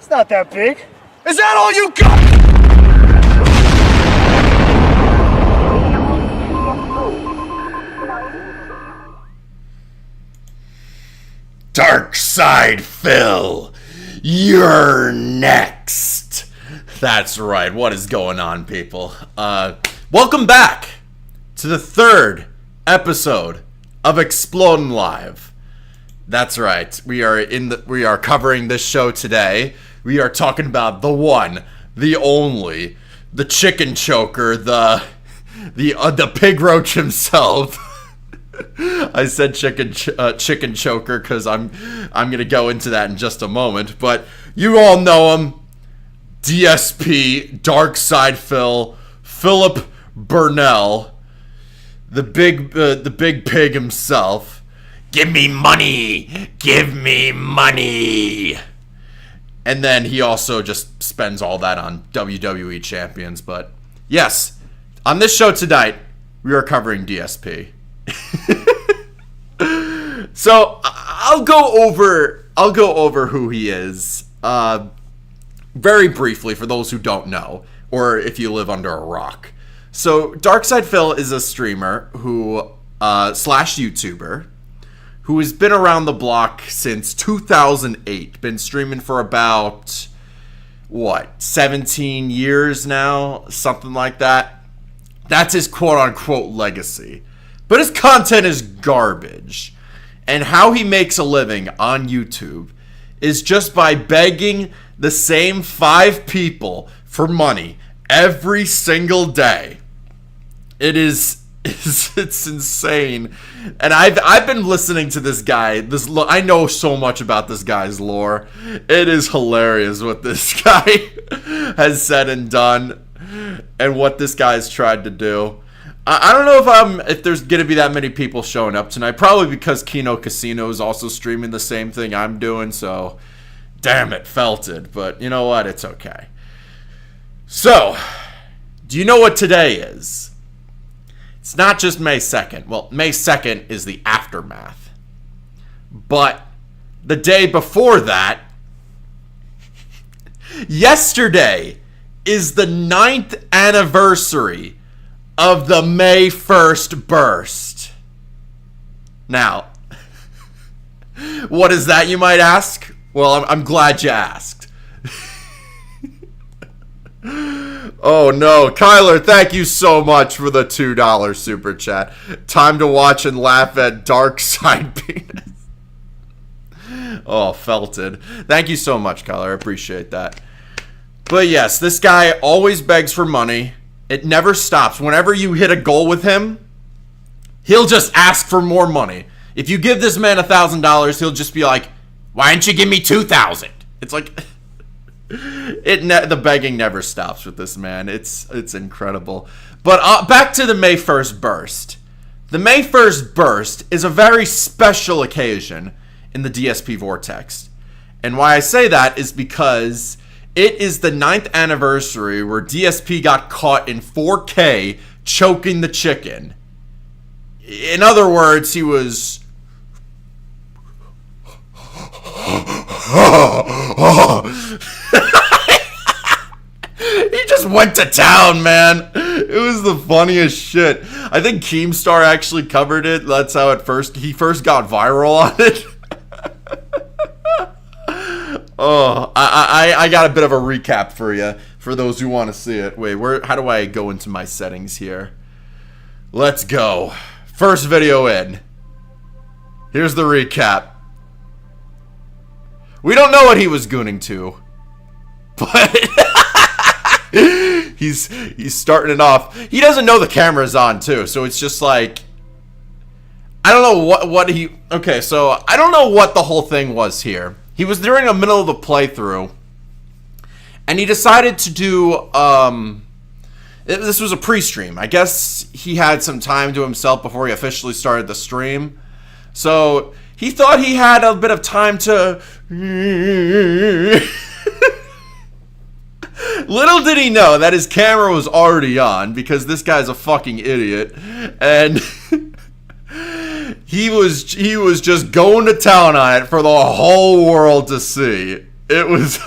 It's not that big. Is that all you got? Dark Side Phil, you're next. That's right. What is going on, people? Welcome back to the third episode of Xplodin Live. That's right. We are covering this show today. We are talking about the one, the only, the chicken choker, the pig roach himself. I said chicken choker because I'm gonna go into that in just a moment. But you all know him, DSP, Dark Side Phil, Philip Burnell, the big pig himself. Give me money! Give me money! And then he also just spends all that on WWE champions. But yes, on this show tonight, we are covering DSP. So I'll go over who he is very briefly for those who don't know, or if you live under a rock. So Dark Side Phil is a streamer who slash YouTuber who has been around the block since 2008. Been streaming for about 17 years now, something like that. That's his quote-unquote legacy. But his content is garbage. And how he makes a living on YouTube is just by begging the same 5 people for money every single day. It's insane. And I've been listening to this guy. I know so much about this guy's lore. It is hilarious what this guy has said and done, and what this guy's tried to do. I don't know if there's gonna be that many people showing up tonight. Probably because Kino Casino is also streaming the same thing I'm doing. So, damn it, felt it. But you know what? It's okay. So, do you know what today is? It's not just May 2nd. Well, May 2nd is the aftermath. But the day before that, yesterday is the 9th anniversary of the May 1st burst. Now, what is that, you might ask? Well, I'm glad you asked. Oh no, Kyler, thank you so much for the $2 super chat. Time to watch and laugh at Dark Side Penis. Oh, felted. Thank you so much, Kyler. I appreciate that. But yes, this guy always begs for money. It never stops. Whenever you hit a goal with him, he'll just ask for more money. If you give this man $1,000, he'll just be like, why didn't you give me 2,000? It's like, the begging never stops with this man. It's incredible. But back to the May 1st burst. The May 1st burst is a very special occasion in the DSP vortex. And why I say that is because it is the 9th anniversary where DSP got caught in 4K choking the chicken. In other words, he was... He just went to town, man. It was the funniest shit. I think Keemstar actually covered it. That's how he first got viral on it. Oh, I got a bit of a recap for you, for those who want to see it. Wait, how do I go into my settings here? Let's go. First video in. Here's the recap. We don't know what he was gooning to, but he's starting it off. He doesn't know the camera's on too, so it's just like, I don't know what he. Okay, so I don't know what the whole thing was here. He was during the middle of the playthrough, and he decided to do. This was a pre-stream. I guess he had some time to himself before he officially started the stream, so he thought he had a bit of time to. Little did he know that his camera was already on, because this guy's a fucking idiot, and he was just going to town on it for the whole world to see. It was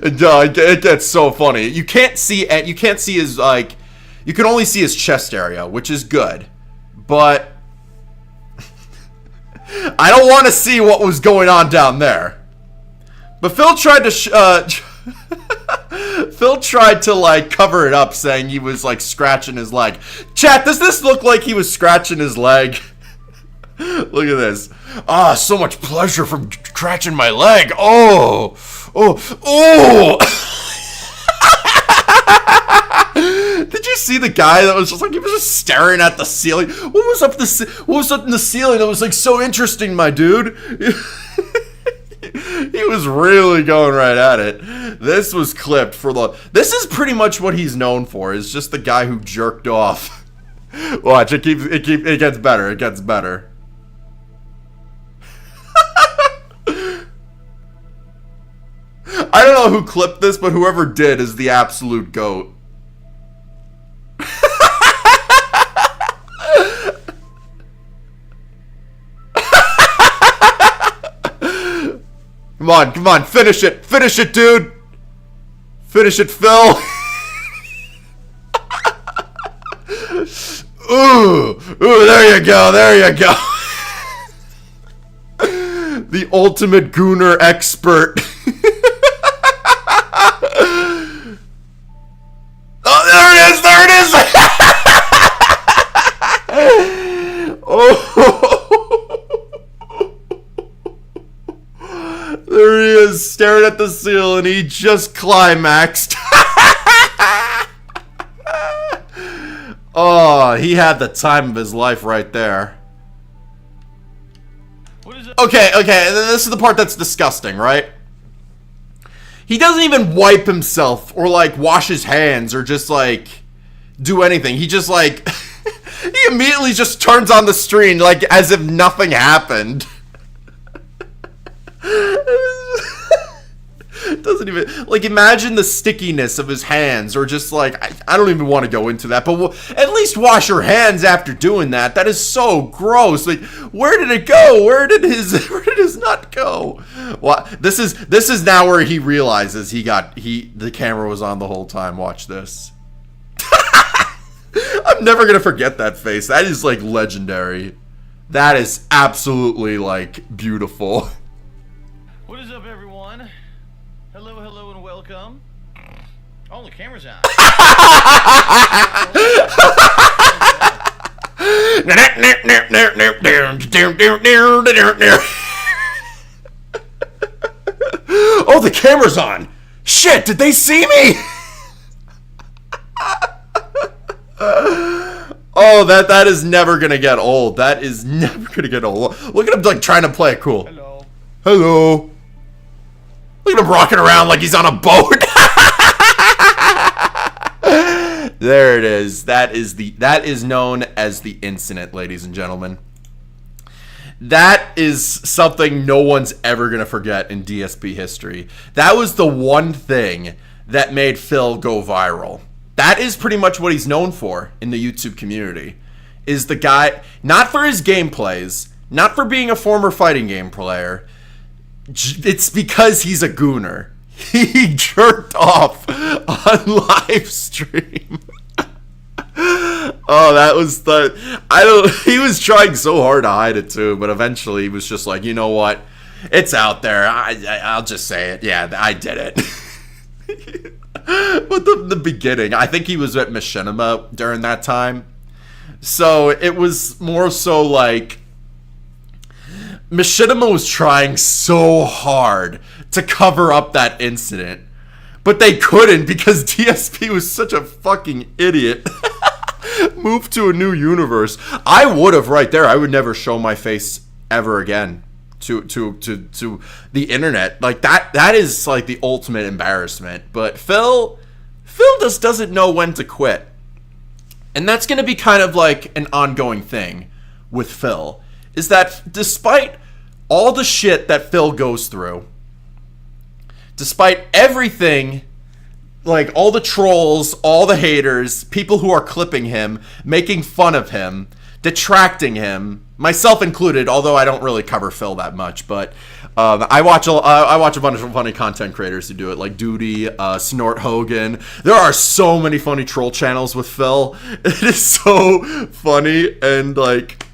it gets so funny. You can't see his, like, you can only see his chest area, which is good, but I don't want to see what was going on down there. But Phil tried to like cover it up, saying he was like scratching his leg. Chat, does this look like he was scratching his leg? Look at this. Ah, so much pleasure from scratching my leg. Oh. Did you see the guy that was just like, he was just staring at the ceiling? What was up in the ceiling that was like so interesting, my dude? He was really going right at it. This was clipped for this is pretty much what he's known for, is just the guy who jerked off. Watch, it gets better. It gets better. I don't know who clipped this, but whoever did is the absolute GOAT. Come on, finish it, dude. Finish it, Phil. Ooh, there you go. The ultimate gooner expert. Oh, there it is. Oh. There he is, staring at the ceiling. He just climaxed. Oh, he had the time of his life right there. Okay, this is the part that's disgusting, right? He doesn't even wipe himself or like wash his hands or just like do anything. He just like he immediately just turns on the stream like as if nothing happened. It doesn't even, like, imagine the stickiness of his hands, or just like, I don't even want to go into that, but at least wash your hands after doing that. That is so gross. Like, where did it go? Where did his nut go? Well, this is now where he realizes the camera was on the whole time. Watch this. I'm never gonna forget that face. That is like legendary. That is absolutely like beautiful. What is up, everyone? Hello, and welcome. Oh, the camera's on. Oh, the camera's on. Shit, did they see me? Oh, that is never gonna get old. That is never gonna get old. Look at him like trying to play it cool. Hello. Hello. Look at him rocking around like he's on a boat. There it is. That is known as the incident, ladies and gentlemen. That is something no one's ever gonna forget in DSP history. That was the one thing that made Phil go viral. That is pretty much what he's known for in the YouTube community. Is the guy, not for his gameplays, not for being a former fighting game player. It's because he's a gooner. He jerked off on live stream. Oh, that was he was trying so hard to hide it too, but eventually he was just like, you know what? It's out there. I'll just say it. Yeah, I did it. But the beginning, I think he was at Machinima during that time. So it was more so like Machinima was trying so hard to cover up that incident, but they couldn't because DSP was such a fucking idiot. Moved to a new universe. I would have right there. I would never show my face ever again to the internet. Like that is like the ultimate embarrassment. But Phil just doesn't know when to quit. And that's going to be kind of like an ongoing thing with Phil, is that despite all the shit that Phil goes through, despite everything, like all the trolls, all the haters, people who are clipping him, making fun of him, detracting him, myself included, although I don't really cover Phil that much, but I watch a bunch of funny content creators who do it, like Duty, Snort Hogan. There are so many funny troll channels with Phil. It is so funny, and like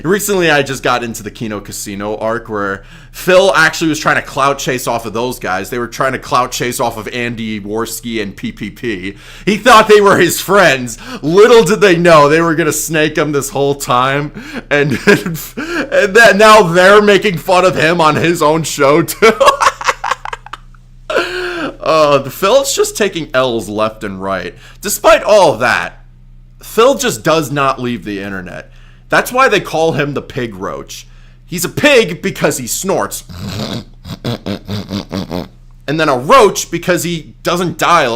recently I just got into the Kino Casino arc where Phil actually was trying to clout chase off of those guys. They were trying to clout chase off of Andy Worski and PPP. He thought they were his friends. Little did they know they were going to snake him this whole time. And that now they're making fun of him on his own show too. Phil's just taking L's left and right. Despite all of that, Phil just does not leave the internet. That's why they call him the pig roach. He's a pig because he snorts. And then a roach because he doesn't die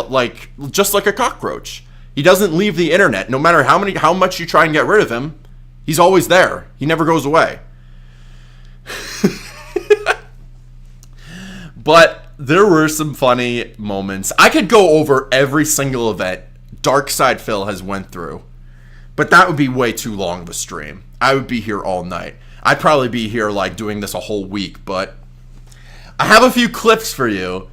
just like a cockroach. He doesn't leave the internet. No matter how much you try and get rid of him, he's always there. He never goes away. But there were some funny moments. I could go over every single event Dark Side Phil has went through, but that would be way too long of a stream. I would be here all night. I'd probably be here like doing this a whole week, but I have a few clips for you.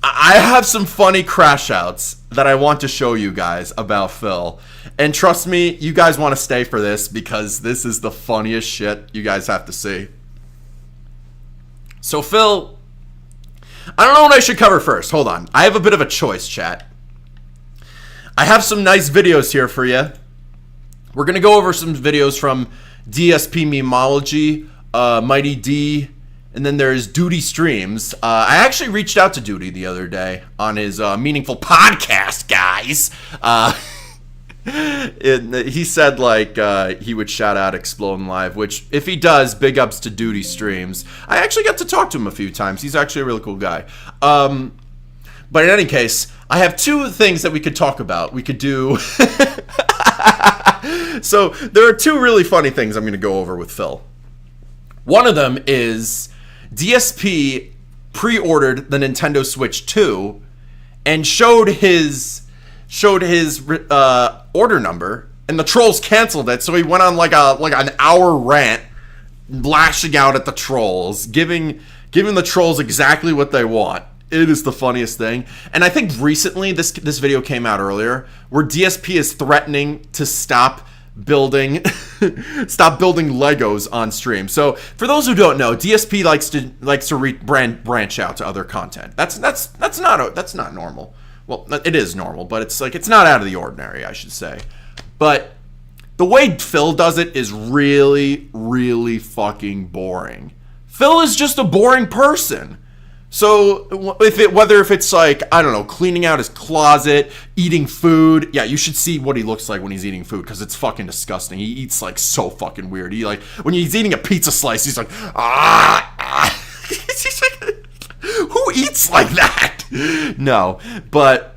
I have some funny crash outs that I want to show you guys about Phil. And trust me, you guys want to stay for this because this is the funniest shit you guys have to see. So Phil, I don't know what I should cover first. Hold on. I have a bit of a choice, chat. I have some nice videos here for you. We're going to go over some videos from DSP Memology, Mighty D, and then there's Duty Streams. I actually reached out to Duty the other day on his Meaningful Podcast, guys. He said like he would shout out Xplodin Live, which if he does, big ups to Duty Streams. I actually got to talk to him a few times. He's actually a really cool guy. But in any case, I have two things that we could talk about. We could do... So there are two really funny things I'm going to go over with Phil. One of them is DSP pre-ordered the Nintendo Switch 2 and showed his order number, and the trolls canceled it. So he went on like an hour rant, lashing out at the trolls, giving the trolls exactly what they want. It is the funniest thing. And I think recently, this video came out earlier, where DSP is threatening to stop building Legos on stream. So for those who don't know, DSP likes to branch out to other content. That's not normal. Well, it is normal, but it's not out of the ordinary, I should say. But the way Phil does it is really, really fucking boring. Phil is just a boring person. So whether it's like, I don't know, cleaning out his closet, eating food. Yeah, you should see what he looks like when he's eating food, because it's fucking disgusting. He eats like so fucking weird. He like, when he's eating a pizza slice, he's like, ah. He's like, who eats like that? No, but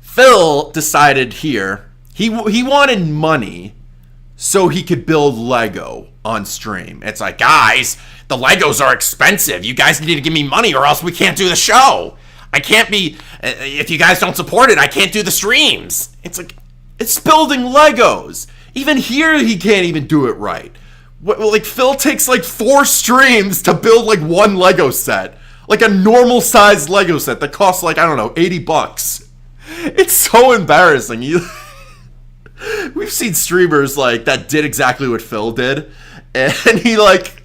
Phil decided here, he wanted money so he could build Lego on stream. It's like, guys, the Legos are expensive. You guys need to give me money or else we can't do the show. I can't be, if you guys don't support it, I can't do the streams. It's like, it's building Legos. Even here, he can't even do it right. Like, Phil takes like 4 streams to build like one Lego set. Like a normal sized Lego set that costs like, I don't know, $80. It's so embarrassing. We've seen streamers like that did exactly what Phil did, and he like,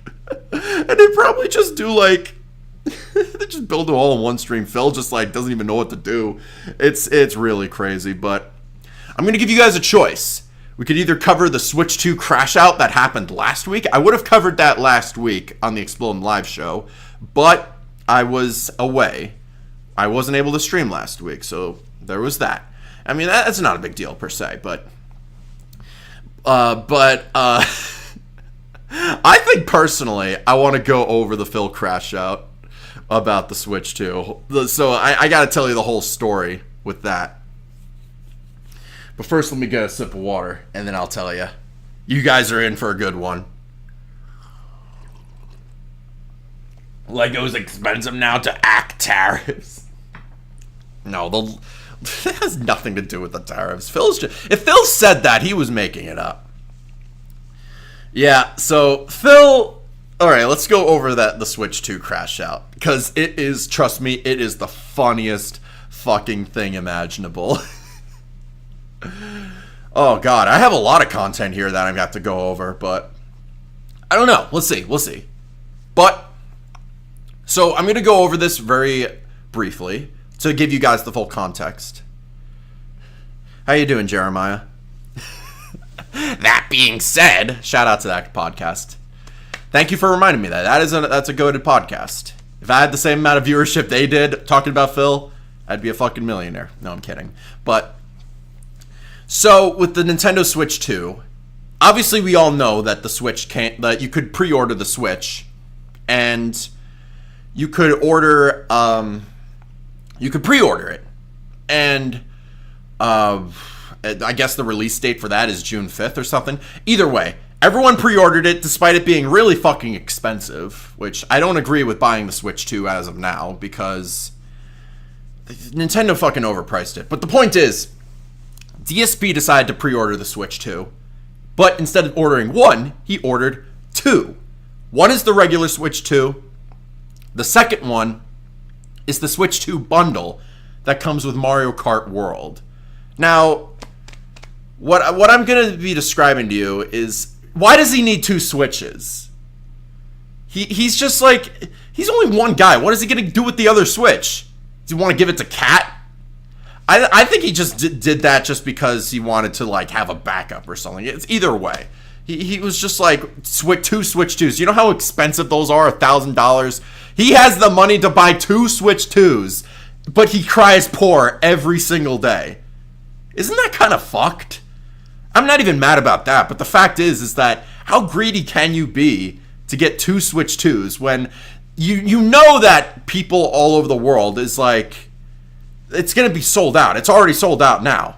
and they probably just do like, they just build it all in one stream. Phil just like doesn't even know what to do. It's really crazy. But I'm gonna give you guys a choice. We could either cover the Switch 2 crash out that happened last week. I would have covered that last week on the Xplodin live show, but I was away. I wasn't able to stream last week, so there was that. I mean, that's not a big deal per se, but I think personally, I want to go over the Phil crash out about the Switch 2. So I got to tell you the whole story with that. But first, let me get a sip of water, and then I'll tell you. You guys are in for a good one. Lego's expensive now to act tariffs. No, that has nothing to do with the tariffs. If Phil said that, he was making it up. Yeah, so Phil, all right, let's go over the Switch 2 crash out, because it is, trust me, it is the funniest fucking thing imaginable. Oh god, I have a lot of content here that I have to go over, but I don't know. We'll see. But so I'm going to go over this very briefly to give you guys the full context. How you doing, Jeremiah? That being said, shout out to that podcast. Thank you for reminding me that's a goated podcast. If I had the same amount of viewership they did talking about Phil, I'd be a fucking millionaire. No, I'm kidding. But so with the Nintendo Switch 2, obviously we all know that the Switch that you could pre-order the Switch, and you could order you could pre-order it, and I guess the release date for that is June 5th or something. Either way, everyone pre-ordered it despite it being really fucking expensive, which I don't agree with buying the Switch 2 as of now, because Nintendo fucking overpriced it. But the point is, DSP decided to pre-order the Switch 2, but instead of ordering one, he ordered 2. One is the regular Switch 2. The second one is the Switch 2 bundle that comes with Mario Kart World. Now, what I'm going to be describing to you is, why does he need 2 Switches? He's just like, he's only one guy. What is he going to do with the other Switch? Do you want to give it to Kat? I think he just did that just because he wanted to like have a backup or something. It's either way. He was just like, 2 Switch 2s. You know how expensive those are? $1,000. He has the money to buy 2 Switch 2s, but he cries poor every single day. Isn't that kind of fucked? I'm not even mad about that, but the fact is that how greedy can you be to get 2 Switch 2s when you know that people all over the world is like, it's going to be sold out. It's already sold out now.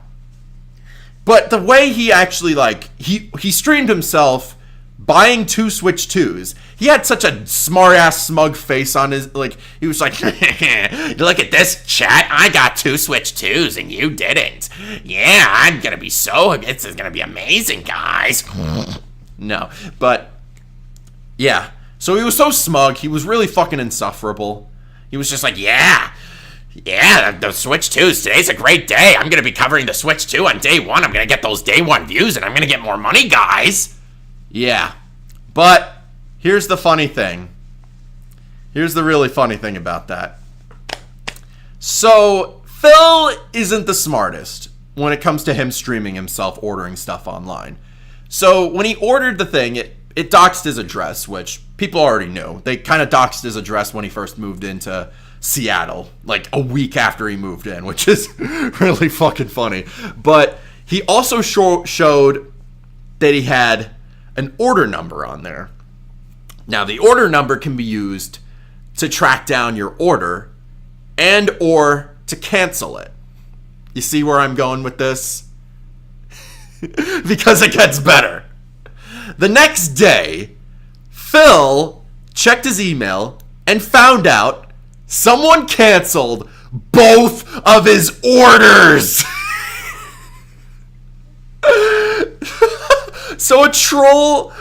But the way he actually, like, he streamed himself buying 2 Switch 2s. He had such a smart-ass, smug face on his, like, he was like, look at this, chat. I got 2 Switch 2s and you didn't. Yeah, I'm going to be this is going to be amazing, guys. No, but, yeah. So he was so smug. He was really fucking insufferable. He was just like, yeah, the Switch 2s, today's a great day. I'm going to be covering the Switch 2 on day 1. I'm going to get those day 1 views, and I'm going to get more money, guys. Yeah. But here's the funny thing. Here's the really funny thing about that. So, Phil isn't the smartest when it comes to him streaming himself ordering stuff online. So, when he ordered the thing, it doxed his address, which people already knew. They kind of doxed his address when he first moved into Seattle, like a week after he moved in, which is really fucking funny. But he also showed that he had an order number on there. Now, the order number can be used to track down your order and or to cancel it. You see where I'm going with this? Because it gets better. The next day, Phil checked his email and found out someone canceled both of his orders. So a troll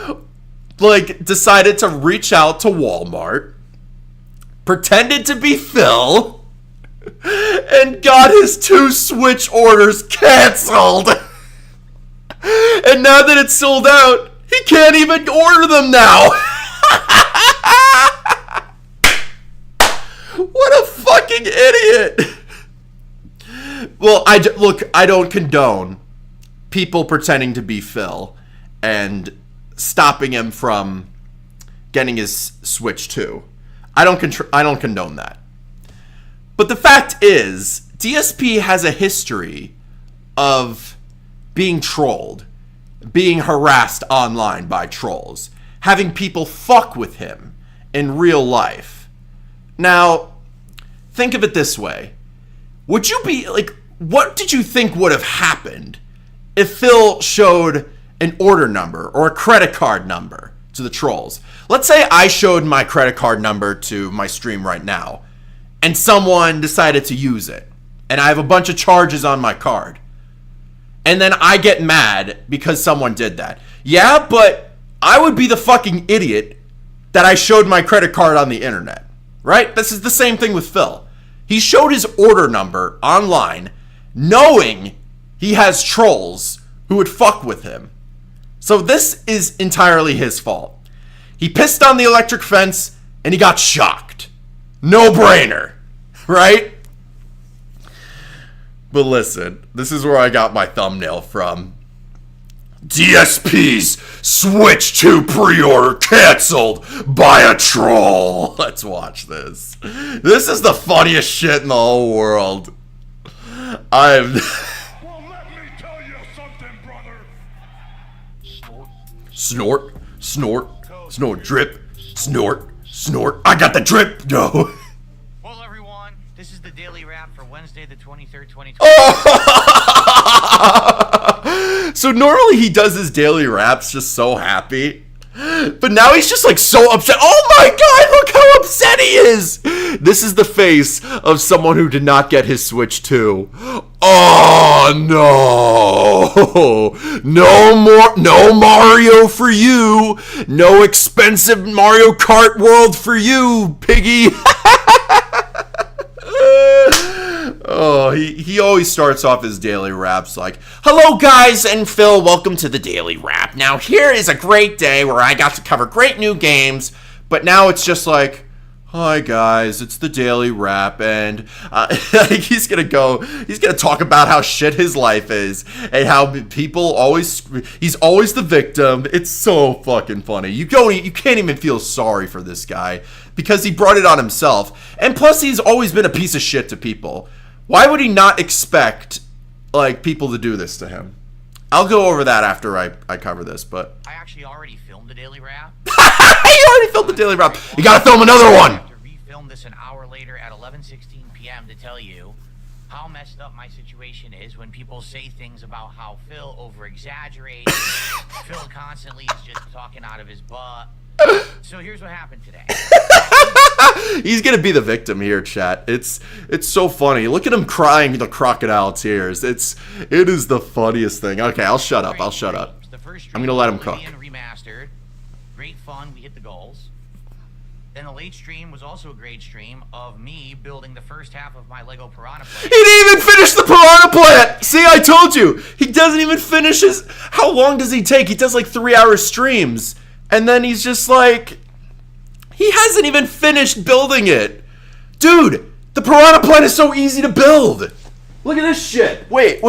decided to reach out to Walmart, pretended to be Phil, and got his 2 Switch orders canceled. And now that it's sold out, he can't even order them now. What a fucking idiot. Well, I don't condone people pretending to be Phil and stopping him from getting his Switch 2. I don't condone that. But the fact is, DSP has a history of being trolled, being harassed online by trolls, having people fuck with him in real life. Now, think of it this way. Would you be, what did you think would have happened if Phil showed an order number or a credit card number to the trolls? Let's say I showed my credit card number to my stream right now, and someone decided to use it, and I have a bunch of charges on my card. And then I get mad because someone did that. Yeah, but I would be the fucking idiot that I showed my credit card on the internet, right? This is the same thing with Phil. He showed his order number online knowing he has trolls who would fuck with him. So this is entirely his fault. He pissed on the electric fence and he got shocked. No brainer, right? But listen, this is where I got my thumbnail from. DSP's Switch 2 pre-order canceled by a troll. Let's watch this. This is the funniest shit in the whole world. Well, let me tell you something, brother. Snort, snort, snort, drip, snort, snort. I got the drip, no. Well, everyone, this is the Daily Wrap for Wednesday, the 23rd, 2020. So normally he does his daily raps just so happy, but now he's just so upset. Oh my god, look how upset he is. This is the face of someone who did not get his Switch 2. Oh no. No Mario for you. No expensive Mario Kart world for you, piggy. Oh, he always starts off his daily raps like, hello guys, and Phil, welcome to the Daily Wrap. Now here is a great day where I got to cover great new games, but now it's just like, hi guys, it's the Daily Wrap, and he's gonna talk about how shit his life is, and how he's always the victim. It's so fucking funny. You can't even feel sorry for this guy, because he brought it on himself, and plus he's always been a piece of shit to people. Why would he not expect, people to do this to him? I'll go over that after I cover this, but... I actually already filmed the Daily Wrap. You already filmed the Daily Wrap. You gotta film another one! I have to refilm this an hour later at 11:16 p.m. to tell you how messed up my situation is when people say things about how Phil over-exaggerates. Phil constantly is just talking out of his butt. So here's what happened today. He's gonna be the victim here, chat. It's so funny. Look at him crying the crocodile tears. It is the funniest thing. Okay, I'll shut up. I'm gonna let him cook. Remastered. Great fun. We hit the goals. Then the late stream was also a great stream of me building the first half of my Lego Piranha Plant. He didn't even finish the Piranha Plant! See, I told you! He doesn't even finish his... How long does he take? He does 3-hour streams. And then he's just he hasn't even finished building it. Dude, the Piranha Plant is so easy to build. Look at this shit. Wait.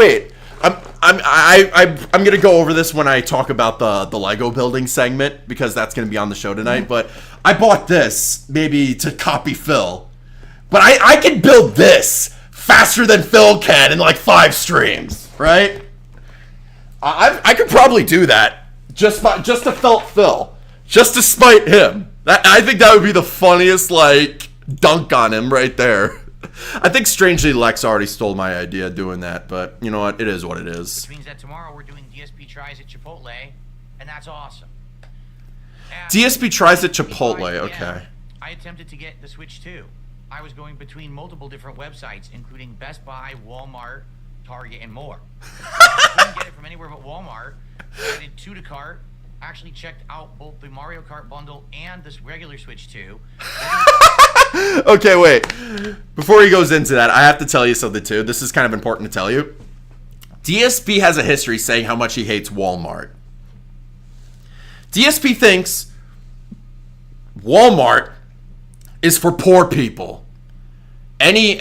I'm gonna go over this when I talk about the Lego building segment, because that's gonna be on the show tonight. But I bought this maybe to copy Phil, but I can build this faster than Phil can in like 5 streams, right? I could probably do that just to felt Phil, just to spite him. I think that would be the funniest like dunk on him right there. I think strangely Lex already stole my idea doing that, but you know what? It is what it is. Which means that tomorrow we're doing DSP tries at Chipotle, and that's awesome. DSP tries at Chipotle, okay. I attempted to get the Switch 2. I was going between multiple different websites, including Best Buy, Walmart, Target, and more. I couldn't get it from anywhere but Walmart. I added 2 to cart. Actually checked out both the Mario Kart bundle and this regular Switch 2. Okay, wait. Before he goes into that, I have to tell you something too. This is kind of important to tell you. DSP has a history saying how much he hates Walmart. DSP thinks Walmart is for poor people. Any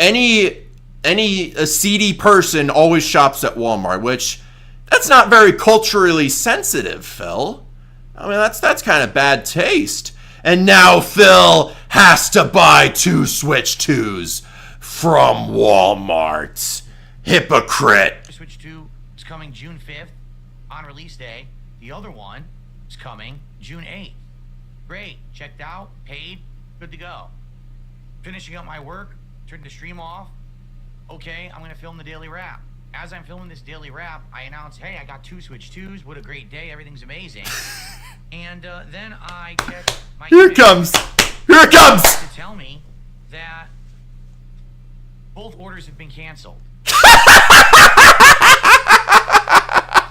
seedy person always shops at Walmart, which that's not very culturally sensitive, Phil. I mean, that's kind of bad taste. And now Phil has to buy 2 Switch 2s from Walmart. Hypocrite. Switch 2 is coming June 5th on release day. The other one is coming June 8th. Great. Checked out, paid, good to go. Finishing up my work, turned the stream off. Okay, I'm going to film the daily wrap. As I'm filming this daily wrap, I announce, hey, I got 2 Switch 2s. What a great day. Everything's amazing. And then I check my Here it comes. Here it comes. to tell me that both orders have been canceled.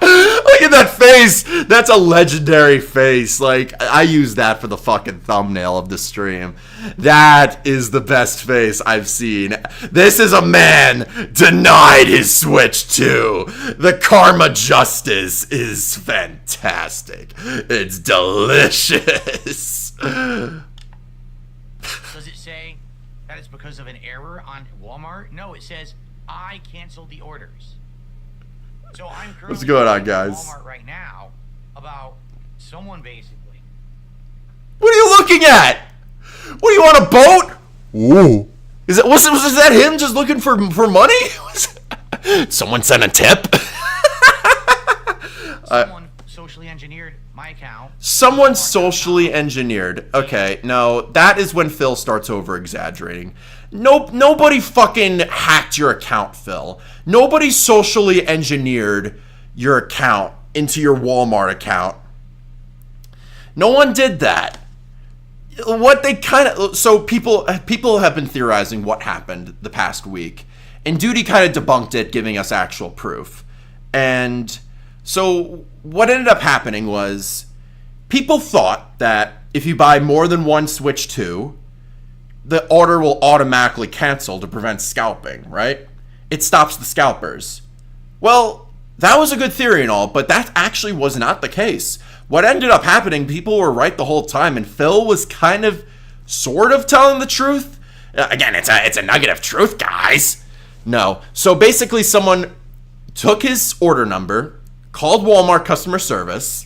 Look at that face. That's a legendary face. Like, I use that for the fucking thumbnail of the stream. That is the best face I've seen. This is a man denied his Switch 2. The karma justice is fantastic. It's delicious. Does it say that it's because of an error on Walmart? No, it says, I canceled the orders. So I'm currently What's going on, guys? Walmart right now about someone basically. What are you looking at? What, do you want a boat? Ooh. Was that him just looking for money? Someone sent a tip? Someone socially engineered my account. Someone socially engineered. Okay, no, that is when Phil starts over exaggerating. Nobody fucking hacked your account, Phil. Nobody socially engineered your account into your Walmart account. No one did that. What they so people have been theorizing what happened the past week, and Duty kind of debunked it, giving us actual proof. And so what ended up happening was people thought that if you buy more than 1 Switch 2, the order will automatically cancel to prevent scalping, right? It stops the scalpers. Well, that was a good theory and all, but that actually was not the case. What ended up happening, people were right the whole time, and Phil was kind of, sort of telling the truth. Again, it's a nugget of truth, guys. No. So basically someone took his order number, called Walmart customer service,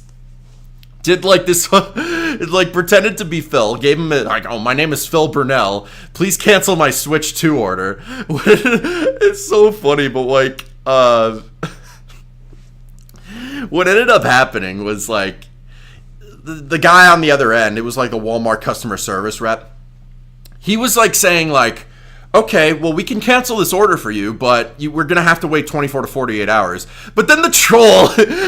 did like this, like pretended to be Phil, gave him like, oh, my name is Phil Burnell, please cancel my Switch 2 order. It's so funny, but like, what ended up happening was like, the guy on the other end, it was like the Walmart customer service rep, he was like saying like, okay, well, we can cancel this order for you, but we're going to have to wait 24 to 48 hours. But then the troll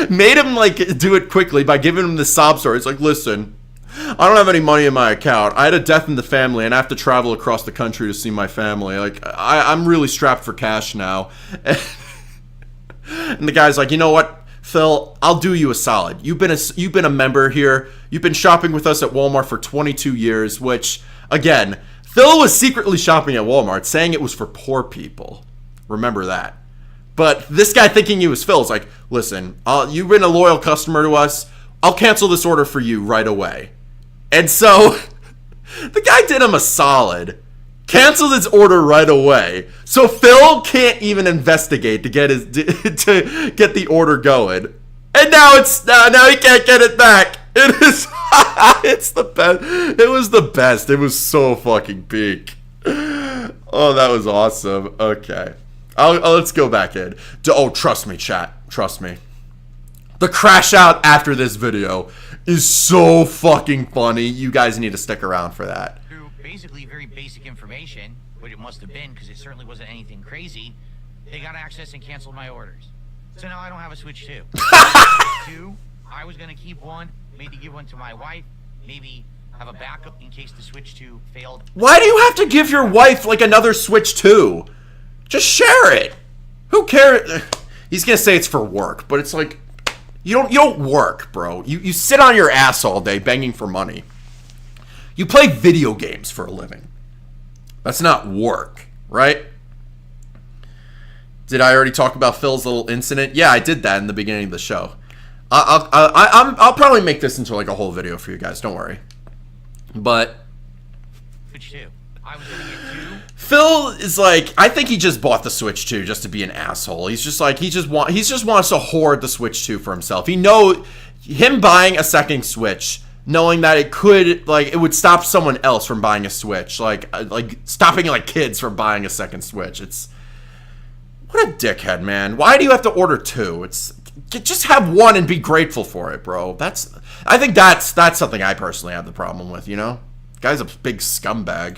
made him, like, do it quickly by giving him the sob story. It's like, listen, I don't have any money in my account. I had a death in the family, and I have to travel across the country to see my family. Like, I'm really strapped for cash now. And the guy's like, you know what, Phil, I'll do you a solid. You've been a member here. You've been shopping with us at Walmart for 22 years, which, again, Phil was secretly shopping at Walmart, saying it was for poor people. Remember that. But this guy thinking he was Phil is like, listen, you've been a loyal customer to us. I'll cancel this order for you right away. And so the guy did him a solid canceled his order right away. So Phil can't even investigate to get to get the order going. And now now he can't get it back. It is it's the best. It was the best. It was so fucking peak. Oh, that was awesome. Okay. Let's go back in. Trust me, chat. Trust me. The crash out after this video is so fucking funny. You guys need to stick around for that. Through basically very basic information, what it must have been, because it certainly wasn't anything crazy, they got access and canceled my orders. So now I don't have a Switch 2. I was going to keep one, maybe give one to my wife, maybe have a backup in case the Switch 2 failed. Why do you have to give your wife like another Switch 2? Just share it. Who cares? He's going to say it's for work, but it's like, you don't work, bro. You sit on your ass all day begging for money. You play video games for a living. That's not work, right? Did I already talk about Phil's little incident? Yeah, I did that in the beginning of the show. I'll probably make this into like a whole video for you guys. Don't worry. But Switch 2. I was gonna get 2. Phil is like, I think he just bought the Switch 2 just to be an asshole. He's just like, he just wants to hoard the Switch 2 for himself. Him buying a second Switch, knowing that it would stop someone else from buying a Switch, like stopping like kids from buying a second Switch. What a dickhead, man. Why do you have to order 2? Just have one and be grateful for it, bro. I think that's something I personally have the problem with, you know? Guy's a big scumbag.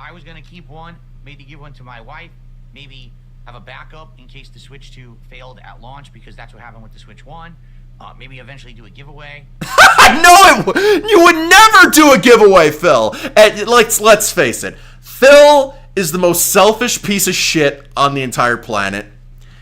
I was gonna keep one, maybe give one to my wife, maybe have a backup in case the Switch 2 failed at launch, because that's what happened with the Switch 1. Maybe eventually do a giveaway. No, you would never do a giveaway, Phil. And let's face it. Phil is the most selfish piece of shit on the entire planet.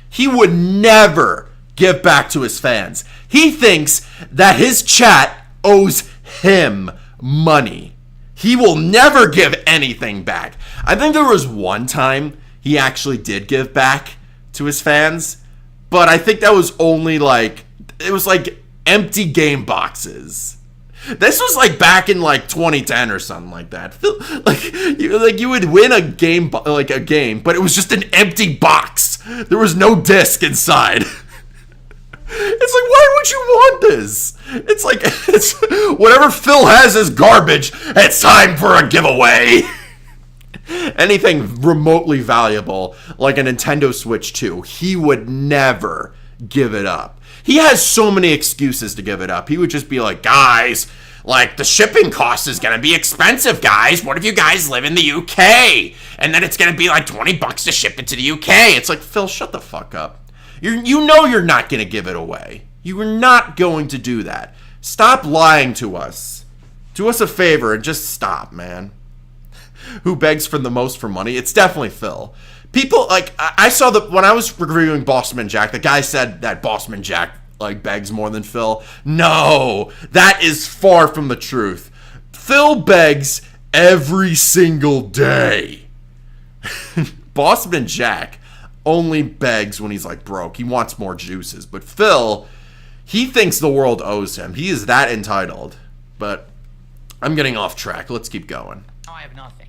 He would never give back to his fans. He thinks that his chat owes him money. He will never give anything back. I think there was one time he actually did give back to his fans, but I think that was only it was like empty game boxes. This was like back in like 2010 or something like that. You would win a game, but it was just an empty box. There was no disc inside. It's like, why would you want this? It's like, whatever Phil has is garbage. It's time for a giveaway. Anything remotely valuable, like a Nintendo Switch 2, he would never give it up. He has so many excuses to give it up. He would just be like, guys, like the shipping cost is gonna be expensive, guys. What if you guys live in the UK? And then it's gonna be like $20 to ship it to the UK. It's like, Phil, shut the fuck up. You know you're not gonna give it away. You are not going to do that. Stop lying to us. Do us a favor and just stop, man. Who begs for the most for money? It's definitely Phil. People, like, I saw that when I was reviewing Bossman Jack, the guy said that Bossman Jack, like, begs more than Phil. No, that is far from the truth. Phil begs every single day. Bossman Jack only begs when he's, like, broke. He wants more juices. But Phil, he thinks the world owes him. He is that entitled. But I'm getting off track. Let's keep going. Now I have nothing.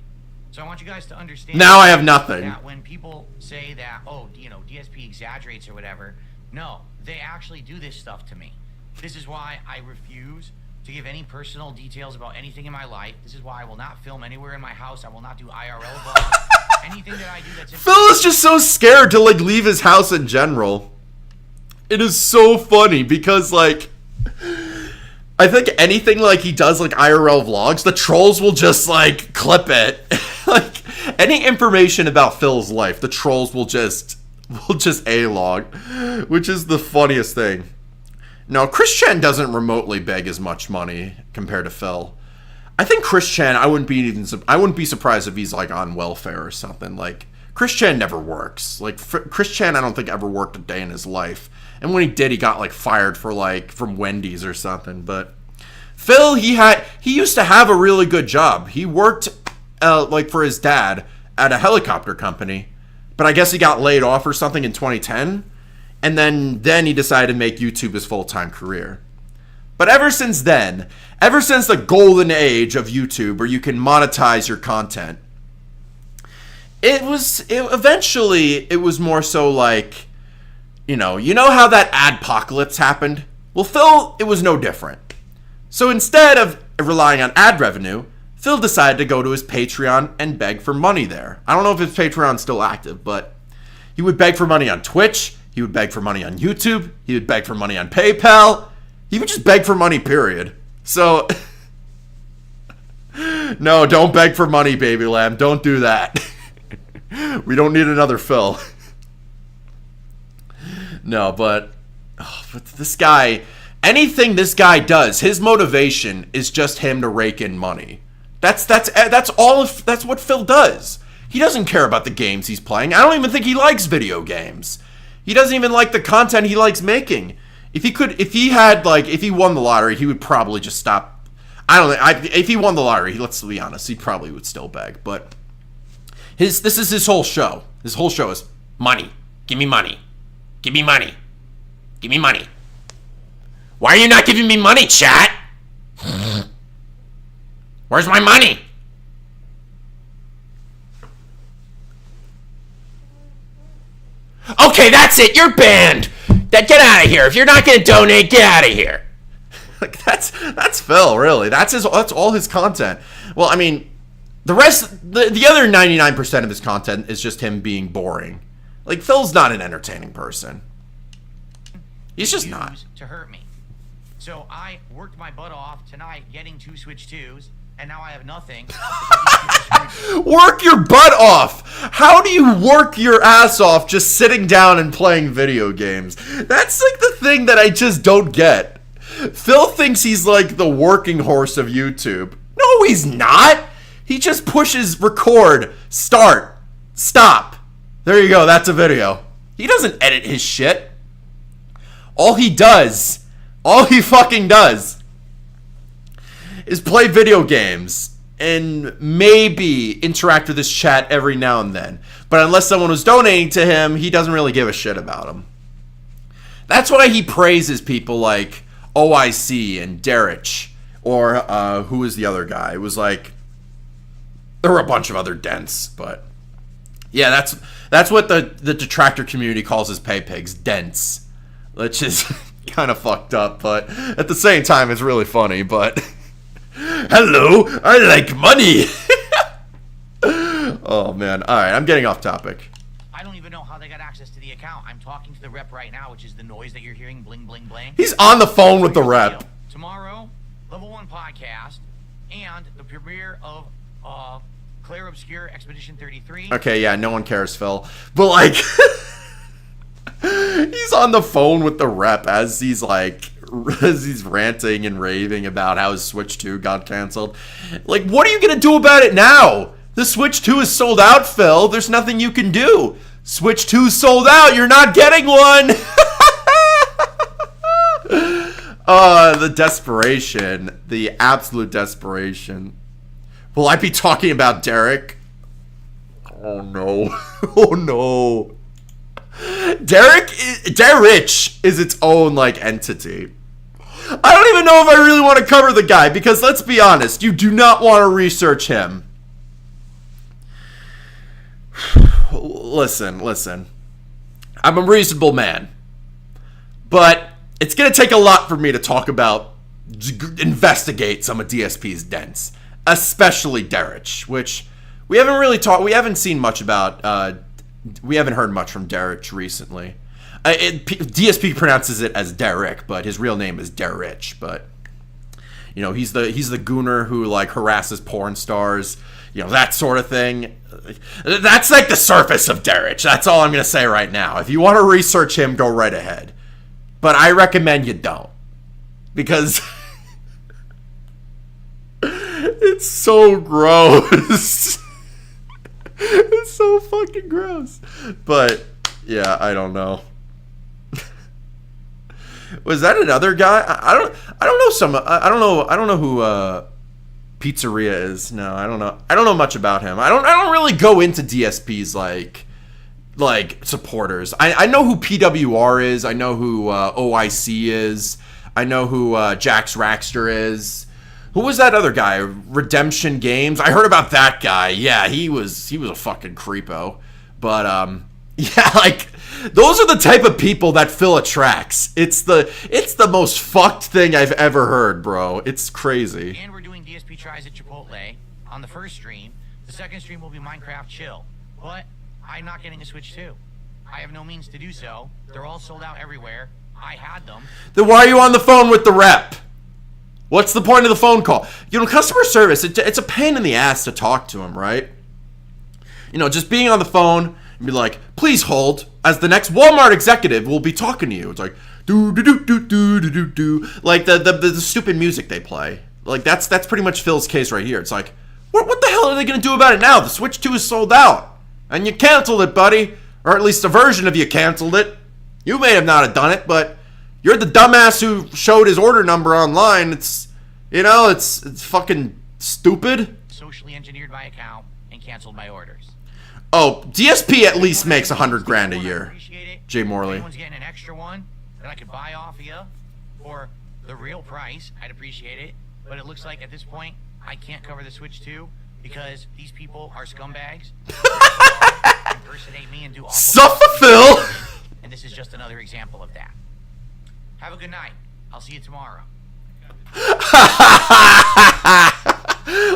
So I want you guys to understand. Now I have nothing. That when people say that, oh, you know, DSP exaggerates or whatever, no, they actually do this stuff to me. This is why I refuse to give any personal details about anything in my life. This is why I will not film anywhere in my house. I will not do IRL vlogs. Anything that I do that's... Phil is just so scared to, like, leave his house in general. It is so funny because, like, I think anything, like, he does, like, IRL vlogs, the trolls will just, like, clip it. Like, any information about Phil's life, the trolls will just A-log, which is the funniest thing. No, Chris Chen doesn't remotely beg as much money compared to Phil. I think Chris Chen, I wouldn't be surprised if he's, like, on welfare or something. Like, Chris Chen never works. Like, Chris Chen, I don't think ever worked a day in his life. And when he did, he got, like, fired for, like, from Wendy's or something. But Phil, he used to have a really good job. He worked, like, for his dad at a helicopter company. But I guess he got laid off or something in 2010. And then he decided to make YouTube his full-time career. But ever since then, ever since the golden age of YouTube where you can monetize your content, eventually it was more so like, you know how that adpocalypse happened? Well, Phil, it was no different. So instead of relying on ad revenue, Phil decided to go to his Patreon and beg for money there. I don't know if his Patreon's still active, but he would beg for money on Twitch, he would beg for money on YouTube, he would beg for money on PayPal, he would just beg for money, period. So, no, don't beg for money, baby lamb, don't do that. We don't need another Phil. No, but this guy, anything this guy does, his motivation is just him to rake in money. That's what Phil does. He doesn't care about the games he's playing. I don't even think he likes video games. He doesn't even like the content he likes making. If he won the lottery, he would probably just stop. If he won the lottery, let's be honest, he probably would still beg. But this is his whole show. His whole show is money. Give me money. Give me money. Give me money. Why are you not giving me money, chat? Where's my money? Okay, that's it. You're banned. Get out of here. If you're not going to donate, get out of here. Like that's Phil, really. That's all his content. Well, I mean, the other 99% of his content is just him being boring. Like, Phil's not an entertaining person. He's just not. To hurt me. So I worked my butt off tonight getting 2 Switch 2s, and now I have nothing. Work your butt off! How do you work your ass off just sitting down and playing video games? That's like the thing that I just don't get. Phil thinks he's like the working horse of YouTube. No, he's not! He just pushes record, start, stop. There you go, that's a video. He doesn't edit his shit. All he fucking does is play video games and maybe interact with his chat every now and then. But unless someone was donating to him, he doesn't really give a shit about them. That's why he praises people like OIC and Derich, or who was the other guy? It was like, there were a bunch of other dents, but yeah, that's what the detractor community calls his pay pigs, dents, which is kind of fucked up, but at the same time, it's really funny. But hello, I like money. Oh man, all right, I'm getting off topic. I don't even know how they got access to the account. I'm talking to the rep right now, which is the noise that you're hearing, bling, bling, bling. He's on the phone with the rep. Tomorrow, Level 1 podcast, and the premiere of Claire Obscure Expedition 33. Okay, yeah, no one cares, Phil. But like, he's on the phone with the rep as he's ranting and raving about how his Switch 2 got canceled. Like, what are you gonna do about it now? The Switch 2 is sold out, Phil. There's nothing you can do. Switch 2 sold out. You're not getting one. The desperation. The absolute desperation. Will I be talking about Derek? Oh, no. Oh, no. Derich is its own, like, entity. I don't even know if I really want to cover the guy, because let's be honest, you do not want to research him. Listen. I'm a reasonable man. But it's going to take a lot for me to talk about, investigate some of DSP's dents. Especially Derich, which we haven't seen much about. We haven't heard much from Derich recently. DSP pronounces it as Derek, but his real name is Derich. But you know, he's the gooner who like harasses porn stars, you know, that sort of thing. That's like the surface of Derich. That's all I'm gonna say right now. If you want to research him, go right ahead. But I recommend you don't, because it's so gross. It's so fucking gross. But yeah, I don't know. Was that another guy? I don't know who Pizzeria is. No, I don't know. I don't know much about him. I don't really go into DSP's like supporters. I know who PWR is. I know who OIC is. I know who Jax Raxter is. Who was that other guy? Redemption Games. I heard about that guy. Yeah, he was a fucking creepo. But yeah, like those are the type of people that Phil attracts. It's the most fucked thing I've ever heard, bro. It's crazy. And we're doing DSP tries at Chipotle on the first stream. The second stream will be Minecraft Chill. But I'm not getting a Switch 2. I have no means to do so. They're all sold out everywhere. I had them. Then why are you on the phone with the rep? What's the point of the phone call? You know, customer service, it's a pain in the ass to talk to them, right? You know, just being on the phone and be like, please hold, as the next Walmart executive will be talking to you. It's like, do. Like the stupid music they play. Like, that's pretty much Phil's case right here. It's like, what the hell are they going to do about it now? The Switch 2 is sold out. And you canceled it, buddy. Or at least a version of you canceled it. You may have not have done it, but you're the dumbass who showed his order number online. It's, you know, it's fucking stupid. Socially engineered my account and canceled my orders. Oh, DSP at least makes $100,000 a year. Jay Morley. If anyone's getting an extra one that I could buy off of you for the real price, I'd appreciate it. But it looks like at this point, I can't cover the Switch 2 because these people are scumbags. Impersonate me and do awful Suffer Phil! And this is just another example of that. Have a good night. I'll see you tomorrow.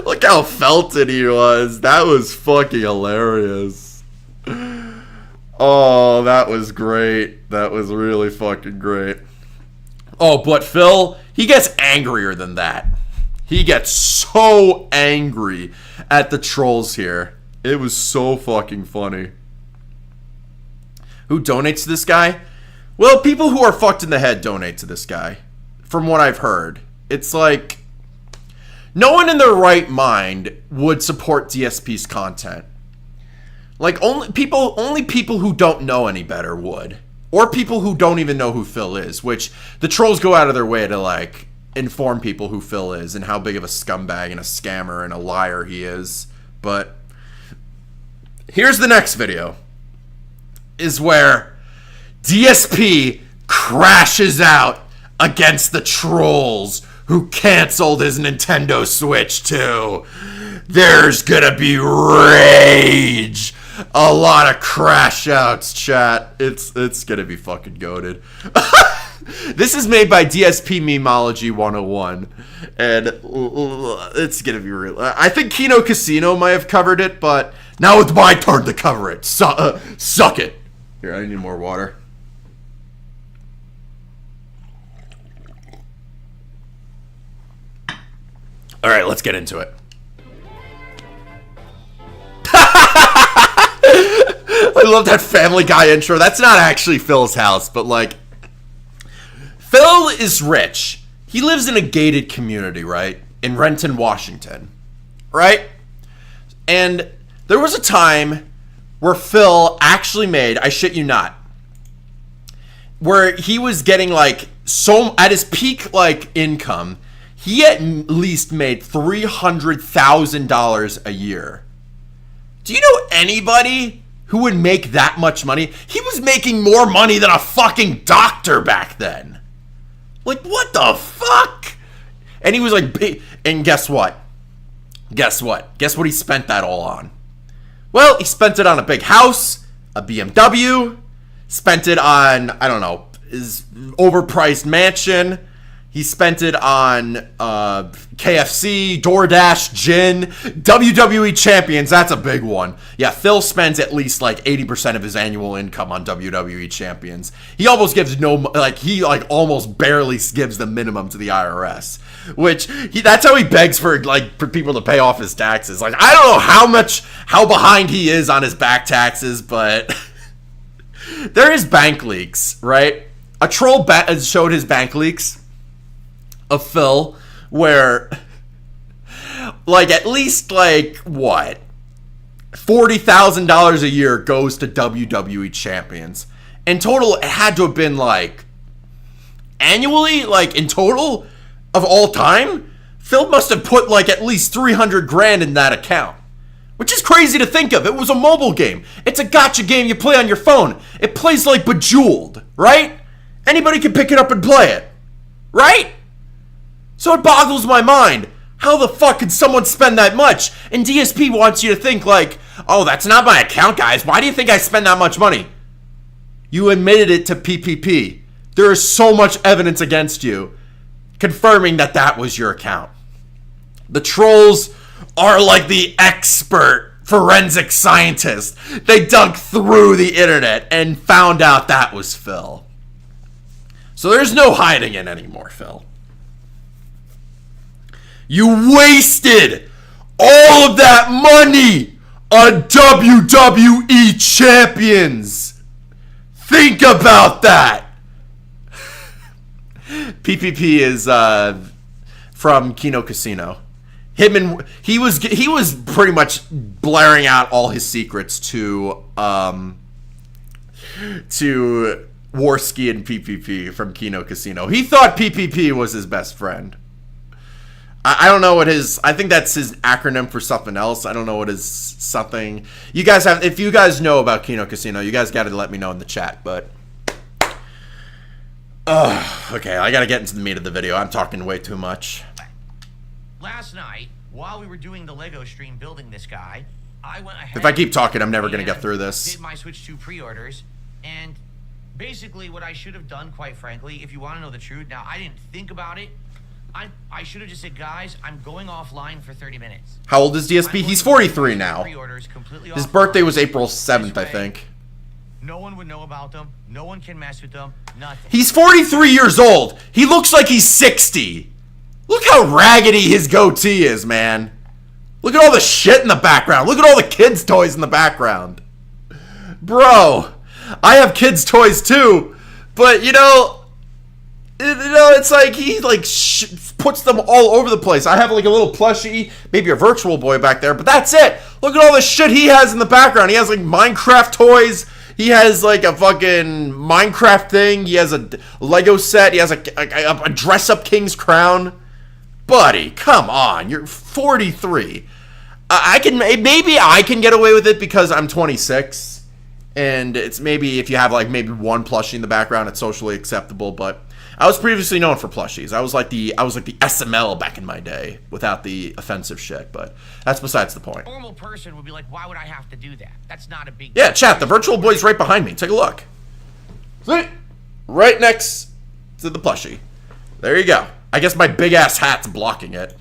Look how felted he was. That was fucking hilarious. Oh, that was great. That was really fucking great. Oh, but Phil, he gets angrier than that. He gets so angry at the trolls here. It was so fucking funny. Who donates to this guy? Well, people who are fucked in the head donate to this guy. From what I've heard. It's like, no one in their right mind would support DSP's content. Like, only people who don't know any better would. Or people who don't even know who Phil is. Which, the trolls go out of their way to, like, inform people who Phil is and how big of a scumbag and a scammer and a liar he is. But here's the next video. Is where DSP crashes out against the trolls who canceled his Nintendo Switch 2. There's gonna be rage. A lot of crash outs, chat. It's gonna be fucking goated. This is made by DSP Memology 101. And it's gonna be real. I think Kino Casino might have covered it, but now it's my turn to cover it. Suck it. Here, I need more water. All right, let's get into it. I love that Family Guy intro. That's not actually Phil's house, but like, Phil is rich. He lives in a gated community, right? In Renton, Washington, right? And there was a time where Phil actually made, I shit you not, where he was getting like so, at his peak like income, he at least made $300,000 a year. Do you know anybody who would make that much money? He was making more money than a fucking doctor back then. Like, what the fuck? And he was like, and guess what? Guess what? Guess what he spent that all on? Well, he spent it on a big house, a BMW, spent it on, I don't know, his overpriced mansion. He spent it on KFC, DoorDash, gin, WWE champions. That's a big one. Yeah, Phil spends at least like 80% of his annual income on WWE champions. He almost gives he almost barely gives the minimum to the IRS, which that's how he begs for people to pay off his taxes. Like, I don't know how behind he is on his back taxes, but there is bank leaks, right? A troll showed his bank leaks of Phil, where like at least like what $40,000 a year goes to WWE champions. In total, it had to have been like annually, like in total of all time, Phil must have put like at least 300 grand in that account, which is crazy to think of. It was a mobile game. It's a gacha game you play on your phone. It plays like Bejeweled, right? Anybody can pick it up and play it, right? So it boggles my mind. How the fuck could someone spend that much? And DSP wants you to think like, oh, that's not my account, guys. Why do you think I spend that much money? You admitted it to PPP. There is so much evidence against you confirming that that was your account. The trolls are like the expert forensic scientists. They dug through the internet and found out that was Phil. So there's no hiding it anymore, Phil. You wasted all of that money on WWE champions. Think about that. PPP is from Kino Casino. He was pretty much blaring out all his secrets to Warski and PPP from Kino Casino. He thought PPP was his best friend. I don't know what I think that's his acronym for something else. I don't know what his something. You guys have, if you guys know about Kino Casino, you guys got to let me know in the chat. But okay, I got to get into the meat of the video. I'm talking way too much. Last night, while we were doing the Lego stream building this guy, I went ahead. If I keep talking, I'm never gonna get through this. Did my Switch 2 pre-orders, and basically what I should have done, quite frankly, if you want to know the truth, now I didn't think about it. I should have just said, guys, I'm going offline for 30 minutes. How old is DSP? He's 43 now. His birthday was April 7th, I think. No one would know about them. No one can mess with them. Nothing. He's 43 years old. He looks like he's 60. Look how raggedy his goatee is, man. Look at all the shit in the background. Look at all the kids' toys in the background. Bro, I have kids' toys too, but it's like he puts them all over the place. I have like a little plushie, maybe a Virtual Boy back there, but that's it. Look at all the shit he has in the background. He has like Minecraft toys. He has like a fucking Minecraft thing. He has a Lego set. He has a dress-up King's Crown. Buddy, come on. You're 43. Maybe I can get away with it because I'm 26. And it's maybe if you have like maybe one plushie in the background, it's socially acceptable, but I was previously known for plushies. I was like the SML back in my day without the offensive shit, but that's besides the point. A normal person would be like, why would I have to do that? That's not a big deal. Yeah, chat, the Virtual Boy's right behind me. Take a look. See? Right next to the plushie. There you go. I guess my big ass hat's blocking it.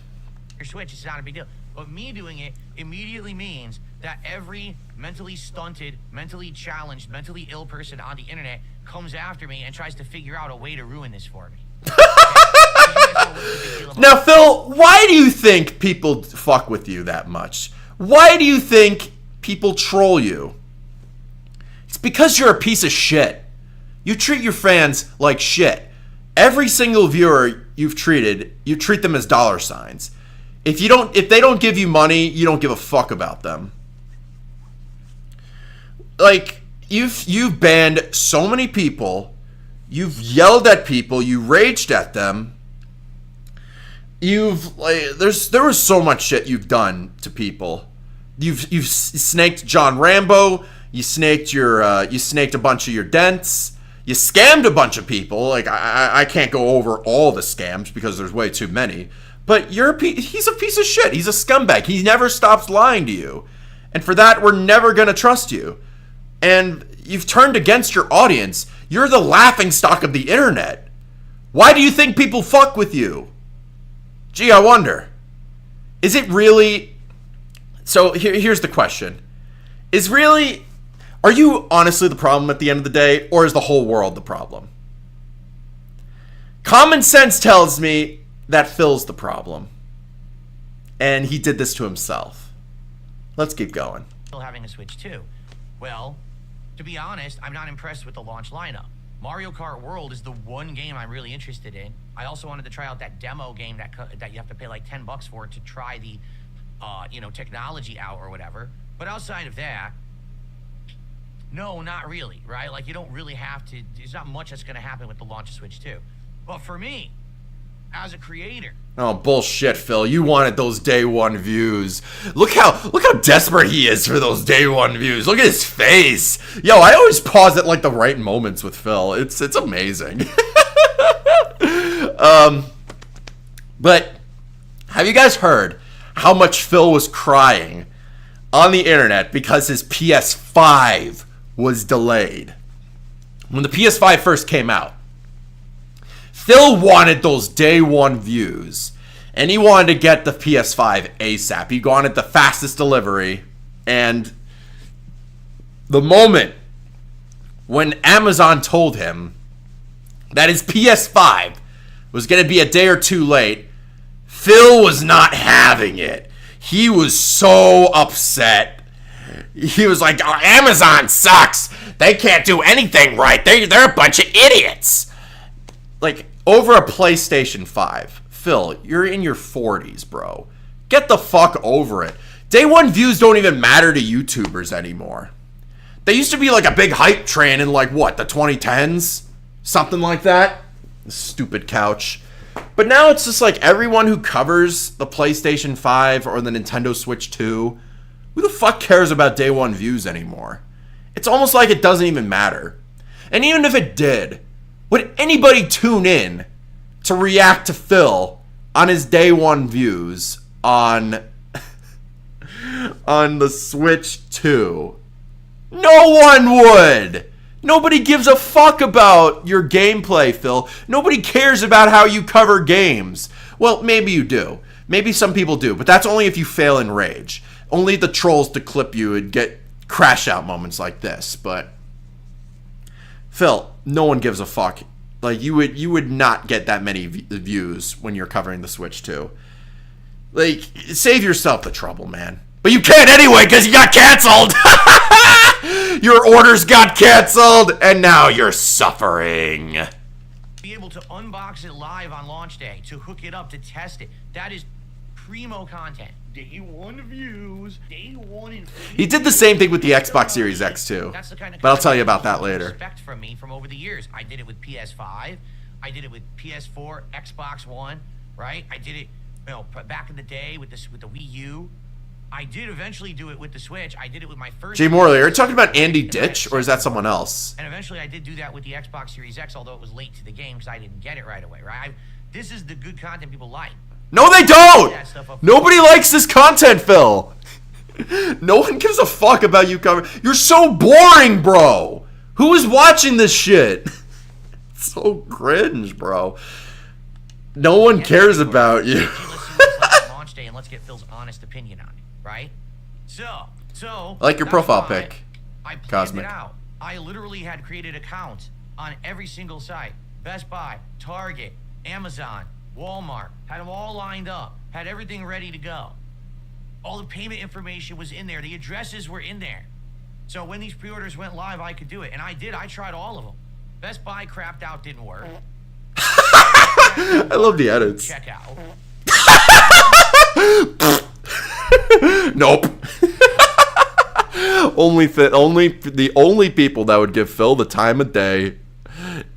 Your Switch is not a big deal. But me doing it immediately means that every mentally stunted, mentally challenged, mentally ill person on the internet comes after me and tries to figure out a way to ruin this for me. Now, Phil, why do you think people fuck with you that much? Why do you think people troll you? It's because you're a piece of shit. You treat your fans like shit. Every single viewer you've treated, you treat them as dollar signs. If they don't give you money, you don't give a fuck about them. Like, you've banned so many people, you've yelled at people, you raged at them. There was so much shit you've done to people. You've snaked John Rambo, you snaked a bunch of your dents. You scammed a bunch of people. Like, I can't go over all the scams because there's way too many. But he's a piece of shit. He's a scumbag. He never stops lying to you. And for that, we're never going to trust you. And you've turned against your audience. You're the laughingstock of the internet. Why do you think people fuck with you? Gee, I wonder. Is it really... So here's the question. Are you honestly the problem at the end of the day, or is the whole world the problem? Common sense tells me that Phil's the problem. And he did this to himself. Let's keep going. Still having a Switch 2. Well, to be honest, I'm not impressed with the launch lineup. Mario Kart World is the one game I'm really interested in. I also wanted to try out that demo game that you have to pay like $10 for to try the technology out or whatever. But outside of that, no, not really, right? Like, you don't really have to. There's not much that's going to happen with the launch of Switch 2. But for me, as a creator... Oh, bullshit, Phil. You wanted those day one views. Look how desperate he is for those day one views. Look at his face. Yo, I always pause at, like, the right moments with Phil. It's amazing. But Have you guys heard how much Phil was crying on the internet because his PS5 was delayed? When the PS5 first came out, Phil wanted those day one views, and he wanted to get the PS5 ASAP. He wanted the fastest delivery, and the moment when Amazon told him that his PS5 was going to be a day or two late, Phil was not having it. He was so upset. He was like, oh, Amazon sucks. They can't do anything right. They're a bunch of idiots. Like, over a PlayStation 5. Phil, you're in your 40s, bro. Get the fuck over it. Day one views don't even matter to YouTubers anymore. They used to be like a big hype train in like, what, the 2010s? Something like that. Stupid couch. But now it's just like everyone who covers the PlayStation 5 or the Nintendo Switch 2, who the fuck cares about day one views anymore? It's almost like it doesn't even matter. And even if it did, would anybody tune in to react to Phil on his day one views on the Switch 2? No one would. Nobody gives a fuck about your gameplay, Phil. Nobody cares about how you cover games. Well, maybe you do. Maybe some people do, but that's only if you fail in rage. Only the trolls to clip you and get crash out moments like this. But Phil, no one gives a fuck. Like you would not get that many views when you're covering the Switch 2. Like, save yourself the trouble, man. But you can't anyway because you got canceled. Your orders got canceled, and now you're suffering. Be able to unbox it live on launch day, to hook it up, to test it. That is primo content. Day one views, day one infinity. He did the same thing with the Xbox Series X too. That's the kind of but I'll tell you about that later. Respect from me from over the years. I did it with PS5. I did it with PS4, Xbox One, right? I did it, back in the day with the Wii U. I did eventually do it with the Switch. I did it with my first... Jay Morley, are you talking about Andy Ditch, or is that someone else? And eventually I did do that with the Xbox Series X, although it was late to the game because I didn't get it right away, right? This is the good content people like. No, they don't! Nobody likes this content, Phil. No one gives a fuck about you covering... You're so boring, bro! Who is watching this shit? It's so cringe, bro. No one cares about you. Launch day, and let's get Phil's honest opinion on it. Right? So I like your profile pic. I planned Cosmic. it out. I literally had created accounts on every single site. Best Buy, Target, Amazon, Walmart. Had them all lined up. Had everything ready to go. All the payment information was in there. The addresses were in there. So when these pre-orders went live, I could do it. And I did. I tried all of them. Best Buy crapped out, didn't work. I love the edits. Check out. Nope. The only people that would give Phil the time of day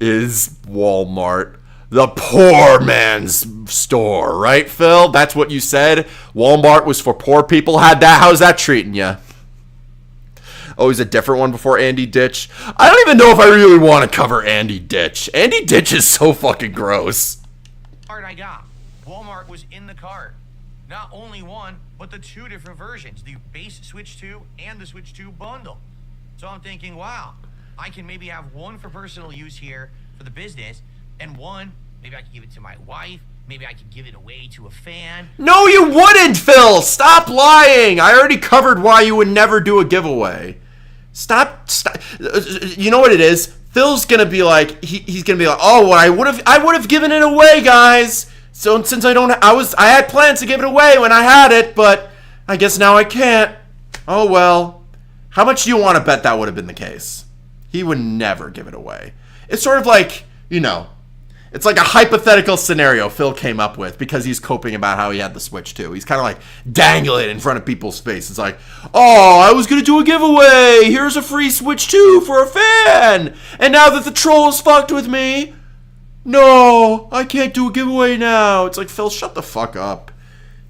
is Walmart, the poor man's store, right, Phil? That's what you said. Walmart was for poor people. How's that treating you? Oh, he's a different one before Andy Ditch. I don't even know if I really want to cover Andy Ditch. Andy Ditch is so fucking gross. Card I got. Walmart was in the cart. Not only one, but the two different versions, the base Switch 2 and the Switch 2 bundle. So I'm thinking, wow, I can maybe have one for personal use here for the business, and one, maybe I can give it to my wife, maybe I can give it away to a fan. No, you wouldn't, Phil! Stop lying! I already covered why you would never do a giveaway. Stop. You know what it is? Phil's gonna be like, he's gonna be like, oh, well, I would have given it away, guys. So since I had plans to give it away when I had it, but I guess now I can't. Oh well. How much do you want to bet that would have been the case? He would never give it away. It's sort of like, it's like a hypothetical scenario Phil came up with because he's coping about how he had the Switch 2. He's kind of like dangling it in front of people's face. It's like, oh, I was going to do a giveaway. Here's a free Switch 2 for a fan. And now that the trolls fucked with me, no, I can't do a giveaway now. It's like, Phil, shut the fuck up.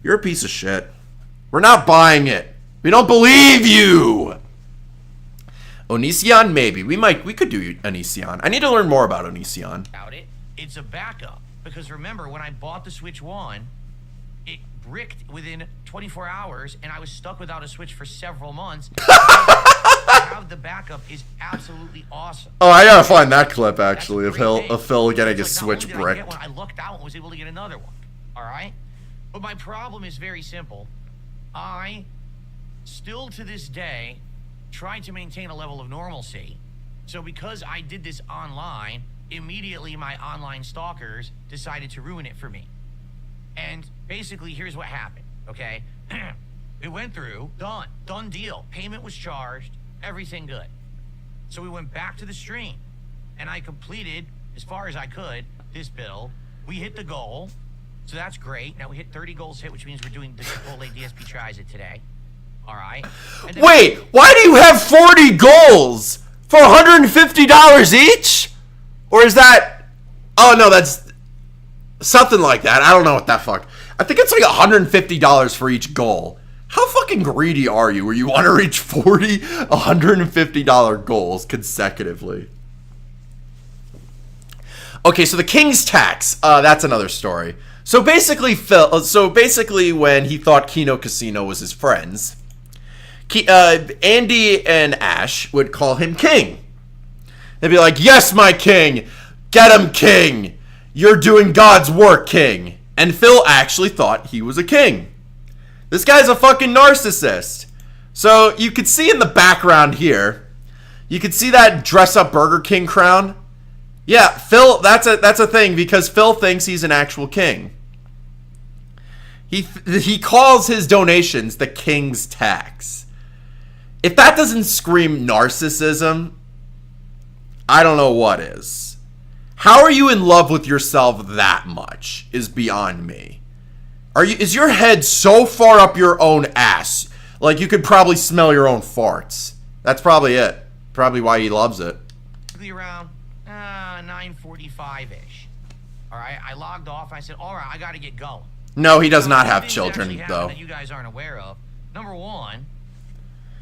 You're a piece of shit. We're not buying it. We don't believe you. Onision, maybe. We could do Onision. I need to learn more about Onision. It's a backup. Because remember, when I bought the Switch 1, bricked within 24 hours, and I was stuck without a Switch for several months. To have the backup is absolutely awesome. Oh, I gotta find that clip actually of Phil getting his Switch bricked. bricked. I lucked out and was able to get another one. All right, but my problem is very simple. I still to this day try to maintain a level of normalcy. So because I did this online, immediately my online stalkers decided to ruin it for me. And basically, here's what happened, okay? It went through, done deal. Payment was charged, everything good. So we went back to the stream, and I completed, as far as I could, this build. We hit the goal, so that's great. Now we hit 30 goals hit, which means we're doing the Xplodin DSP tries it today. All right? Wait, why do you have 40 goals for $150 each? Or is that... Oh, no, that's something like that. I don't know what that fuck. I think it's like $150 for each goal. How fucking greedy are you where you want to reach 40 $150 goals consecutively? Okay, so the King's Tax. That's another story. So basically, when he thought Kino Casino was his friends, Andy and Ash would call him King. They'd be like, "Yes, my king! Get him, king! You're doing God's work, king!" And Phil actually thought he was a king. This guy's a fucking narcissist. So you could see in the background here, you could see that dress-up Burger King crown. Yeah, Phil, that's a thing because Phil thinks he's an actual king. He calls his donations the King's Tax. If that doesn't scream narcissism, I don't know what is. How are you in love with yourself that much is beyond me. Is your head so far up your own ass, like you could probably smell your own farts? That's probably it. Probably why he loves it. Around 9:45-ish. All right, I logged off. I said, all right, I got to get going. No, he does not have children, though. That you guys aren't aware of. Number one,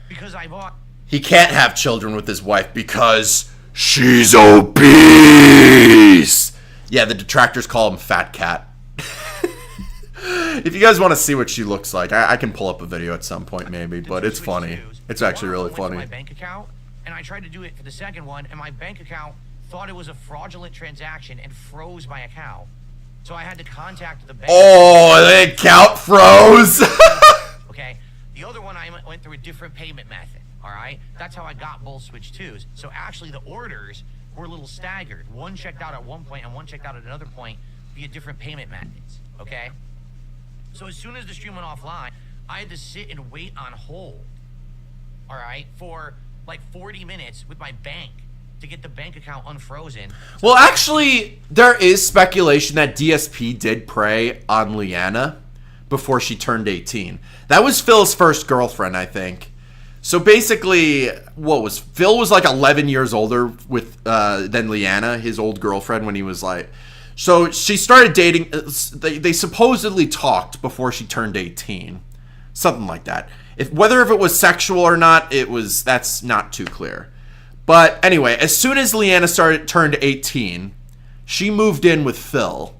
because I bought... He can't have children with his wife because she's obese. Yeah, the detractors call him Fat Cat. If you guys want to see what she looks like, I can pull up a video at some point maybe, but it's funny. It's actually really funny. My bank account, and I tried to do it for the second one, and my bank account thought it was a fraudulent transaction and froze my account. So I had to contact the bank. Oh, the account froze. Okay. The other one, I went through a different payment method. All right. That's how I got both Switch 2s. So actually, the orders were a little staggered. One checked out at one point and one checked out at another point via different payment methods. Okay. So as soon as the stream went offline, I had to sit and wait on hold. All right, for like 40 minutes with my bank to get the bank account unfrozen. Well, actually, there is speculation that DSP did prey on Leanna before she turned 18. That was Phil's first girlfriend, I think. So basically, Phil was like 11 years older than Leanna, his old girlfriend, when he was like... So she started dating... They supposedly talked before she turned 18. Something like that. Whether it was sexual or not, that's not too clear. But anyway, as soon as Leanna turned 18, she moved in with Phil,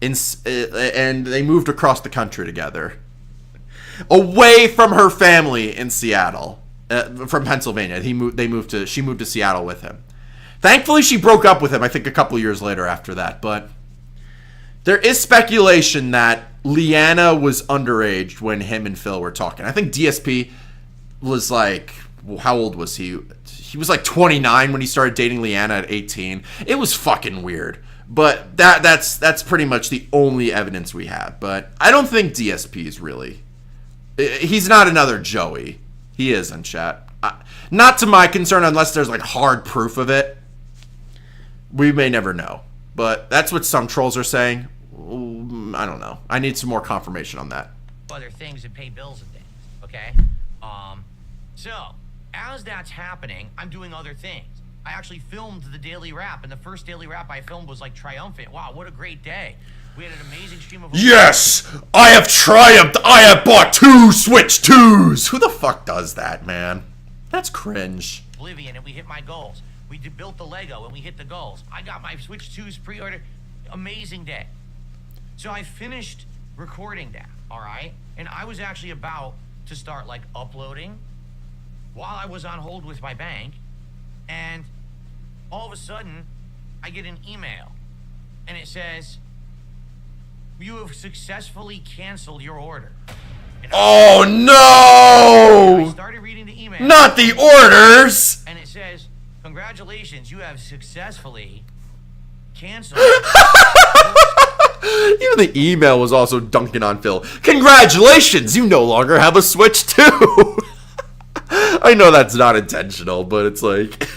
and they moved across the country together, away from her family in Seattle, from Pennsylvania. She moved to Seattle with him. Thankfully, she broke up with him, I think, a couple years later after that. But there is speculation that Leanna was underage when him and Phil were talking. I think DSP was like, how old was he? He was like 29 when he started dating Leanna at 18. It was fucking weird. But that's pretty much the only evidence we have. But I don't think DSP is really... He's not another Joey. He isn't, chat. Not to my concern unless there's like hard proof of it. We may never know. But that's what some trolls are saying. I don't know. I need some more confirmation on that. Other things that pay bills and things, okay? So, as that's happening, I'm doing other things. I actually filmed the daily wrap, and the first daily wrap I filmed was like triumphant. Wow, what a great day. We had an amazing stream of... Yes! I have triumphed! I have bought 2 Switch 2s! Who the fuck does that, man? That's cringe. Oblivion, and we hit my goals. We built the Lego, and we hit the goals. I got my Switch 2s pre-ordered. Amazing day. So I finished recording that, all right? And I was actually about to start like uploading while I was on hold with my bank, and all of a sudden I get an email and it says, "You have successfully canceled your order." Oh I no! started reading the email. Not the orders! And it says, "Congratulations, you have successfully canceled." Even the email was also dunking on Phil. Congratulations, you no longer have a Switch 2. I know that's not intentional, but it's like...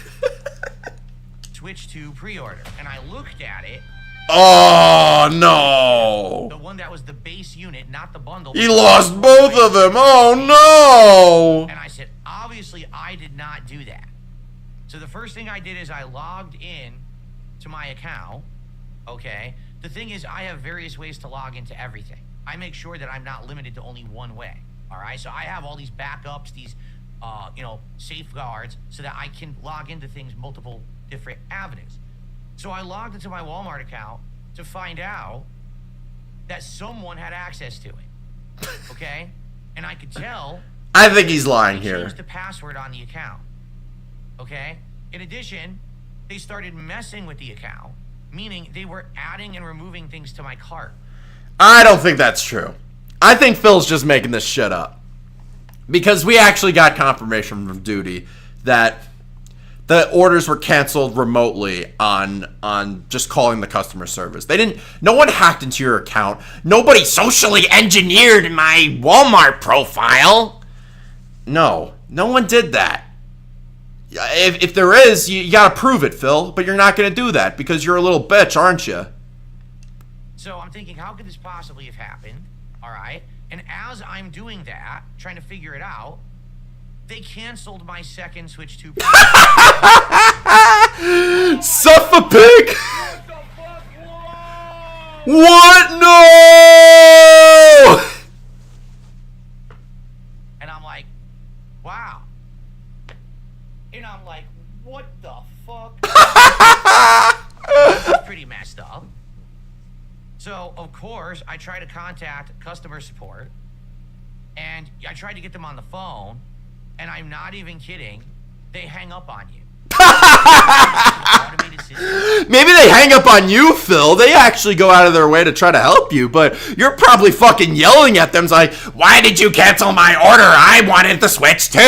Switch 2 pre-order. And I looked at it. Oh, no. The one that was the base unit, not the bundle. He lost both of them. Oh, no. And I said, obviously, I did not do that. So the first thing I did is I logged in to my account, okay? The thing is, I have various ways to log into everything. I make sure that I'm not limited to only one way, all right? So I have all these backups, these, safeguards, so that I can log into things multiple different avenues. So I logged into my Walmart account to find out that someone had access to it, okay? And I could tell... I think he's lying here. They changed the password on the account, okay? In addition, they started messing with the account, meaning they were adding and removing things to my cart. I don't think that's true. I think Phil's just making this shit up. Because we actually got confirmation from Duty that the orders were canceled remotely on just calling the customer service. No one hacked into your account. Nobody socially engineered my Walmart profile. No one did that. If there is, you gotta prove it, Phil. But you're not gonna do that because you're a little bitch, aren't you? So I'm thinking, how could this possibly have happened? All right. And as I'm doing that, trying to figure it out, they canceled my second Switch 2. Suff a pig! What? No! And I'm like, wow. And I'm like, what the fuck? That's pretty messed up. So, of course, I try to contact customer support, and I tried to get them on the phone, and I'm not even kidding, they hang up on you. Maybe they hang up on you, Phil. They actually go out of their way to try to help you, but you're probably fucking yelling at them. It's like, why did you cancel my order? I wanted the Switch too.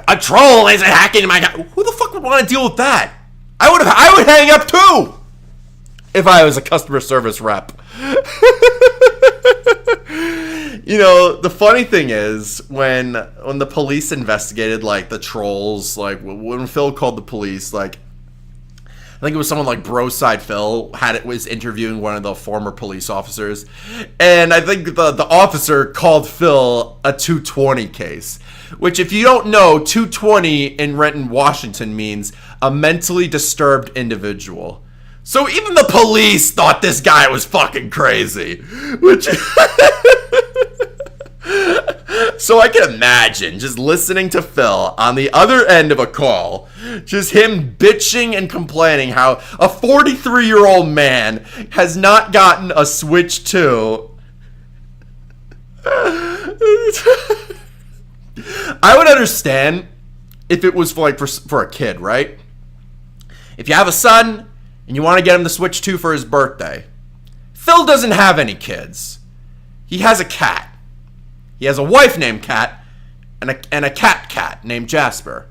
A troll is hacking my... Who the fuck would want to deal with that? I would hang up too if I was a customer service rep. You know, the funny thing is when the police investigated like the trolls, like when Phil called the police, like I think it was someone like Broside Phil was interviewing one of the former police officers, and I think the officer called Phil a 220 case, which if you don't know, 220 in Renton, Washington means a mentally disturbed individual. So even the police thought this guy was fucking crazy, which so I can imagine just listening to Phil on the other end of a call, just him bitching and complaining how a 43-year-old man has not gotten a Switch 2. I would understand if it was for a kid, right? If you have a son and you want to get him the Switch 2 for his birthday. Phil doesn't have any kids. He has a cat. He has a wife named Cat and a cat named Jasper.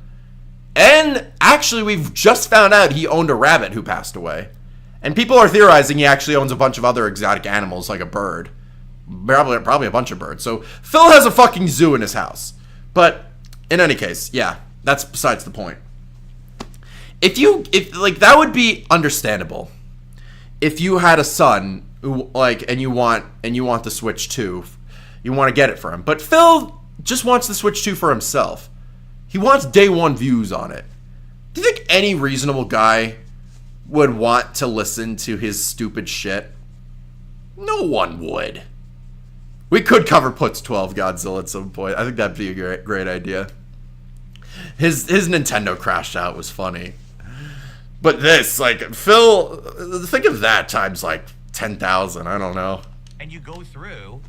And actually, we've just found out he owned a rabbit who passed away. And people are theorizing he actually owns a bunch of other exotic animals, like a bird. Probably a bunch of birds. So Phil has a fucking zoo in his house. But in any case, yeah, that's besides the point. If that would be understandable. If you had a son who and you want the Switch 2, you want to get it for him. But Phil just wants the Switch 2 for himself. He wants day one views on it. Do you think any reasonable guy would want to listen to his stupid shit? No one would. We could cover Putz 12 Godzilla at some point. I think that'd be a great idea. His Nintendo crash out was funny. But this, Phil, think of that times 10,000. I don't know. and you go through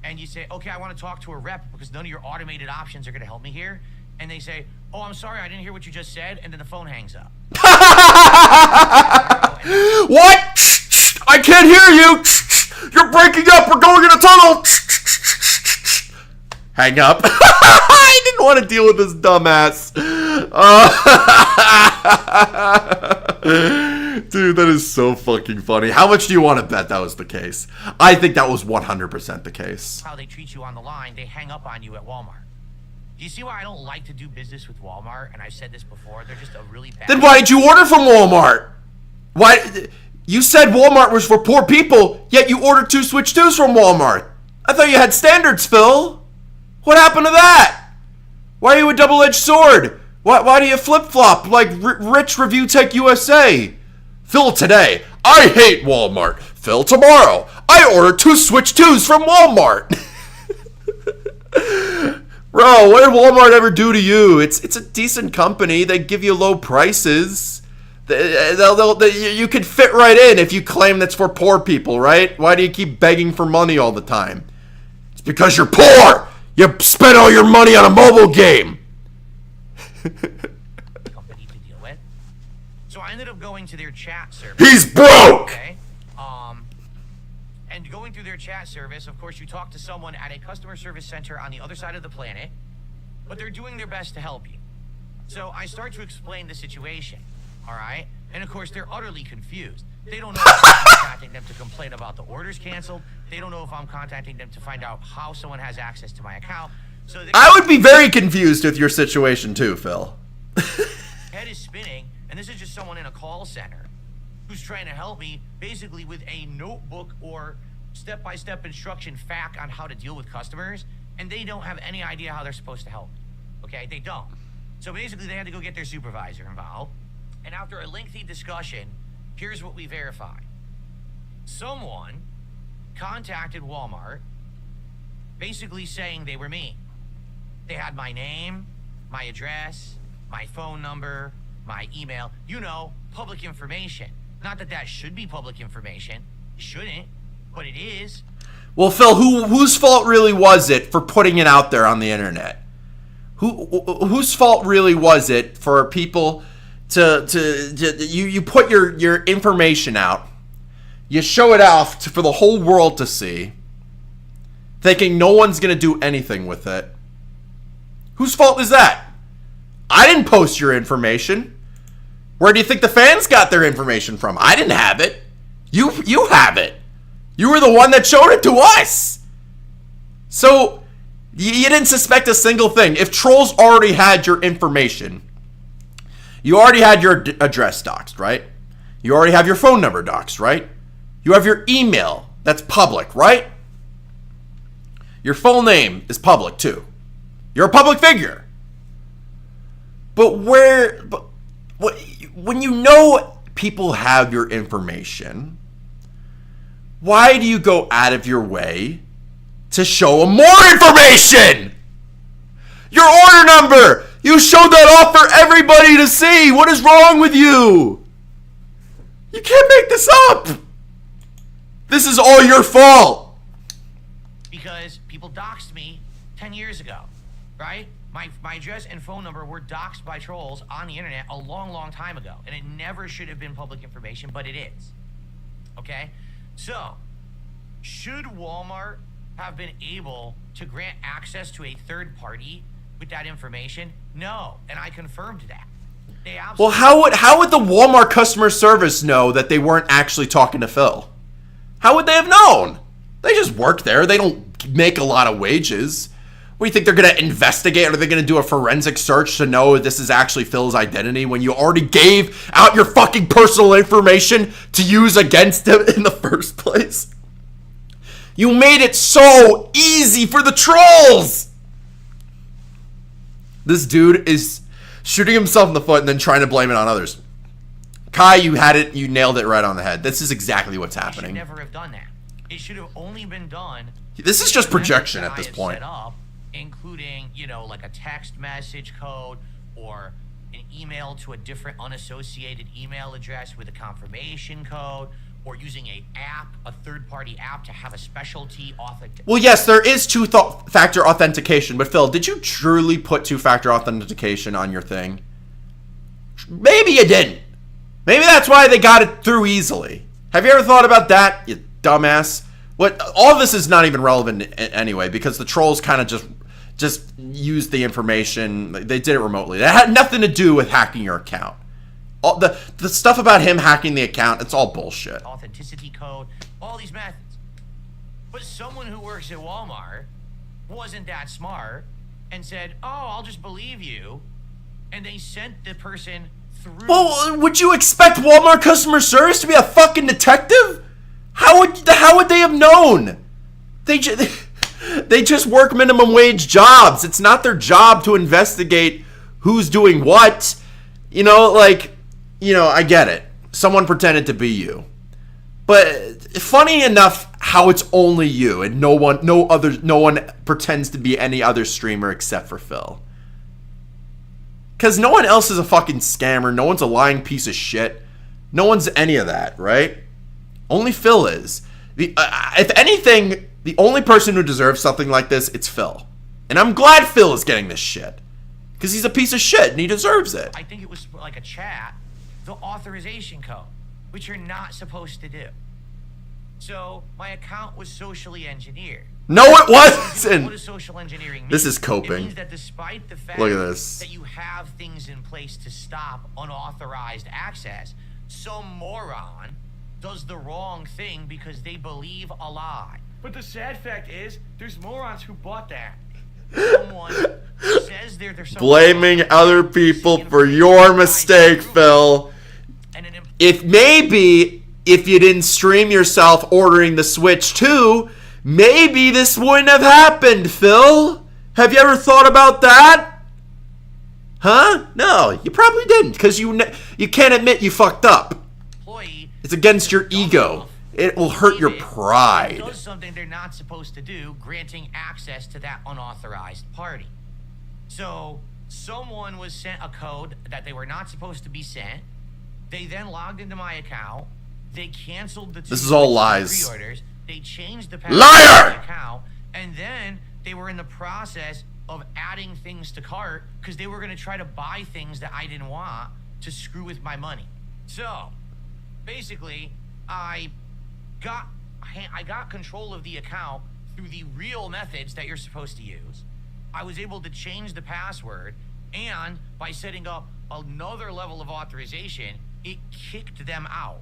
and you say, okay, I want to talk to a rep because none of your automated options are going to help me here. And they say, oh, I'm sorry, I didn't hear what you just said. And then the phone hangs up. What? I can't hear you. You're breaking up. We're going in a tunnel. Hang up. I didn't want to deal with this dumbass. Dude, that is so fucking funny. How much do you want to bet that was the case? I think that was 100% the case. How they treat you on the line, they hang up on you at Walmart. Do you see why I don't like to do business with Walmart? And I've said this before, they're just a really bad... Then why did you order from Walmart? Why? You said Walmart was for poor people, yet you ordered 2 Switch 2s from Walmart. I thought you had standards, Phil. What happened to that? Why are you a double-edged sword? Why do you flip-flop like Rich Review Tech USA? Phil today, I hate Walmart. Phil tomorrow, I ordered 2 Switch 2s from Walmart. Bro, what did Walmart ever do to you? It's a decent company. They give you low prices. You could fit right in if you claim that's for poor people, right? Why do you keep begging for money all the time? It's because you're poor. You spent all your money on a mobile game. Company to deal with. So I ended up going to their chat service. He's broke. Okay. And going through their chat service, of course, you talk to someone at a customer service center on the other side of the planet, but they're doing their best to help you. So I start to explain the situation, all right? And of course, they're utterly confused. They don't know if I'm contacting them to complain about the orders canceled. They don't know if I'm contacting them to find out how someone has access to my account. So I would be very confused with your situation too, Phil. Head is spinning, and this is just someone in a call center who's trying to help me basically with a notebook or step-by-step instruction fact on how to deal with customers, and they don't have any idea how they're supposed to help. Okay, they don't. So basically they had to go get their supervisor involved, and after a lengthy discussion, here's what we verified. Someone contacted Walmart basically saying they were me. They had my name, my address, my phone number, my email, you know, public information. Not that that should be public information. It shouldn't, but it is. Well, Phil, whose fault really was it for putting it out there on the internet? Whose fault really was it for people you put your information out, you show it off for the whole world to see, thinking no one's gonna do anything with it? Whose fault is that? I didn't post your information. Where do you think the fans got their information from? I didn't have it. You have it. You were the one that showed it to us. So you didn't suspect a single thing. If trolls already had your information, you already had your address doxed, right? You already have your phone number doxed, right? You have your email that's public, right? Your full name is public too. You're a public figure. But when you know people have your information, why do you go out of your way to show them more information? Your order number! You showed that off for everybody to see! What is wrong with you? You can't make this up! This is all your fault! Because people doxed me 10 years ago, right? My address and phone number were doxed by trolls on the internet a long, long time ago. And it never should have been public information, but it is. Okay? So, should Walmart have been able to grant access to a third party with that information? No. And I confirmed that. They absolutely... Well, how would the Walmart customer service know that they weren't actually talking to Phil? How would they have known? They just work there. They don't make a lot of wages. What, do you think they're going to investigate? Or are they going to do a forensic search to know this is actually Phil's identity when you already gave out your fucking personal information to use against him in the first place? You made it so easy for the trolls! This dude is shooting himself in the foot and then trying to blame it on others. Kai, you had it. You nailed it right on the head. This is exactly what's happening. They should never have done that. It should have only been done... This is just projection at this point. Set up, including, you know, like a text message code or an email to a different unassociated email address with a confirmation code or using a third-party app to have a specialty authentication. Well, yes, there is two-factor authentication, but Phil, did you truly put two-factor authentication on your thing? Maybe you didn't. Maybe that's why they got it through easily. Have you ever thought about that, you dumbass? What? All of this is not even relevant anyway, because the trolls kind of just used the information. They did it remotely. That had nothing to do with hacking your account. All the stuff about him hacking the account, it's all bullshit. Authenticity code, all these methods. But someone who works at Walmart wasn't that smart and said, "Oh, I'll just believe you," and they sent the person through. Well, would you expect Walmart customer service to be a fucking detective? How would they have known? They just work minimum wage jobs. It's not their job to investigate who's doing what. You know, like, you know, I get it. Someone pretended to be you. But funny enough how it's only you and no one pretends to be any other streamer except for Phil. Cuz no one else is a fucking scammer, no one's a lying piece of shit. No one's any of that, right? Only Phil is. If anything, the only person who deserves something like this, it's Phil. And I'm glad Phil is getting this shit. Because he's a piece of shit and he deserves it. I think it was like a chat, the authorization code, which you're not supposed to do. So my account was socially engineered. No, it wasn't. What does social engineering mean? This is coping. It means that despite the fact Look at this. that you have things in place to stop unauthorized access, some moron does the wrong thing because they believe a lie. But the sad fact is, there's morons who bought that. Someone says they're Blaming other people for your mistake, Phil. If you didn't stream yourself ordering the Switch 2, maybe this wouldn't have happened, Phil. Have you ever thought about that? Huh? No, you probably didn't, because you can't admit you fucked up. It's against your ego. It will hurt your pride. Does something they're not supposed to do, granting access to that unauthorized party. So someone was sent a code that they were not supposed to be sent. They then logged into my account. They canceled the This is all lies. pre-orders. They changed the password to my account, and then they were in the process of adding things to cart because they were going to try to buy things that I didn't want to screw with my money. So basically, I got control of the account through the real methods that you're supposed to use. I was able to change the password, and by setting up another level of authorization, it kicked them out.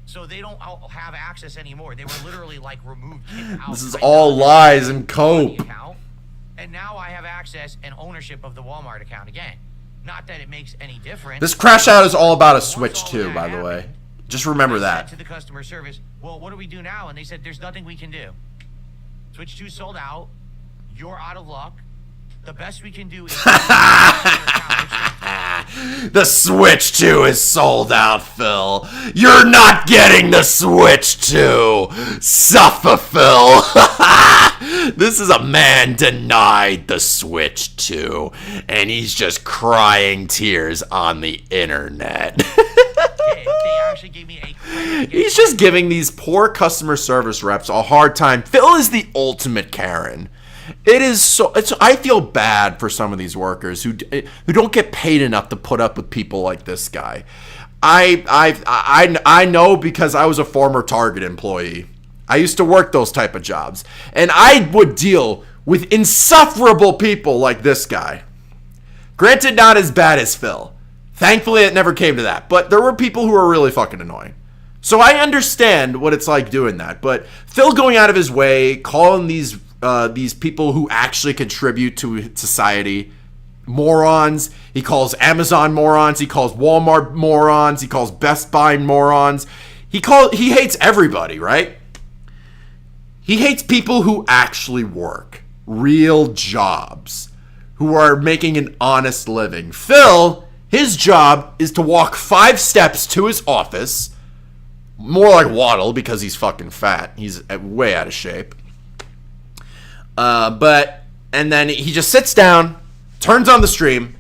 So they don't have access anymore. They were literally like removed, kicked out. This is all lies and cope. And now I have access and ownership of the Walmart account again. Not that it makes any difference. This crash out is all about a Switch 2, by the way. Just remember that. To the customer service, well, what do we do now? And they said, there's nothing we can do. Switch 2 sold out. You're out of luck. The best we can do is... The Switch 2 is sold out, Phil. You're not getting the Switch 2. Suffer, Phil. This is a man denied the Switch 2, and he's just crying tears on the internet. They actually gave me a He's just giving these poor customer service reps a hard time. Phil is the ultimate Karen. It is so. I feel bad for some of these workers who don't get paid enough to put up with people like this guy. I know because I was a former Target employee. I used to work those type of jobs, and I would deal with insufferable people like this guy. Granted, not as bad as Phil. Thankfully, it never came to that. But there were people who were really fucking annoying. So I understand what it's like doing that. But Phil going out of his way, calling these people who actually contribute to society morons. He calls Amazon morons. He calls Walmart morons. He calls Best Buy morons. He hates everybody, right? He hates people who actually work. Real jobs. Who are making an honest living. Phil, his job is to walk 5 steps to his office. More like waddle because he's fucking fat. He's way out of shape. And then he just sits down, turns on the stream.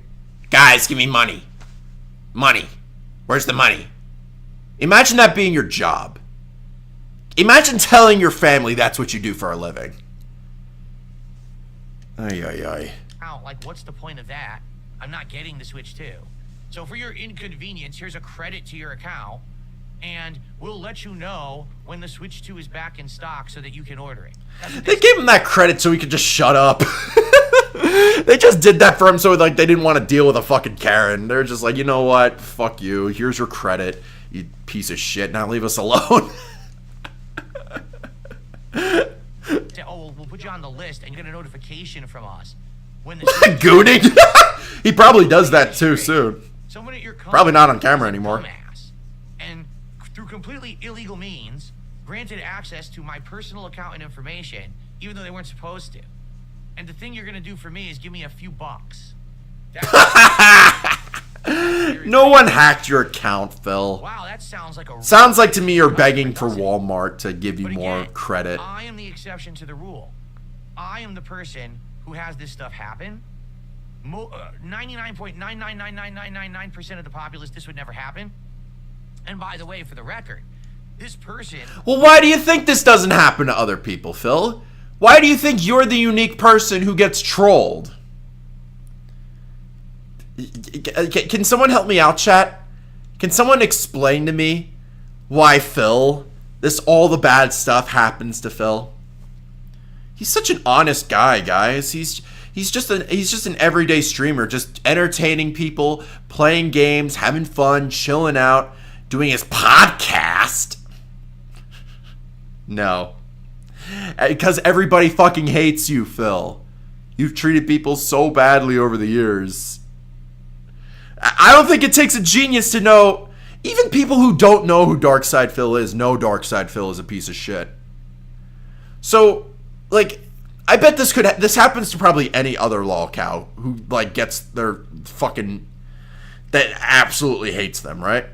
Guys, give me money. Money. Where's the money? Imagine that being your job. Imagine telling your family that's what you do for a living. Ay, ay, ay. Like, what's the point of that? I'm not getting the Switch 2. So for your inconvenience, here's a credit to your account, and we'll let you know when the Switch 2 is back in stock so that you can order it. They gave him that credit so he could just shut up. They just did that for him so like they didn't want to deal with a fucking Karen. They're just like, you know what? Fuck you. Here's your credit, you piece of shit. Now leave us alone. Oh, we'll put you on the list and you get a notification from us. When the Gooning? He probably does that too soon. Someone at your company Probably not on camera anymore. And through completely illegal means, granted access to my personal account and information, even though they weren't supposed to. And the thing you're gonna do for me is give me a few bucks. No one hacked your account, Phil. Wow, that sounds like a... Sounds like to me you're begging for Walmart to give you more credit. I am the exception to the rule. I am the person who has this stuff happen. 99.9999999% of the populace, this would never happen. And by the way, for the record, this person... Well, why do you think this doesn't happen to other people, Phil? Why do you think you're the unique person who gets trolled? Can someone help me out, chat? Can someone explain to me why Phil, all the bad stuff happens to Phil? He's such an honest guy, guys. He's just an everyday streamer, just entertaining people, playing games, having fun, chilling out, doing his podcast. No. Because everybody fucking hates you, Phil. You've treated people so badly over the years. I don't think it takes a genius to know. Even people who don't know who Darkside Phil is know Darkside Phil is a piece of shit. So, like, I bet this happens to probably any other lolcow who, like, gets their fucking... that absolutely hates them, right?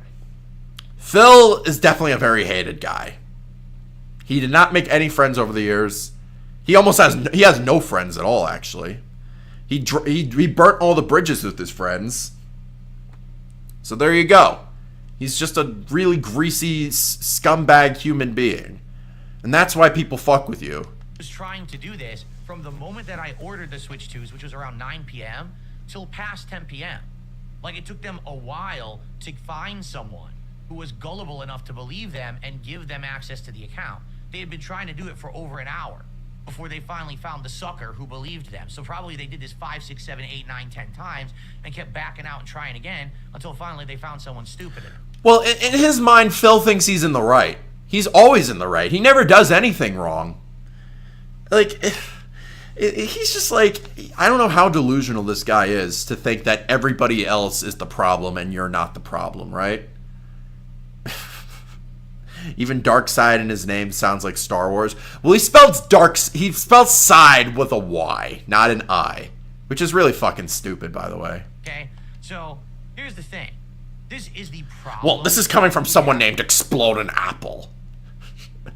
Phil is definitely a very hated guy. He did not make any friends over the years. He has no friends at all, actually. He burnt all the bridges with his friends. So there you go. He's just a really greasy scumbag human being. And that's why people fuck with you. I was trying to do this from the moment that I ordered the Switch 2s, which was around 9 p.m., till past 10 p.m. Like, it took them a while to find someone who was gullible enough to believe them and give them access to the account. They had been trying to do it for over an hour before they finally found the sucker who believed them. So probably they did this 5, 6, 7, 8, 9, 10 times and kept backing out and trying again until finally they found someone stupider. Well, in his mind, Phil thinks he's in the right. He's always in the right. He never does anything wrong. Like, he's just like, I don't know how delusional this guy is to think that everybody else is the problem and you're not the problem, right? Even Dark Side in his name sounds like Star Wars. Well, he spells side with a Y, not an I, which is really fucking stupid, by the way. Okay, so here's the thing. This is the problem. Well, this is coming from someone named xplodinapple.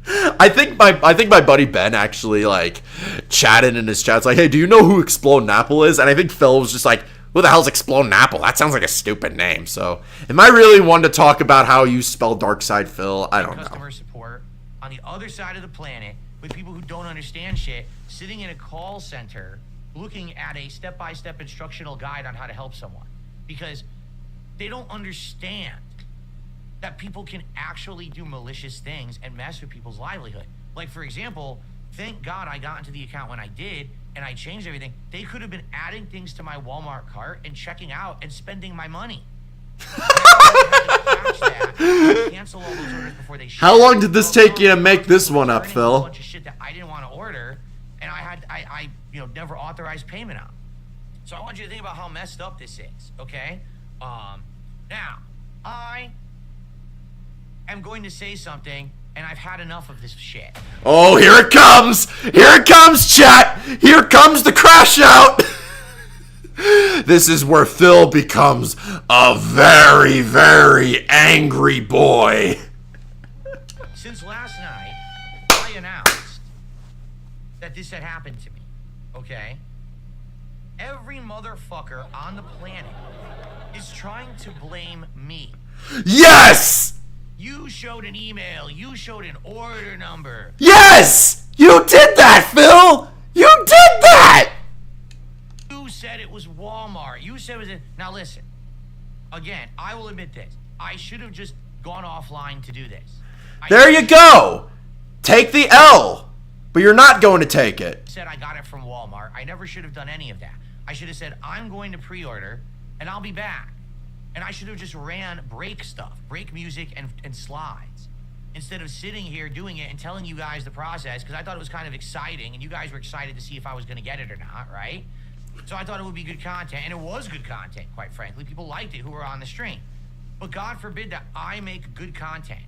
I think my buddy Ben actually like chatted in his chats like, hey, do you know who xplodinapple is? And I think Phil was just like, who the hell's xplodinapple? That sounds like a stupid name. So, am I really one to talk about how you spell Darkside Phil? I don't know. Customer support on the other side of the planet with people who don't understand shit, sitting in a call center, looking at a step-by-step instructional guide on how to help someone, because they don't understand that people can actually do malicious things and mess with people's livelihood. Like, for example, thank God I got into the account when I did, and I changed everything. They could have been adding things to my Walmart cart and checking out and spending my money. Cancel all those orders before they ship. How long did this take you to make this one up, Phil? A bunch of shit that I didn't want to order, and I never authorized payment on. So I want you to think about how messed up this is, okay? Now, I am going to say something, and I've had enough of this shit. Oh, here it comes! Here it comes, chat! Here comes the crash out! This is where Phil becomes a very, very angry boy. Since last night, I announced that this had happened to me, okay? Every motherfucker on the planet is trying to blame me. Yes! Using showed an email. You showed an order number. Yes! You did that, Phil! You did that! You said it was Walmart. You said it was Now listen. Again, I will admit this. I should have just gone offline to do this. There you go! Take the L! But you're not going to take it. Said I got it from Walmart. I never should have done any of that. I should have said, I'm going to pre-order, and I'll be back. And I should have just ran break stuff, break music and slides, instead of sitting here doing it and telling you guys the process, because I thought it was kind of exciting, and you guys were excited to see if I was going to get it or not, right? So I thought it would be good content, and it was good content, quite frankly. People liked it who were on the stream. But God forbid that I make good content,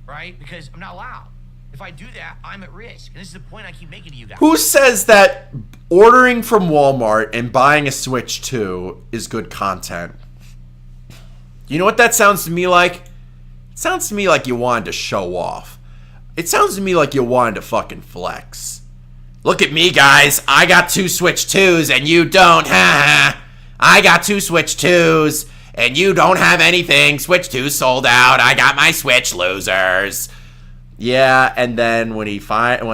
right? Because I'm not allowed. If I do that, I'm at risk. And this is the point I keep making to you guys. Who says that ordering from Walmart and buying a Switch 2 is good content? You know what that sounds to me like? It sounds to me like you wanted to show off. It sounds to me like you wanted to fucking flex. Look at me, guys. I got 2 Switch 2s and you don't. Ha ha. I got 2 Switch 2s and you don't have anything. Switch 2 sold out. I got my Switch, losers. Yeah, and then when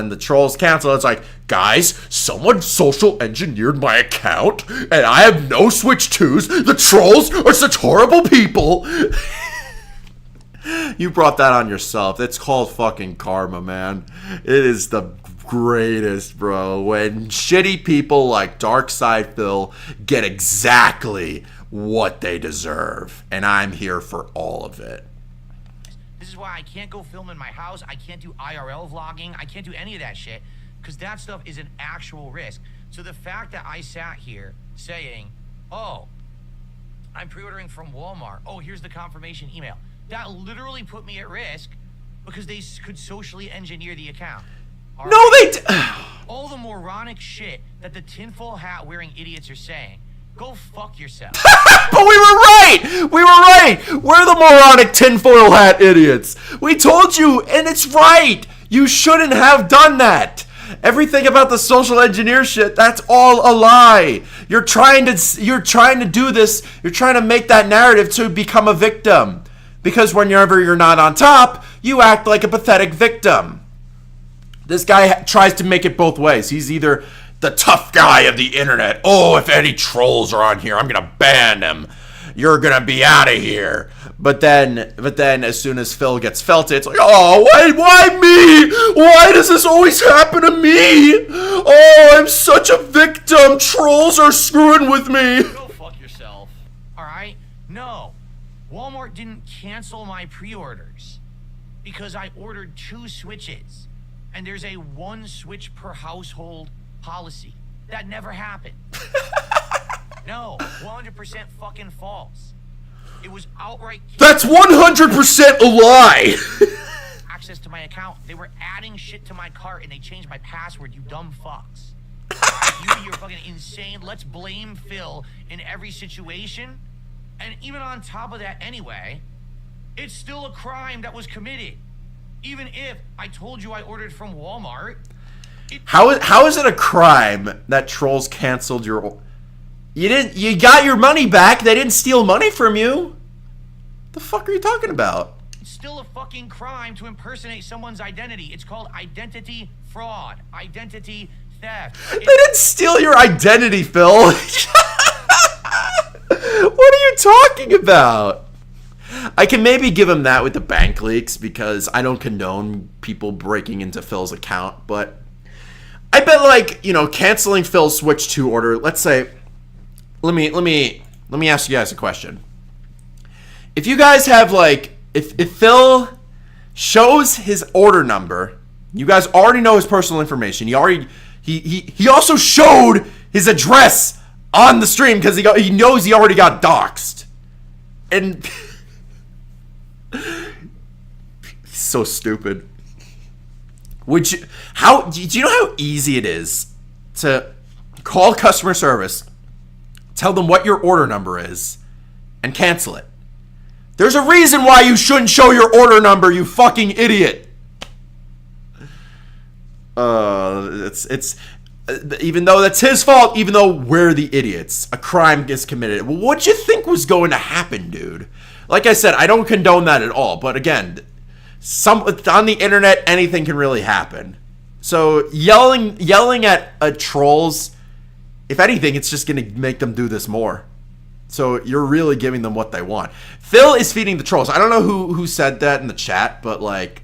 the trolls cancel, it's like, guys, someone social engineered my account, and I have no Switch 2s. The trolls are such horrible people. You brought that on yourself. It's called fucking karma, man. It is the greatest, bro. When shitty people like Darkside Phil get exactly what they deserve, and I'm here for all of it. This is why I can't go film in my house. I can't do IRL vlogging. I can't do any of that shit because that stuff is an actual risk. So the fact that I sat here saying, oh, I'm pre-ordering from Walmart. Oh, here's the confirmation email. That literally put me at risk because they could socially engineer the account. All no, right? they all the moronic shit that the tinfoil hat wearing idiots are saying. Go fuck yourself. But we were right! We were right! We're the moronic tinfoil hat idiots. We told you, and it's right! You shouldn't have done that. Everything about the social engineer shit, that's all a lie. You're trying to do this, you're trying to make that narrative to become a victim. Because whenever you're not on top, you act like a pathetic victim. This guy tries to make it both ways. He's either the tough guy of the internet. Oh, if any trolls are on here, I'm gonna ban them. You're gonna be out of here. But then, as soon as Phil gets felt, it's like, oh, why me? Why does this always happen to me? Oh, I'm such a victim. Trolls are screwing with me. Go fuck yourself. All right? No. Walmart didn't cancel my pre-orders because I ordered 2 Switches, and there's a 1 Switch per household policy. That never happened. No, 100% fucking false. It was outright. That's 100% a lie. Access to my account. They were adding shit to my cart and they changed my password, you dumb fucks. You're fucking insane. Let's blame Phil in every situation. And even on top of that anyway, it's still a crime that was committed. Even if I told you I ordered from Walmart. How is it a crime that trolls canceled your... You got your money back. They didn't steal money from you. The fuck are you talking about? It's still a fucking crime to impersonate someone's identity. It's called identity fraud, identity theft. They didn't steal your identity, Phil. What are you talking about? I can maybe give him that with the bank leaks because I don't condone people breaking into Phil's account, but I bet, like, canceling Phil's Switch 2 order, let's say, let me ask you guys a question. If you guys have, like, if Phil shows his order number, you guys already know his personal information. He also showed his address on the stream because he knows he already got doxxed. And he's so stupid. Do you know how easy it is to call customer service, tell them what your order number is, and cancel it? There's a reason why you shouldn't show your order number, you fucking idiot. It's even though that's his fault, even though we're the idiots, a crime gets committed. Well, what do you think was going to happen, dude? like I said, I don't condone that at all. But again, on the internet, anything can really happen. So yelling at trolls, if anything, it's just going to make them do this more. So you're really giving them what they want. Phil is feeding the trolls. I don't know who said that in the chat, but like,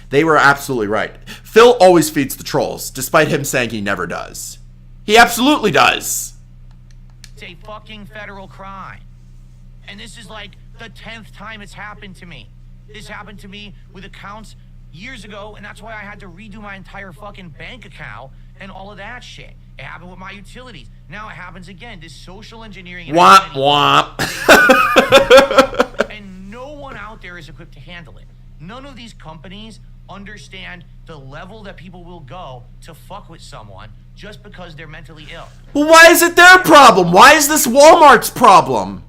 they were absolutely right. Phil always feeds the trolls, despite him saying he never does. He absolutely does. It's a fucking federal crime. And this is like the 10th time it's happened to me. This happened to me with accounts years ago, and that's why I had to redo my entire fucking bank account and all of that shit. It happened with my utilities. Now it happens again. This social engineering. Womp womp. And no one out there is equipped to handle it. None of these companies understand the level that people will go to fuck with someone just because they're mentally ill. Well, why is it their problem? Why is this Walmart's problem?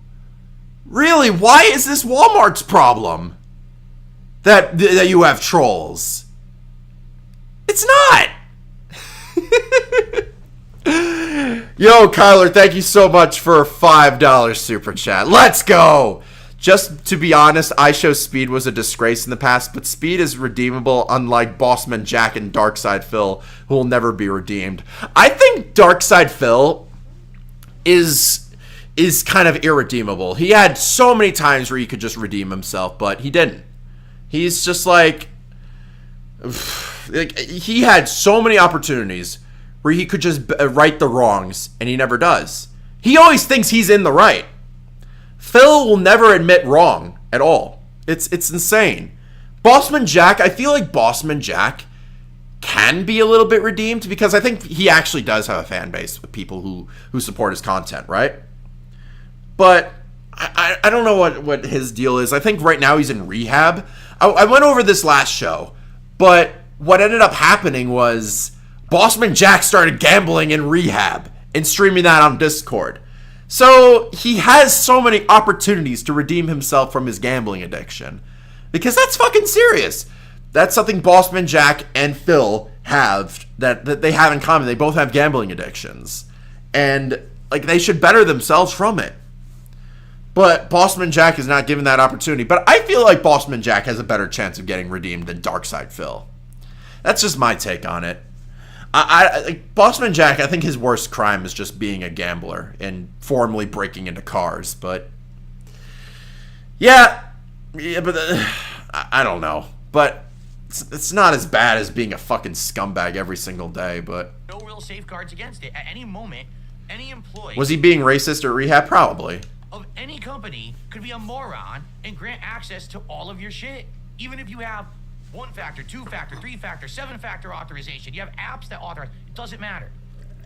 Really, why is this Walmart's problem? That you have trolls. It's not. Yo, Kyler, thank you so much for a $5 super chat. Let's go. Just to be honest, iShow Speed was a disgrace in the past, but Speed is redeemable, unlike Bossman Jack and Darkside Phil, who will never be redeemed. I think Darkside Phil is kind of irredeemable. He had so many times where he could just redeem himself, but he didn't. He's just like he had so many opportunities where he could just right the wrongs, and he never does. He always thinks he's in the right. Phil will never admit wrong at all. It's insane. Bossman Jack, I feel like Bossman Jack can be a little bit redeemed because I think he actually does have a fan base with people who support his content, right? But I don't know what his deal is. I think right now he's in rehab. I went over this last show, but what ended up happening was Bossman Jack started gambling in rehab and streaming that on Discord. So he has so many opportunities to redeem himself from his gambling addiction. Because that's fucking serious. That's something Bossman Jack and Phil have that they have in common. They both have gambling addictions. And like they should better themselves from it. But Bossman Jack is not given that opportunity. But I feel like Bossman Jack has a better chance of getting redeemed than Darkside Phil. That's just my take on it. Like Bossman Jack, I think his worst crime is just being a gambler and formally breaking into cars. But yeah, but I don't know. But it's not as bad as being a fucking scumbag every single day. But no real safeguards against it. At any moment, any employee was he being racist at rehab? Probably. Of any company could be a moron and grant access to all of your shit, even if you have 1-factor, 2-factor, 3-factor, 7-factor authorization. You have apps that authorize. It doesn't matter.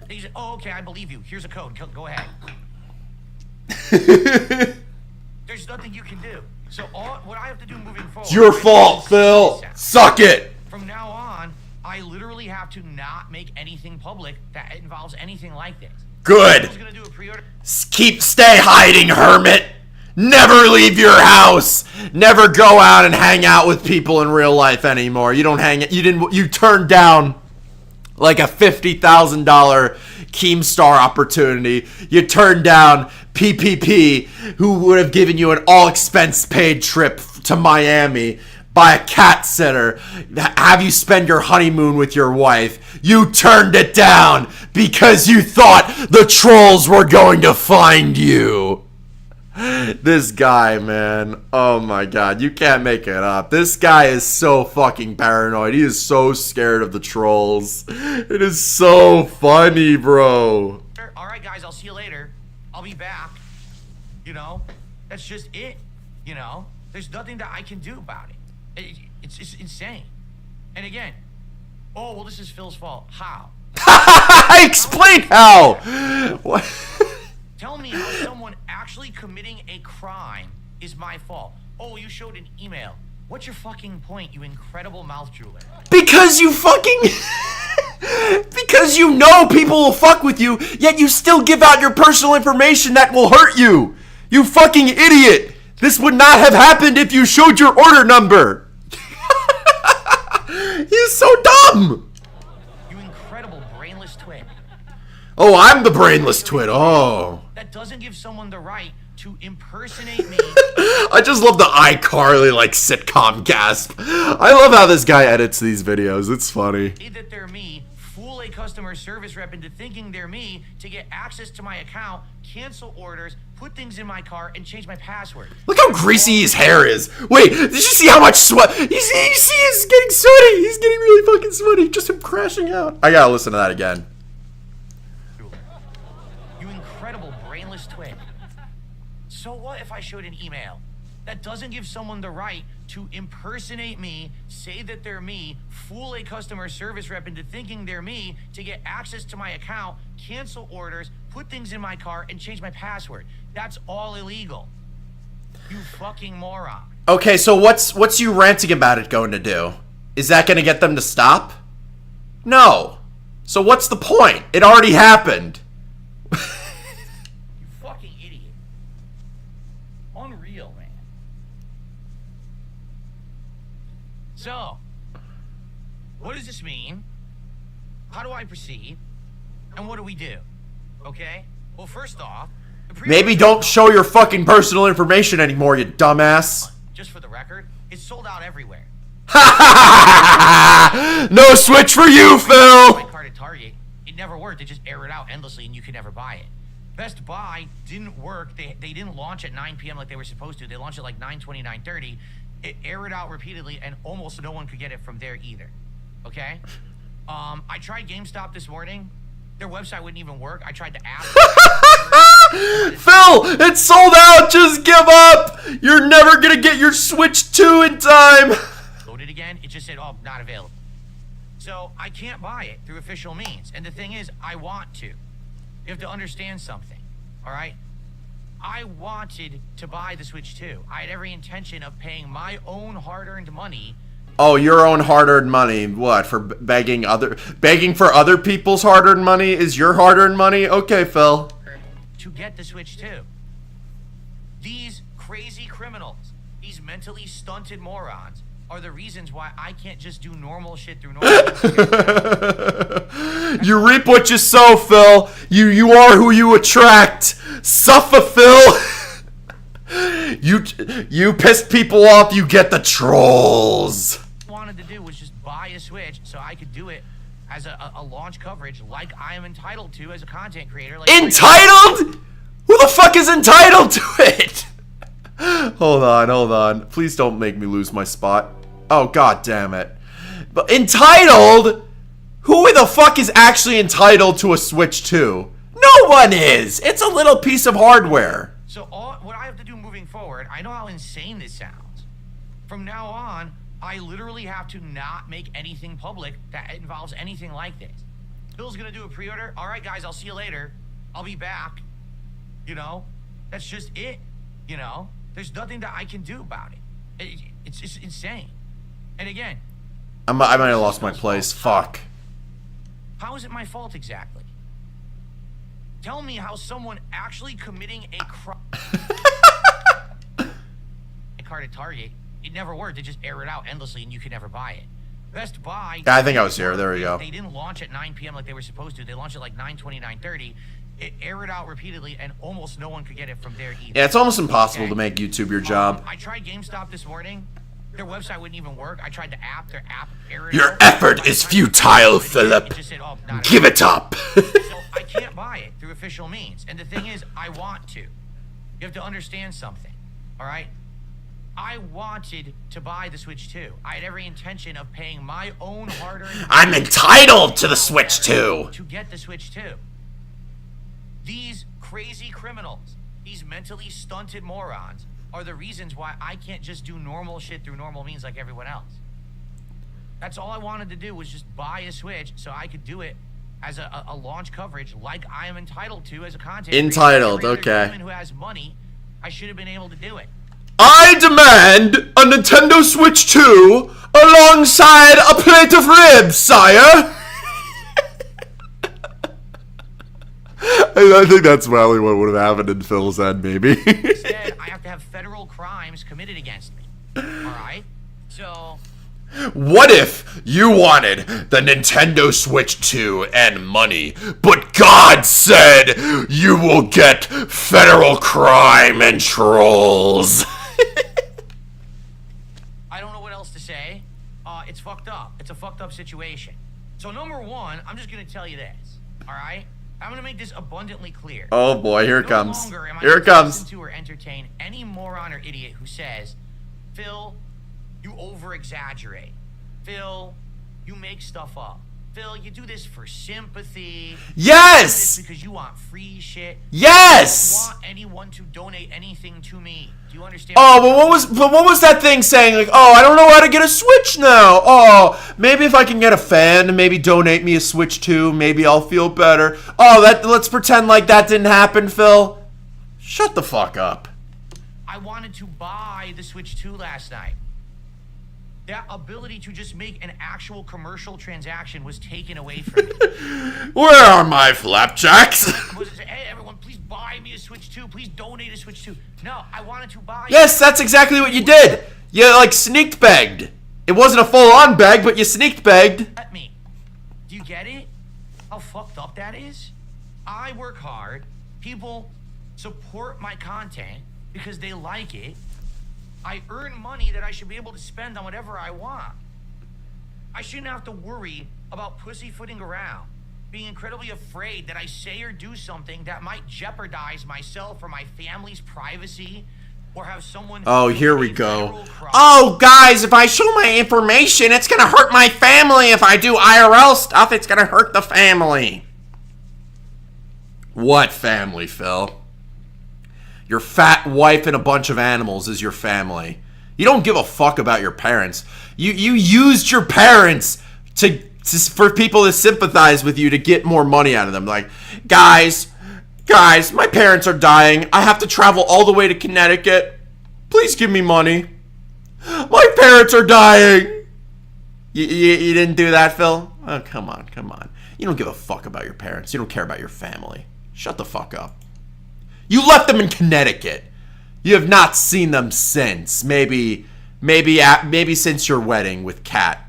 They say, "Oh, okay, I believe you. Here's a code. Go ahead." There's nothing you can do. So what I have to do moving forward. It's your fault, Phil. Suck it. From now on, I literally have to not make anything public that involves anything like this. Good. Who's gonna do a pre-order? Stay hiding, hermit. Never leave your house. Never go out and hang out with people in real life anymore. You turned down like a $50,000 Keemstar opportunity. You turned down PPP, who would have given you an all-expense paid trip to Miami by a cat sitter, have you spend your honeymoon with your wife. You turned it down because you thought the trolls were going to find you. This guy, man. Oh my god, you can't make it up. This guy is so fucking paranoid. He is so scared of the trolls. It is so funny, bro. Alright guys, I'll see you later. I'll be back. You know, that's just it. You know, there's nothing that I can do about it. It's just insane. And again, oh, well, this is Phil's fault. How? Explain how. What? Tell me how someone actually committing a crime is my fault. Oh, you showed an email. What's your fucking point, you incredible mouth jeweler? Because you fucking... because you know people will fuck with you, yet you still give out your personal information that will hurt you. You fucking idiot. This would not have happened if you showed your order number. He's so dumb. You incredible brainless twit. Oh, I'm the brainless twit. Oh. That doesn't give someone the right to impersonate me. I just love the iCarly like sitcom gasp. I love how this guy edits these videos. It's funny. Say that they're me, fool a customer service rep into thinking they're me to get access to my account, cancel orders, put things in my car, and change my password. Look how greasy his hair is. Wait, did you see how much sweat? You see he's getting sweaty. He's getting really fucking sweaty. Just him crashing out. I gotta listen to that again. You incredible brainless twig. So what if I showed an email that doesn't give someone the right to impersonate me, say that they're me, fool a customer service rep into thinking they're me to get access to my account, cancel orders, put things in my car, and change my password? That's all illegal. You fucking moron. Okay, so what's you ranting about it going to do? Is that going to get them to stop? No. So what's the point? It already happened. You fucking idiot. Unreal, man. So, what does this mean? How do I proceed? And what do we do? Okay? Well, first off, Maybe don't show your fucking personal information anymore, you dumbass. Just for the record, it's sold out everywhere. No Switch for you, Phil! My card at Target, it never worked. They just air it out endlessly and you could never buy it. Best Buy didn't work. They didn't launch at 9 p.m. like they were supposed to. They launched at like 9:20, 9:30. It aired out repeatedly and almost no one could get it from there either. Okay? I tried GameStop this morning. Their website wouldn't even work. I tried the app. Phil, it's sold out. Just give up. You're never gonna get your Switch 2 in time. Loaded again. It just said, "Oh, not available." So I can't buy it through official means. And the thing is, I want to. You have to understand something. All right. I wanted to buy the Switch 2. I had every intention of paying my own hard-earned money. Oh, your own hard-earned money. What, for begging for other people's hard-earned money is your hard-earned money? Okay, Phil. To get the Switch 2. These crazy criminals, these mentally stunted morons, are the reasons why I can't just do normal shit through normal. You reap what you sow, Phil. You are who you attract. Suffer, Phil. You pissed people off, you get the trolls. What I wanted to do was just buy a Switch so I could do it as a launch coverage like I am entitled to as a content creator. Like entitled? Who the fuck is entitled to it? Hold on. Please don't make me lose my spot. Oh, god damn it. But entitled? Who the fuck is actually entitled to a Switch 2? No one is. It's a little piece of hardware. So what I have to do moving forward, I know how insane this sounds. From now on, I literally have to not make anything public that involves anything like this. Bill's gonna do a pre-order. All right, guys, I'll see you later. I'll be back. You know, that's just it. You know, there's nothing that I can do about it. It's just insane. And again, I might have lost my place. Fuck. How is it my fault exactly? Tell me how someone actually committing a crime. Card at Target, it never worked. They just air it out endlessly and you could never buy it. Best Buy. I think I was here. There we go. They didn't launch at 9 p.m. like they were supposed to. They launched at like 9:20, 9:30. It aired out repeatedly and almost no one could get it from there either. Yeah, it's almost impossible to make YouTube your job. I tried GameStop this morning. Their website wouldn't even work. I tried the app. Their app aired Your out. effort is futile, Philip. It just said, "Oh, not Give it up." So I can't buy it through official means. And the thing is, I want to. You have to understand something. All right? I wanted to buy the Switch 2. I had every intention of paying my own hard-earned. I'm entitled to the Switch 2. To get the Switch 2. These crazy criminals, these mentally stunted morons, are the reasons why I can't just do normal shit through normal means like everyone else. That's all I wanted to do was just buy a Switch so I could do it as a launch coverage like I am entitled to as a content Entitled, creator. Every other okay. human who has money, I should have been able to do it. I demand a Nintendo Switch 2 alongside a plate of ribs, sire. I think that's probably what would have happened in Phil's end, maybe. Instead, I have to have federal crimes committed against me. All right? So, What if you wanted the Nintendo Switch 2 and money, but God said you will get federal crime and trolls? I don't know what else to say. It's fucked up. It's a fucked up situation. So number one, I'm just gonna tell you this, all right? I'm gonna make this abundantly clear. Oh boy, here it No comes. longer am I Here it gonna comes. listen to or entertain any moron or idiot who says, Phil, you over-exaggerate. Phil, you make stuff up. Phil, you do this for sympathy. Yes! You do this because you want free shit. Yes! I don't want anyone to donate anything to me. Do you understand? Oh, but what was that thing saying? Like, oh, I don't know how to get a Switch now. Oh, maybe if I can get a fan to maybe donate me a Switch 2, maybe I'll feel better. Oh, let's pretend like that didn't happen, Phil. Shut the fuck up. I wanted to buy the Switch 2 last night. That ability to just make an actual commercial transaction was taken away from me. Where are my flapjacks? Hey, everyone, please buy me a Switch 2. Please donate a Switch 2. No, I wanted to buy Yes, that's exactly what you did. You, like, sneaked begged. It wasn't a full-on beg, but you sneaked begged. Let me. Do you get it? How fucked up that is? I work hard. People support my content because they like it. I earn money that I should be able to spend on whatever I want. I shouldn't have to worry about pussyfooting around, being incredibly afraid that I say or do something that might jeopardize myself or my family's privacy, or have someone... Oh, here we go. Oh, guys, if I show my information, it's gonna hurt my family. If I do IRL stuff, it's gonna hurt the family. What family, Phil? Your fat wife and a bunch of animals is your family. You don't give a fuck about your parents. You used your parents for people to sympathize with you to get more money out of them. Like, guys, my parents are dying. I have to travel all the way to Connecticut. Please give me money. My parents are dying. You didn't do that, Phil? Oh, come on. You don't give a fuck about your parents. You don't care about your family. Shut the fuck up. You left them in Connecticut. You have not seen them since. Maybe since your wedding with Kat,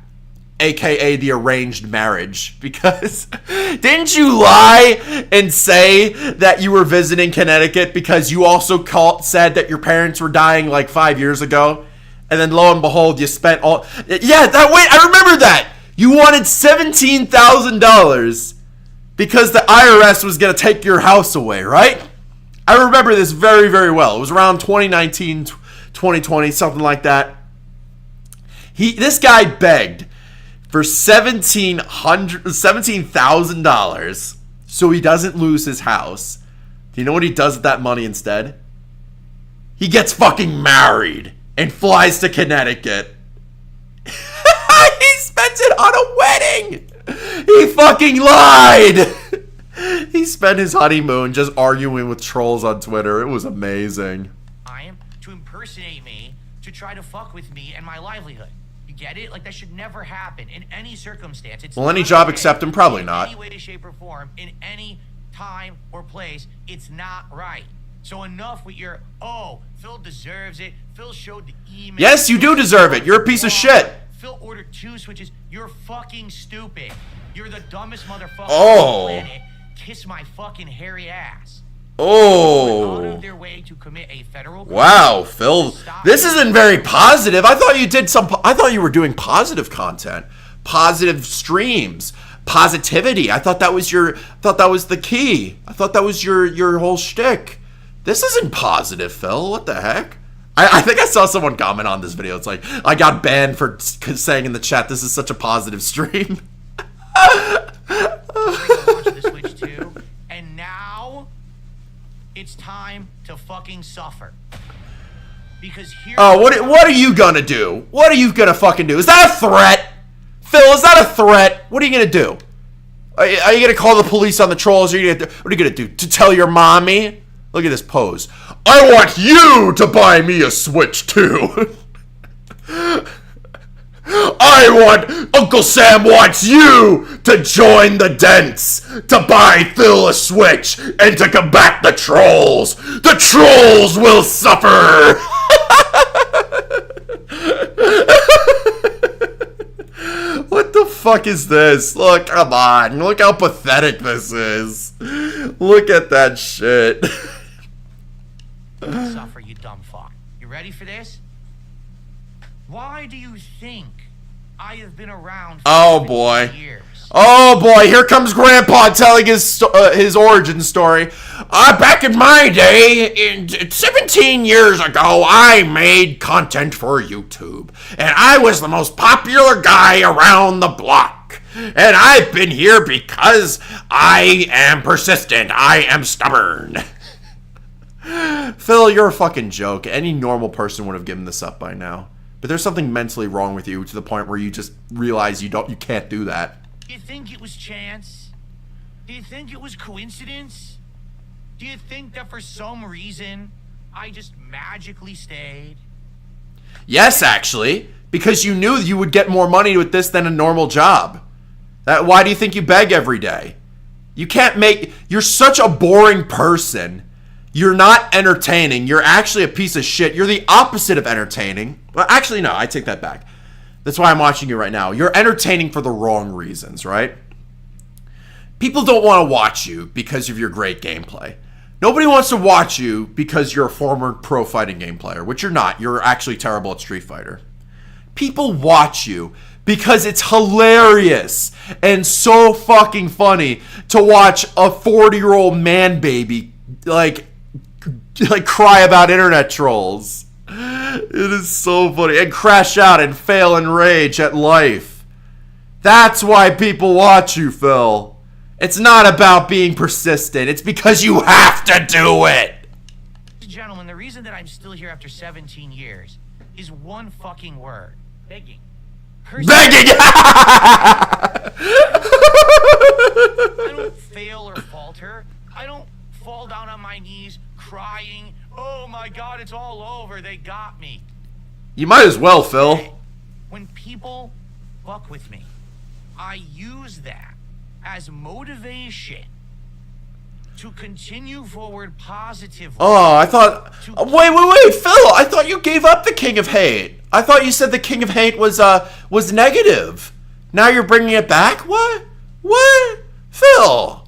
aka the arranged marriage. Because didn't you lie and say that you were visiting Connecticut because you also said that your parents were dying like 5 years ago, and then lo and behold, you spent all I remember that you wanted $17,000 because the IRS was gonna take your house away, right? I remember this very, very well. It was around 2019, 2020, something like that. This guy begged for $17,000 so he doesn't lose his house. Do you know what he does with that money instead? He gets fucking married and flies to Connecticut. He spends it on a wedding. He fucking lied. He spent his honeymoon just arguing with trolls on Twitter. It was amazing. To impersonate me, to try to fuck with me and my livelihood. You get it? Like, that should never happen in any circumstance. It's any not job okay except him, probably in not. any way, shape, or form, in any time or place. It's not right. So enough with your, oh, Phil deserves it. Phil showed the email. Yes, you do deserve it. You're a piece of shit. Phil ordered 2 Switches. You're fucking stupid. You're the dumbest motherfucker Oh. on the planet. Kiss my fucking hairy ass. Oh. Out of their way to commit a federal Wow, Phil. This isn't very positive. I thought you were doing positive content. Positive streams. Positivity. I thought that was the key. I thought that was your whole shtick. This isn't positive, Phil. What the heck? I think I saw someone comment on this video. It's like, I got banned for saying in the chat, this is such a positive stream. The Switch 2, and now it's time to fucking suffer. Because here. Oh, what are you gonna do? What are you gonna fucking do? Is that a threat? Phil, is that a threat? What are you gonna do? Are you gonna call the police on the trolls? What are you gonna do? To tell your mommy? Look at this pose. I want you to buy me a Switch too. Uncle Sam wants you to join the dents, to buy Phil a Switch, and to combat the trolls. The trolls will suffer. fuck is this? Look, come on. Look how pathetic this is. Look at that shit. Suffer, you dumb fuck. You ready for this? Why do you think I have been around for Oh boy. years? Oh boy, here comes Grandpa telling his origin story. Back in my day, 17 years ago, I made content for YouTube. And I was the most popular guy around the block. And I've been here because I am persistent. I am stubborn. Phil, you're a fucking joke. Any normal person would have given this up by now. But there's something mentally wrong with you to the point where you just realize you can't do that. Do you think it was chance? Do you think it was coincidence? Do you think that for some reason I just magically stayed? Yes, actually, because you knew you would get more money with this than a normal job. Why do you think you beg every day? You can't make... You're such a boring person. You're not entertaining. You're actually a piece of shit. You're the opposite of entertaining. Well, actually, no, I take that back. That's why I'm watching you right now. You're entertaining for the wrong reasons, right? People don't want to watch you because of your great gameplay. Nobody wants to watch you because you're a former pro fighting game player, which you're not. You're actually terrible at Street Fighter. People watch you because it's hilarious and so fucking funny to watch a 40-year-old man baby like cry about internet trolls. It is so funny. And crash out and fail and rage at life. That's why people watch you, Phil. It's not about being persistent. It's because you have to do it. Gentlemen, the reason that I'm still here after 17 years is one fucking word. Begging. Begging! I don't fail or falter. I don't fall down on my knees crying, oh my god, it's all over, they got me. You might as well, Phil. When people fuck with me, I use that as motivation to continue forward positively. Oh, I thought... Wait, Phil, I thought you gave up the King of Hate. I thought you said the King of Hate was negative. Now you're bringing it back? What? Phil,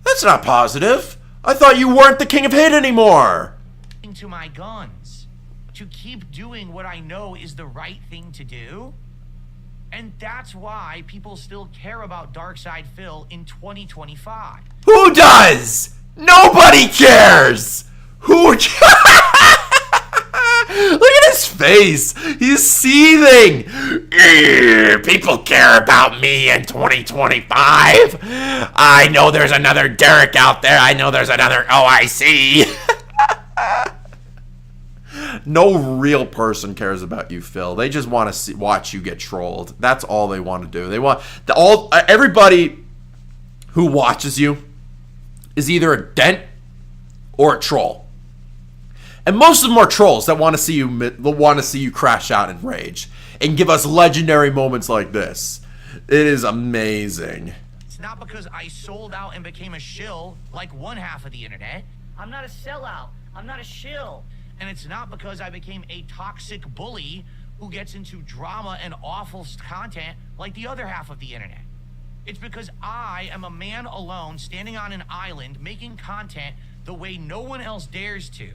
that's not positive. I thought you weren't the King of Hate anymore. To my guns, to keep doing what I know is the right thing to do. And that's why people still care about Darkside Phil in 2025. Who does? Nobody cares. Who? Look at his face. He's seething. People care about me in 2025. I know there's another Derek out there. I know there's another OIC. No real person cares about you, Phil. They just want to watch you get trolled. That's all they want to do. They want everybody who watches you is either a dent or a troll. And most of them are trolls that want to see you crash out in rage and give us legendary moments like this. It is amazing. It's not because I sold out and became a shill like one half of the internet. I'm not a sellout. I'm not a shill. And it's not because I became a toxic bully who gets into drama and awful content like the other half of the internet. It's because I am a man alone standing on an island making content the way no one else dares to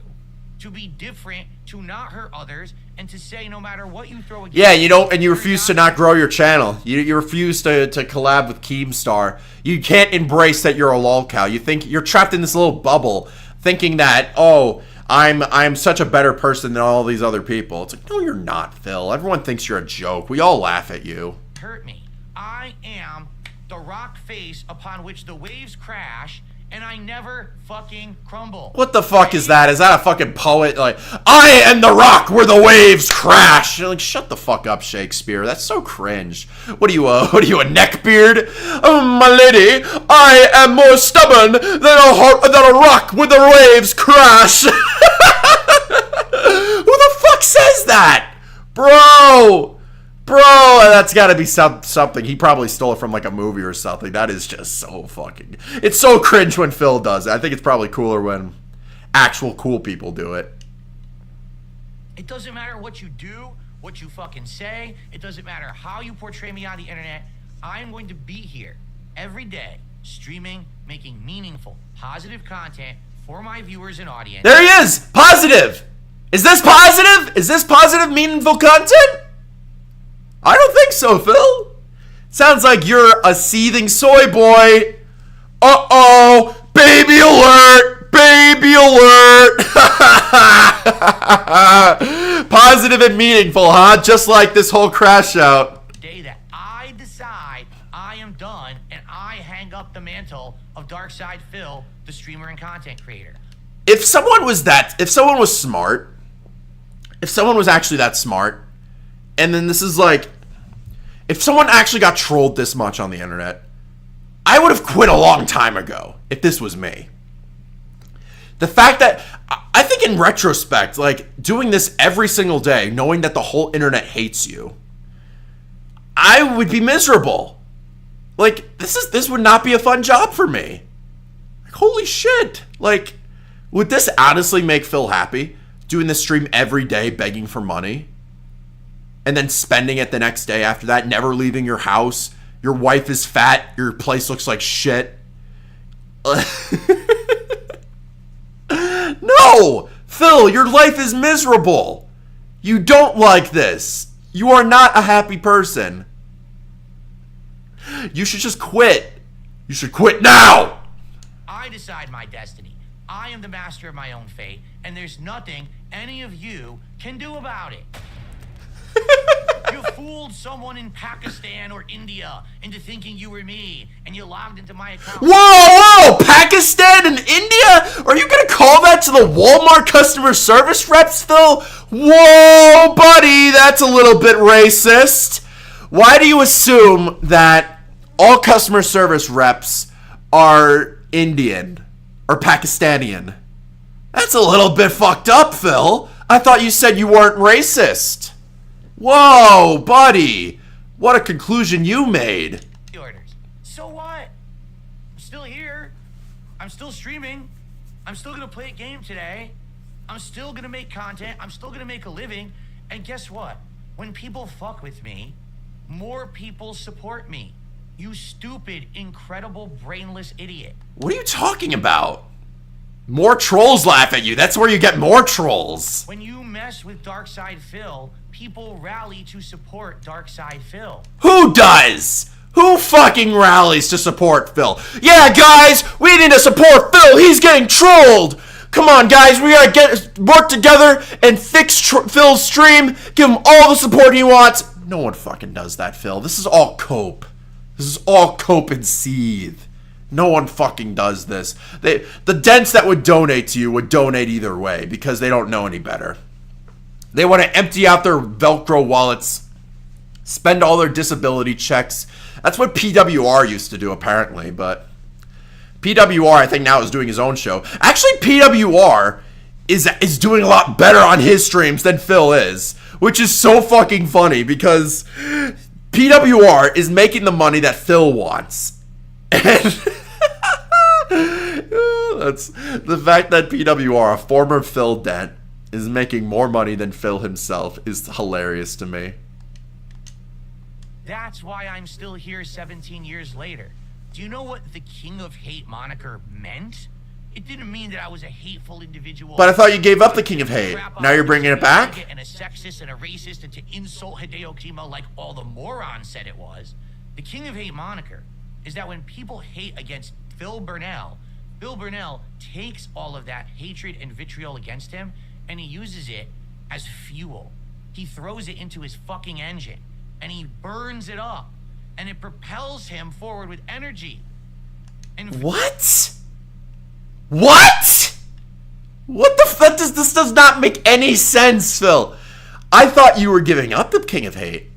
be different, to not hurt others, and to say no matter what you throw against. Yeah, you don't, and you refuse to not grow your channel. You refuse to collab with Keemstar. You can't embrace that you're a lolcow. You think you're trapped in this little bubble, thinking that, oh, I'm such a better person than all these other people. It's like, no, you're not, Phil. Everyone thinks you're a joke. We all laugh at you. Hurt me. I am the rock face upon which the waves crash, and I never fucking crumble. What the fuck is that? Is that a fucking poet? Like, I am the rock where the waves crash. You're like, shut the fuck up, Shakespeare. That's so cringe. What are you, a neckbeard? Oh, my lady, I am more stubborn than a rock where the waves crash. Who the fuck says that? Bro, that's gotta be something. He probably stole it from like a movie or something. That is just so fucking... It's so cringe when Phil does it. I think it's probably cooler when actual cool people do it. It doesn't matter what you do, what you fucking say. It doesn't matter how you portray me on the internet. I'm going to be here every day, streaming, making meaningful, positive content for my viewers and audience. There he is! Positive! Is this positive? Is this positive, meaningful content? I don't think so, Phil. Sounds like you're a seething soy boy. Uh-oh! Baby alert! Baby alert! Positive and meaningful, huh? Just like this whole crash out. The day that I decide I am done and I hang up the mantle of Darkside Phil, the streamer and content creator. If someone was smart, if someone was actually that smart, and then this is like, if someone actually got trolled this much on the internet, I would have quit a long time ago if this was me. The fact that, I think in retrospect, like, doing this every single day, knowing that the whole internet hates you, I would be miserable. Like, this would not be a fun job for me. Like, holy shit. Like, would this honestly make Phil happy? Doing this stream every day, begging for money? And then spending it the next day after that, never leaving your house. Your wife is fat. Your place looks like shit. No! Phil, your life is miserable. You don't like this. You are not a happy person. You should just quit. You should quit now! I decide my destiny. I am the master of my own fate, and there's nothing any of you can do about it. You fooled someone in Pakistan or India into thinking you were me, and you logged into my account. Whoa! Pakistan and India? Are you gonna call that to the Walmart customer service reps, Phil? Whoa, buddy, that's a little bit racist. Why do you assume that all customer service reps are Indian or Pakistani? That's a little bit fucked up, Phil. I thought you said you weren't racist. Whoa, buddy. What a conclusion you made. Orders. So what? I'm still here. I'm still streaming. I'm still gonna play a game today. I'm still gonna make content. I'm still gonna make a living. And guess what? When people fuck with me, more people support me. You stupid, incredible, brainless idiot. What are you talking about? More trolls laugh at you. That's where you get more trolls. When you mess with Darkside Phil, people rally to support Darkside Phil. Who does? Who fucking rallies to support Phil? Yeah, guys, we need to support Phil. He's getting trolled. Come on, guys, we gotta work together and fix Phil's stream. Give him all the support he wants. No one fucking does that, Phil. This is all cope. This is all cope and seethe. No one fucking does this. The dents that would donate to you would donate either way because they don't know any better. They want to empty out their Velcro wallets, spend all their disability checks. That's what PWR used to do, apparently, but PWR, I think, now is doing his own show. Actually, PWR is doing a lot better on his streams than Phil is, which is so fucking funny because PWR is making the money that Phil wants. And that's the fact that PWR, a former Phil Dent, is making more money than Phil himself is hilarious to me. That's why I'm still here 17 years later. Do you know what the King of Hate moniker meant? It didn't mean that I was a hateful individual. But I thought you gave up the King of Hate. Now you're bringing it back? And a sexist and a racist and to insult Hideo Kojima like all the morons said it was. The King of Hate moniker is that when people hate against Phil Burnell takes all of that hatred and vitriol against him and he uses it as fuel. He throws it into his fucking engine and he burns it up and it propels him forward with energy. And what? What? What the fuck this does not make any sense, Phil. I thought you were giving up the King of Hate.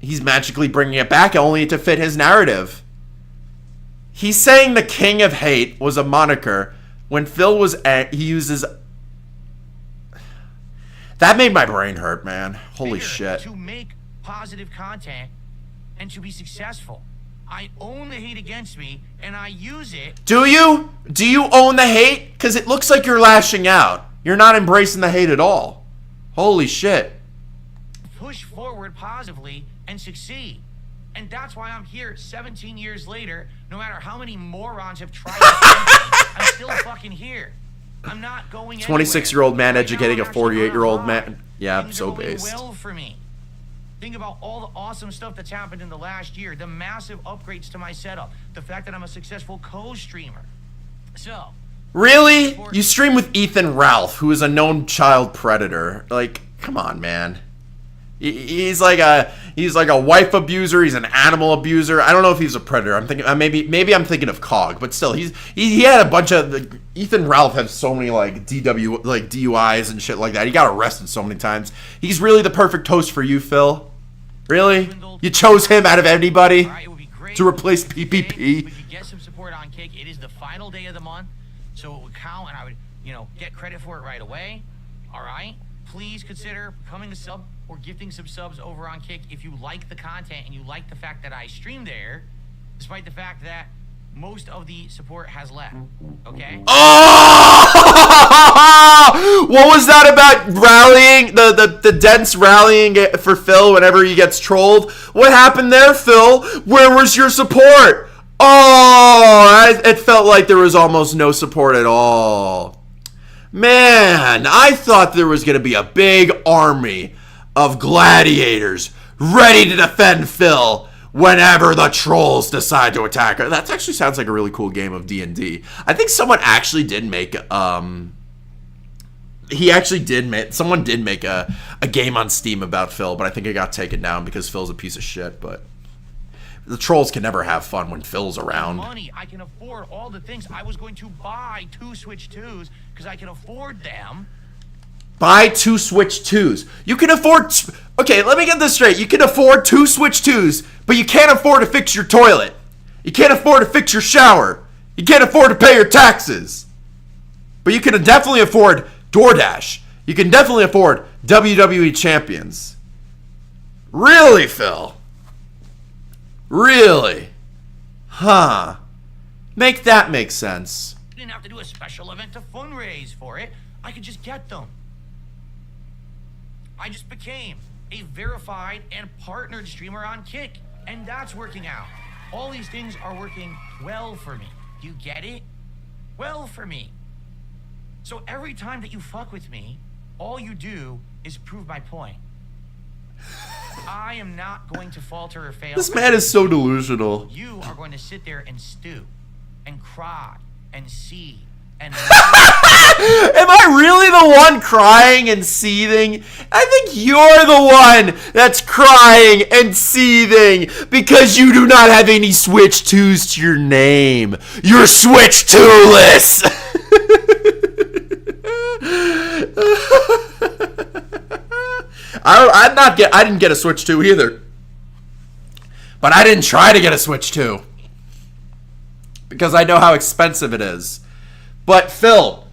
He's magically bringing it back only to fit his narrative. He's saying the King of Hate was a moniker when Phil was he uses. That made my brain hurt, man. Holy shit. To make positive content and to be successful. I own the hate against me and I use it. Do you? Do you own the hate? Because it looks like you're lashing out. You're not embracing the hate at all. Holy shit. Push forward positively and succeed. And that's why I'm here 17 years later. No matter how many morons have tried to find me, I'm still fucking here. I'm not going anywhere. 26-year-old man Right educating now, a I'm actually 48-year-old on a man. high. Yeah, Things so are going based. well for me. Think about all the awesome stuff that's happened in the last year. The massive upgrades to my setup. The fact that I'm a successful co-streamer. So... Really? You stream with Ethan Ralph, who is a known child predator. Like, come on, man. He's like a wife abuser. He's an animal abuser. I don't know if he's a predator. I'm thinking maybe I'm thinking of Cog, but still, he had a bunch of Ethan Ralph has so many like DUIs and shit like that. He got arrested so many times. He's really the perfect host for you, Phil. Really? You chose him out of anybody to replace PPP. We could get some support on Kick. It is the final day of the month, so it would count, and I would, get credit for it right away. All right? Please consider becoming a sub or gifting some subs over on Kick if you like the content and you like the fact that I stream there, despite the fact that most of the support has left. Okay? Oh! What was that about rallying, the dense rallying for Phil whenever he gets trolled? What happened there, Phil? Where was your support? Oh, it felt like there was almost no support at all. Man, I thought there was going to be a big army of gladiators ready to defend Phil whenever the trolls decide to attack her. That actually sounds like a really cool game of D&D. I think someone actually did make someone did make a game on Steam about Phil, but I think it got taken down because Phil's a piece of shit. But the trolls can never have fun when Phil's around. Money, I can afford all the things. I was going to buy 2 Switch 2s because I can afford them. Buy 2 Switch 2s. You can afford... Okay, let me get this straight. You can afford 2 Switch 2s, but you can't afford to fix your toilet. You can't afford to fix your shower. You can't afford to pay your taxes. But you can definitely afford DoorDash. You can definitely afford WWE Champions. Really, Phil? Really? Huh. Make that make sense. I didn't have to do a special event to fundraise for it. I could just get them. I just became a verified and partnered streamer on Kick, and that's working out. All these things are working well for me. You get it? Well for me. So every time that you fuck with me, all you do is prove my point. I am not going to falter or fail. This man is so delusional. You are going to sit there and stew and cry and see and... Am I really the one crying and seething? I think you're the one that's crying and seething because you do not have any Switch 2s to your name. You're Switch 2-less. I didn't get a Switch 2 either. But I didn't try to get a Switch 2 because I know how expensive it is. But Phil,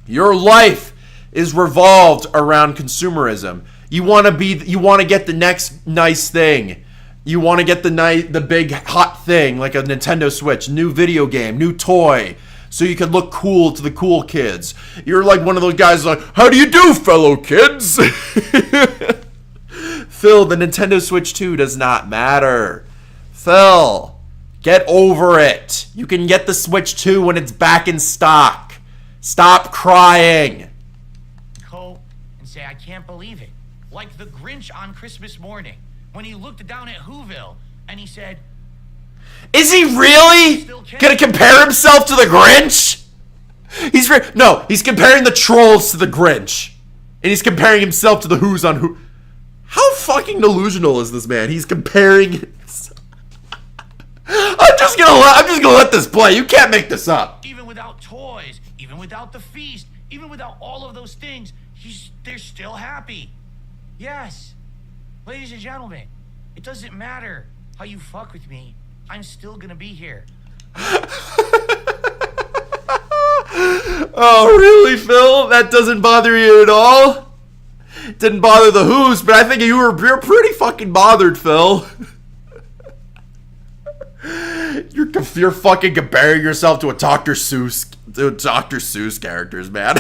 your life is revolved around consumerism. You want to get the next nice thing. You want to get the big hot thing like a Nintendo Switch, new video game, new toy, so you can look cool to the cool kids. You're like one of those guys like, how do you do, fellow kids? Phil, the Nintendo Switch 2 does not matter. Phil, get over it. You can get the Switch 2 when it's back in stock. Stop crying. Go and say, I can't believe it. Like the Grinch on Christmas morning when he looked down at Whoville and he said, is he really gonna compare himself to the Grinch? He's comparing the trolls to the Grinch. And he's comparing himself to the Who's on Who. How fucking delusional is this man? He's comparing... I'm just gonna let this play. You can't make this up. Even without toys, even without the feast, even without all of those things, they're still happy. Yes. Ladies and gentlemen, it doesn't matter how you fuck with me. I'm still gonna be here. Oh, really, Phil? That doesn't bother you at all? Didn't bother the Who's, but I think you're pretty fucking bothered, Phil. You're fucking comparing yourself to Dr. Seuss characters, man.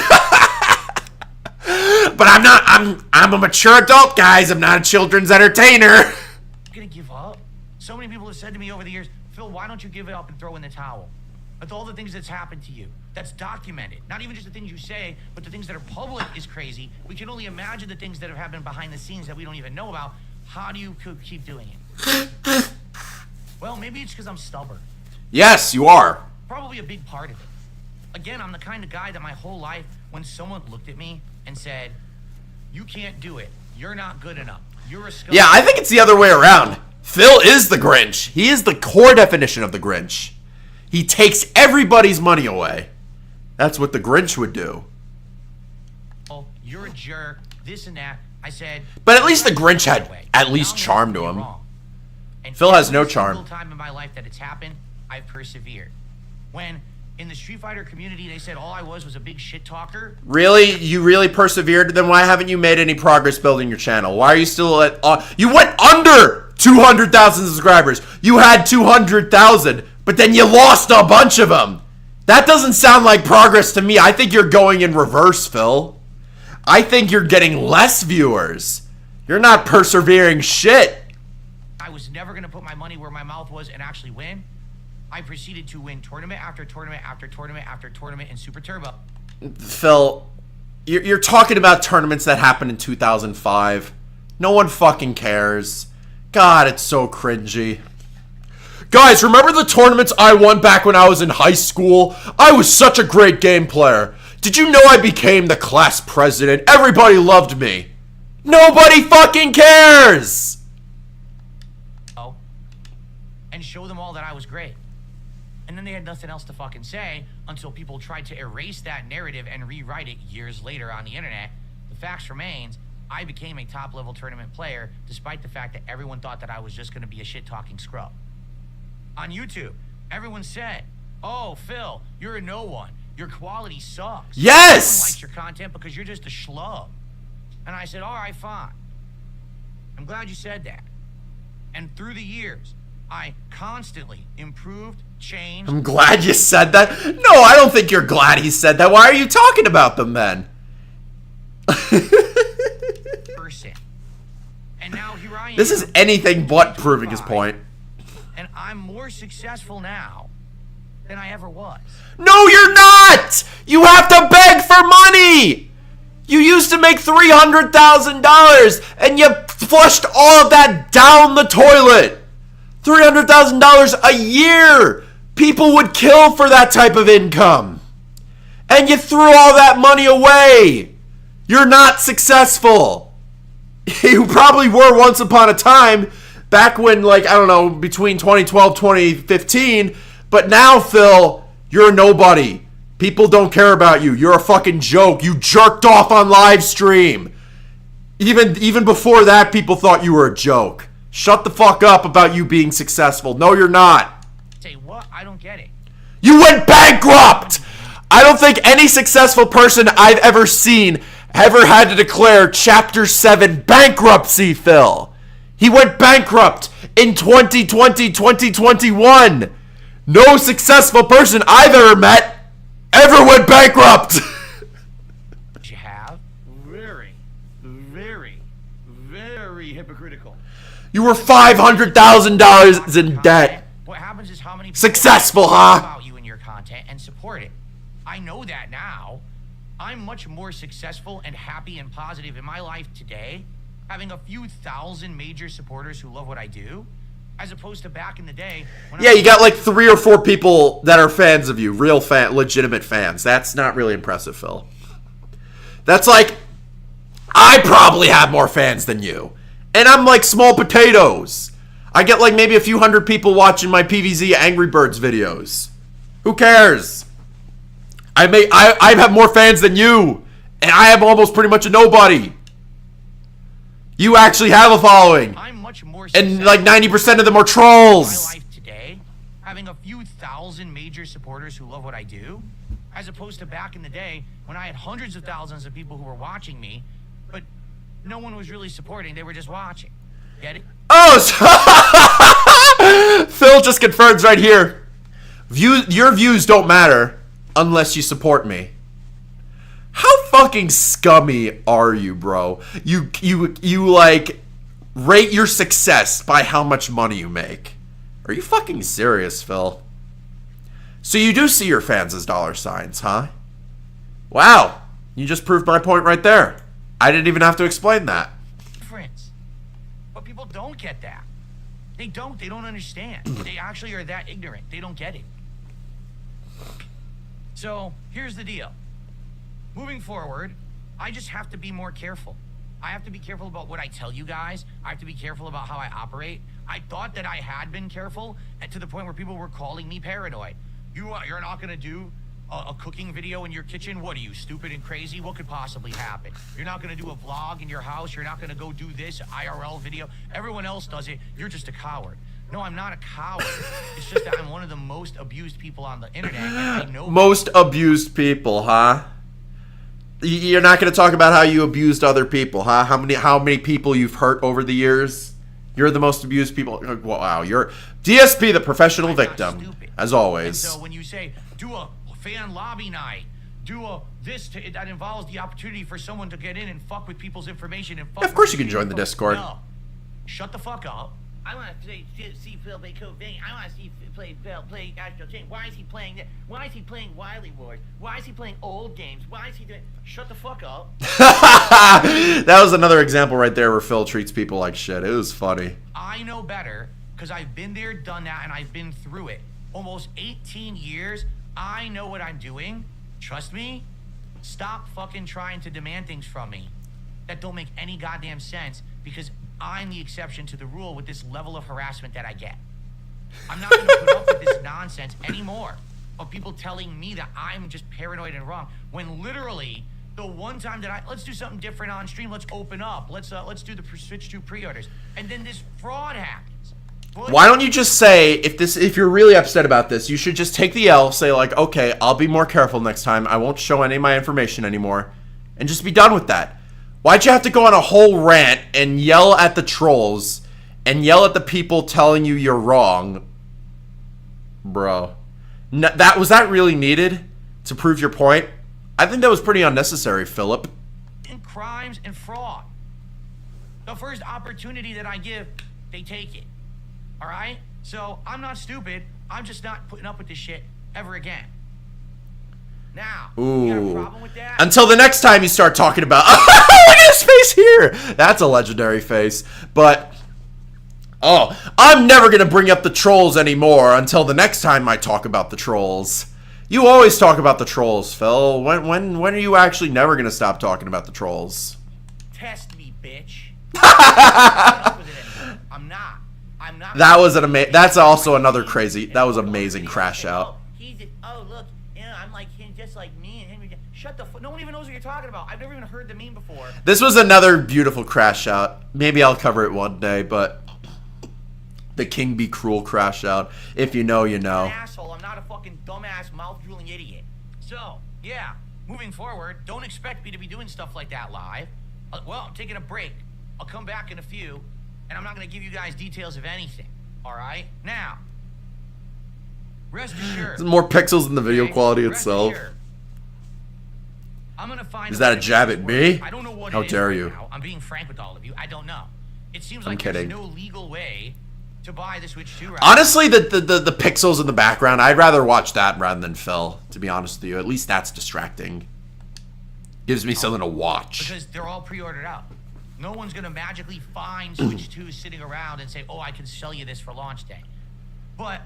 But I'm not. I'm a mature adult, guys. I'm not a children's entertainer. I'm gonna give up. So many people have said to me over the years, Phil, why don't you give it up and throw in the towel? With all the things that's happened to you, that's documented. Not even just the things you say, but the things that are public is crazy. We can only imagine the things that have happened behind the scenes that we don't even know about. How do you keep doing it? Well, maybe it's because I'm stubborn. Yes, you are. Probably a big part of it. Again, I'm the kind of guy that my whole life, when someone looked at me and said, you can't do it, you're not good enough, you're a scumbag. Yeah, I think it's the other way around. Phil is the Grinch. He is the core definition of the Grinch. He takes everybody's money away. That's what the Grinch would do. Oh, you're a jerk, this and that. I said, but at least the Grinch had at least charm to him. And Phil has no charm. Every single time in my life that it's happened, I've persevered. When in the Street Fighter community they said all I was a big shit talker. Really? You really persevered? Then why haven't you made any progress building your channel? Why are you still at... you went under 200,000 subscribers. You had 200,000, but then you lost a bunch of them. That doesn't sound like progress to me. I think you're going in reverse, Phil. I think you're getting less viewers. You're not persevering shit. I was never going to put my money where my mouth was and actually win. I proceeded to win tournament after tournament after tournament after tournament in Super Turbo. Phil, you're talking about tournaments that happened in 2005. No one fucking cares. God, it's so cringy. Guys, remember the tournaments I won back when I was in high school? I was such a great game player. Did you know I became the class president? Everybody loved me. Nobody fucking cares! Oh. And show them all that I was great. And then they had nothing else to fucking say until people tried to erase that narrative and rewrite it years later on the internet. The fact remains, I became a top-level tournament player despite the fact that everyone thought that I was just going to be a shit-talking scrub. On YouTube, everyone said, oh, Phil, you're a no one. Your quality sucks. Yes! No one likes your content because you're just a schlub. And I said, all right, fine. I'm glad you said that. And through the years, I constantly improved, changed. I'm glad you said that. No, I don't think you're glad he said that. Why are you talking about them then? Person. And now here I am. This is anything but proving his point. And I'm more successful now than I ever was. No, you're not! You have to beg for money! You used to make $300,000 and you flushed all of that down the toilet. $300,000 a year! People would kill for that type of income. And you threw all that money away. You're not successful. You probably were once upon a time, back when, like, I don't know, between 2012 2015. But now, Phil, you're a nobody. People don't care about you. You're a fucking joke. You jerked off on live stream. Even before that, people thought you were a joke. Shut the fuck up about you being successful. No, you're not. Say what? I don't get it. You went bankrupt! I don't think any successful person I've ever seen ever had to declare Chapter 7 bankruptcy, Phil. He went bankrupt in 2020, 2021. No successful person I've ever met ever went bankrupt. You have? Very, very, very hypocritical. You were $500,000 in debt. What happens is how many people Successful, talk huh? about you and your content and support it. I know that now. I'm much more successful and happy and positive in my life today, having a few thousand major supporters who love what I do, as opposed to back in the day. When Yeah, you got like 3 or 4 people that are fans of you, real legitimate fans. That's not really impressive, Phil. That's like, I probably have more fans than you. And I'm like small potatoes. I get like maybe a few hundred people watching my PVZ Angry Birds videos. Who cares? I have more fans than you. And I am almost pretty much a nobody. You actually have a following. I'm much more And like 90% of them are my trolls. life today, having a few thousand major supporters who love what I do, as opposed to back in the day when I had hundreds of thousands of people who were watching me, but no one was really supporting, they were just watching. Get it? Oh, so Phil just confirms right here. Your views don't matter unless you support me. How fucking scummy are you, bro? You like rate your success by how much money you make. Are you fucking serious, Phil? So you do see your fans as dollar signs, huh? Wow. You just proved my point right there. I didn't even have to explain that. Difference. But people don't get that. They don't understand. They actually are that ignorant. They don't get it. So, here's the deal. Moving forward, I just have to be more careful. I have to be careful about what I tell you guys. I have to be careful about how I operate. I thought that I had been careful, and to the point where people were calling me paranoid. You're not gonna do a cooking video in your kitchen? What are you, stupid and crazy? What could possibly happen? You're not gonna do a vlog in your house? You're not gonna go do this IRL video? Everyone else does it. You're just a coward. No, I'm not a coward. It's just that I'm one of the most abused people on the internet, and I know most abused people, huh? You're not going to talk about how you abused other people, huh? How many people you've hurt over the years? You're the most abused people. Wow, you're DSP, the professional victim, as always. And so when you say do a fan lobby night, do that involves the opportunity for someone to get in and fuck with people's information and fuck. Of course, you can join the Discord. No, shut the fuck up. I want to see Phil play Code Vein. I want to see Phil play Astro Chain. Why is he playing that? Why is he playing Wily Wars? Why is he playing old games? Why is he doing? Shut the fuck up. That was another example right there where Phil treats people like shit. It was funny. I know better because I've been there, done that, and I've been through it. Almost 18 years. I know what I'm doing. Trust me. Stop fucking trying to demand things from me that don't make any goddamn sense, because I'm the exception to the rule with this level of harassment that I get. I'm not going to put up with this nonsense anymore of people telling me that I'm just paranoid and wrong, when literally the one time that let's do something different on stream, let's open up, let's do the Switch 2 pre-orders, and then this fraud happens. Why don't you just say, if you're really upset about this, you should just take the L, say like, okay, I'll be more careful next time, I won't show any of my information anymore, and just be done with that. Why'd you have to go on a whole rant and yell at the trolls and yell at the people telling you you're wrong? Bro. Was that really needed to prove your point? I think that was pretty unnecessary, Philip. In crimes and fraud. The first opportunity that I give, they take it. All right? So I'm not stupid. I'm just not putting up with this shit ever again. Now, you got a problem with that? Until the next time you start talking about, look at his face here. That's a legendary face. But, I'm never going to bring up the trolls anymore until the next time I talk about the trolls. You always talk about the trolls, Phil. When are you actually never going to stop talking about the trolls? Test me, bitch. I'm not. That was that's also another crazy, that was amazing crash out. Look, I'm like him, just like me and him. Shut the fuck. No one even knows what you're talking about. I've never even heard the meme before. This was another beautiful crash out. Maybe I'll cover it one day, but the King Be Cruel crash out. If you know, you know. I'm an asshole. I'm not a fucking dumbass, mouth-drooling idiot. So, yeah, moving forward, don't expect me to be doing stuff like that live. Well, I'm taking a break. I'll come back in a few, and I'm not going to give you guys details of anything. All right? Now, rest assured. There's more pixels than the video quality itself. I'm gonna find. Is that a jab at me? I don't know what. How dare you? Now. I'm being frank with all of you. I don't know. It seems like there's no legal way to buy the Switch 2. Right honestly, the pixels in the background, I'd rather watch that rather than Phil. To be honest with you, at least that's distracting. Gives me something to watch. Because they're all pre-ordered out. No one's gonna magically find Switch 2 sitting around and say, "Oh, I can sell you this for launch day." But